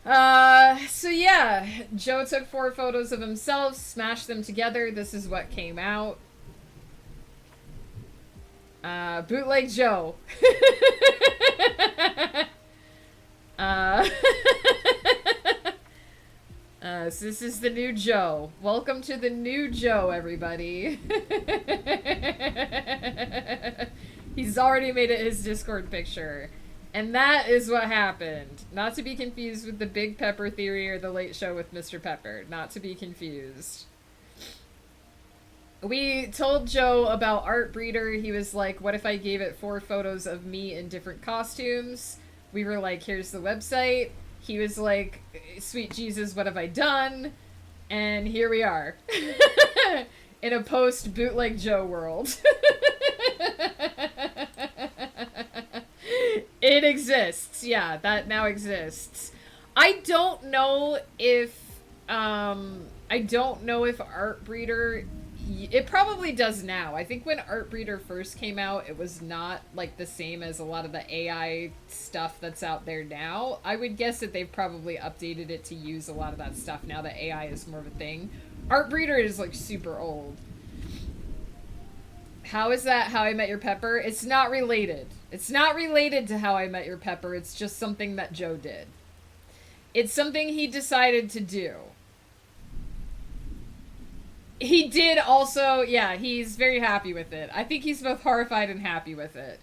So yeah, Joe took 4 photos of himself, smashed them together. This is what came out. Bootleg Joe. So this is the new Joe. Welcome to the new Joe, everybody. He's already made it his Discord picture. And that is what happened. Not to be confused with the Big Pepper theory or the Late Show with Mr. Pepper. Not to be confused. We told Joe about Art Breeder. He was like, what if I gave it 4 photos of me in different costumes? We were like, here's the website. He was like, sweet Jesus, what have I done? And here we are. In a post-bootleg Joe world. It exists. Yeah, that now exists. I don't know if Art Breeder It probably does now. I think when Artbreeder first came out, it was not like the same as a lot of the AI stuff that's out there now. I would guess that they've probably updated it to use a lot of that stuff now that AI is more of a thing. Artbreeder is like super old. How is that How I Met Your Pepper? It's not related. It's not related to How I Met Your Pepper. It's just something that Joe did. It's something he decided to do. He did also, yeah, he's very happy with it. I think he's both horrified and happy with it.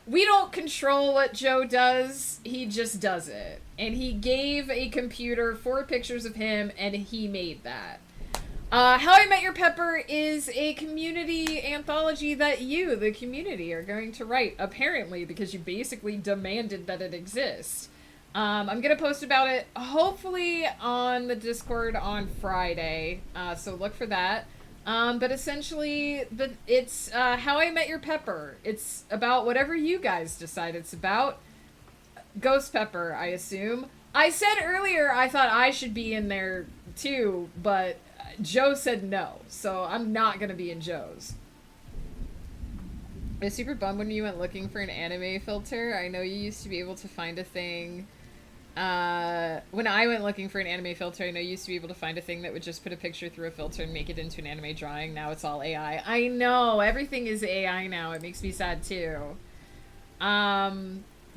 We don't control what Joe does, he just does it. And he gave a computer 4 pictures of him, and he made that. How I Met Your Pepper is a community anthology that you, the community, are going to write, apparently, because you basically demanded that it exist. I'm going to post about it, hopefully, on the Discord on Friday, so look for that. But essentially, it's How I Met Your Pepper. It's about whatever you guys decide it's about. Ghost Pepper, I assume. I said earlier I thought I should be in there, too, but Joe said no, so I'm not going to be in Joe's. I was super bummed when you went looking for an anime filter. I know you used to be able to find a thing. When I went looking for an anime filter, I know you used to be able to find a thing that would just put a picture through a filter and make it into an anime drawing. Now it's all AI. I know, everything is AI now. It makes me sad too. Yeah,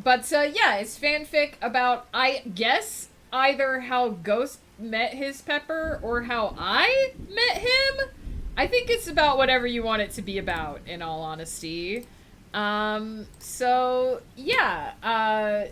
it's fanfic about, I guess, either how Ghost met his Pepper or how I met him. I think it's about whatever you want it to be about, in all honesty. So yeah,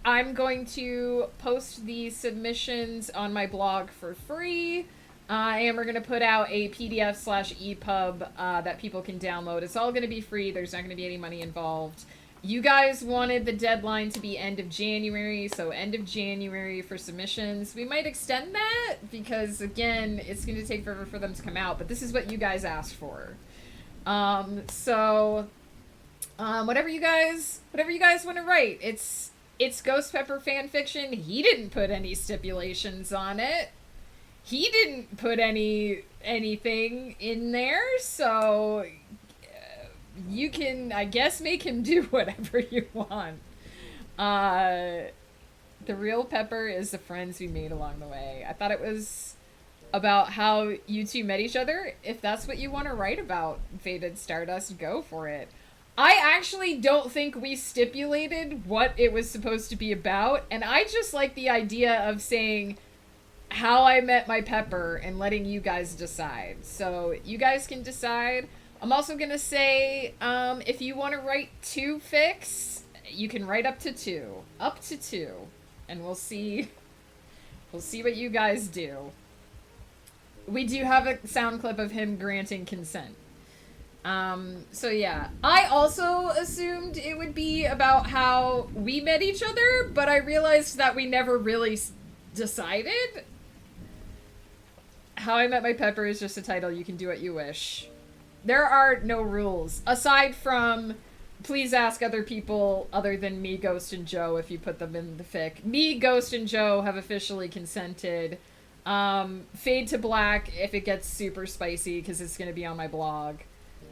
I'm going to post the submissions on my blog for free, and we're going to put out a PDF/EPUB that people can download. It's all going to be free. There's not going to be any money involved. You guys wanted the deadline to be end of January, so end of January for submissions. We might extend that because, again, it's going to take forever for them to come out, but this is what you guys asked for. Whatever you guys want to write, it's Ghost Pepper fan fiction. He didn't put any stipulations on it. He didn't put anything in there, so you can, I guess, make him do whatever you want. The real Pepper is the friends we made along the way. I thought it was about how you two met each other. If that's what you want to write about, Faded Stardust, go for it. I actually don't think we stipulated what it was supposed to be about, and I just like the idea of saying how I met my Pepper and letting you guys decide. So you guys can decide. I'm also going to say, if you want to write 2 fics, you can write up to 2. Up to 2. And we'll see what you guys do. We do have a sound clip of him granting consent. So yeah. I also assumed it would be about how we met each other, but I realized that we never really decided. How I Met My Pepper is just a title. You can do what you wish. There are no rules, aside from please ask other people other than me, Ghost, and Joe if you put them in the fic. Me, Ghost, and Joe have officially consented. Fade to black if it gets super spicy, because it's going to be on my blog.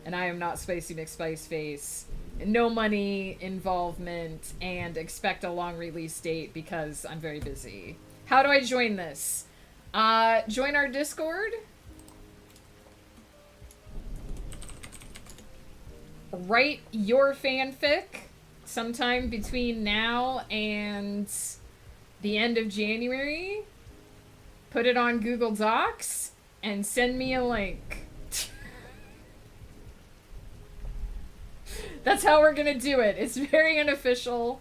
And I am not Spicy McSpice Face. No money involvement, and expect a long release date because I'm very busy. How do I join this? Join our Discord. Write your fanfic sometime between now and the end of January. Put it on Google Docs and send me a link. That's how we're gonna do it. It's very unofficial.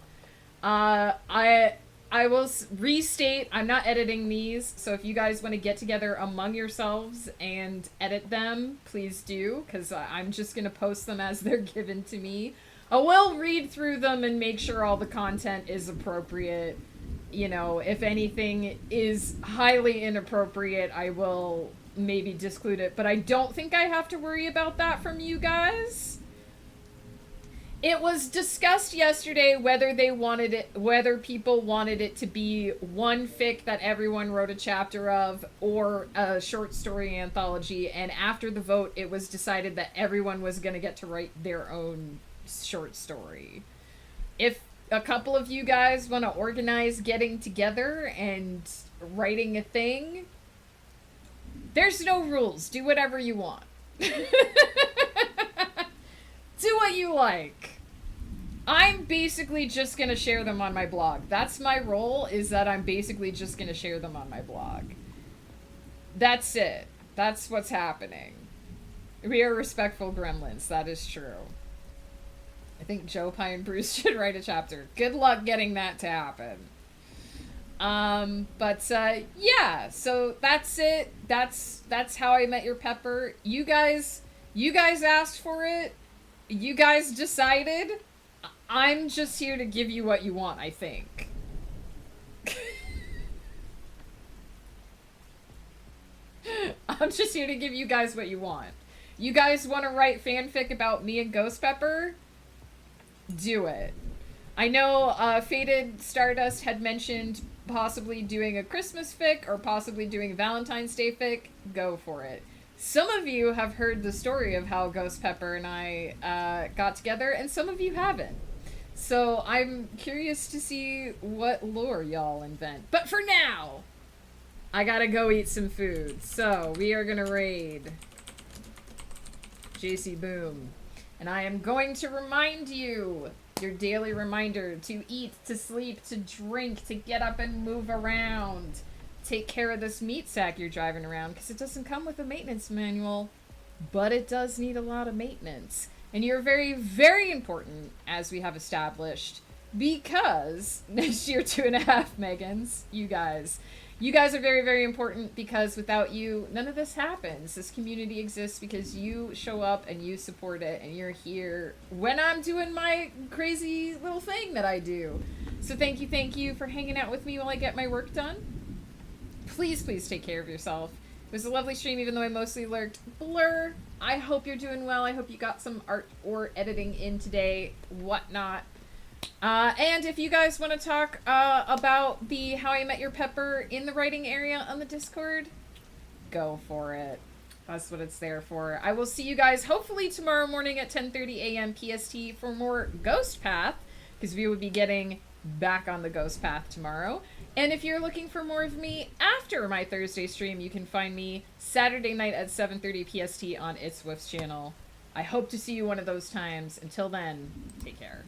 I will restate, I'm not editing these, so if you guys want to get together among yourselves and edit them, please do, because I'm just going to post them as they're given to me. I will read through them and make sure all the content is appropriate. You know, if anything is highly inappropriate, I will maybe disclude it, but I don't think I have to worry about that from you guys. It was discussed yesterday whether people wanted it to be one fic that everyone wrote a chapter of or a short story anthology. And after the vote, it was decided that everyone was going to get to write their own short story. If a couple of you guys want to organize getting together and writing a thing, there's no rules. Do whatever you want. Do what you like. I'm basically just going to share them on my blog. That's my role, is that I'm basically just going to share them on my blog. That's it. That's what's happening. We are respectful gremlins. That is true. I think Joe Pye and Bruce should write a chapter. Good luck getting that to happen. Yeah, so that's it. That's How I Met Your Pepper. You guys asked for it. You guys decided. I'm just here to give you what you want, I think. I'm just here to give you guys what you want. You guys want to write fanfic about me and Ghost Pepper? Do it. I know Faded Stardust had mentioned possibly doing a Christmas fic or possibly doing a Valentine's Day fic. Go for it. Some of you have heard the story of how Ghost Pepper and I got together, and some of you haven't. So I'm curious to see what lore y'all invent. But for now, I gotta go eat some food. So we are gonna raid JC Boom. And I am going to remind you, your daily reminder, to eat, to sleep, to drink, to get up and move around. Take care of this meat sack you're driving around, because it doesn't come with a maintenance manual, but it does need a lot of maintenance. And you're very, very important, as we have established, because next year 2.5 Megans, you guys are very, very important, because without you, none of this happens. This community exists because you show up and you support it, and you're here when I'm doing my crazy little thing that I do. So thank you for hanging out with me while I get my work done. Please take care of yourself. It was a lovely stream, even though I mostly lurked. Blur, I hope you're doing well. I hope you got some art or editing in today, whatnot. And if you guys want to talk about the How I Met Your Pepper in the writing area on the Discord, go for it. That's what it's there for. I will see you guys hopefully tomorrow morning at 10:30 a.m. PST for more Ghost Path, because we will be getting back on the Ghost Path tomorrow. And if you're looking for more of me after my Thursday stream, you can find me Saturday night at 7:30 PST on It's Swift's channel. I hope to see you one of those times. Until then, take care.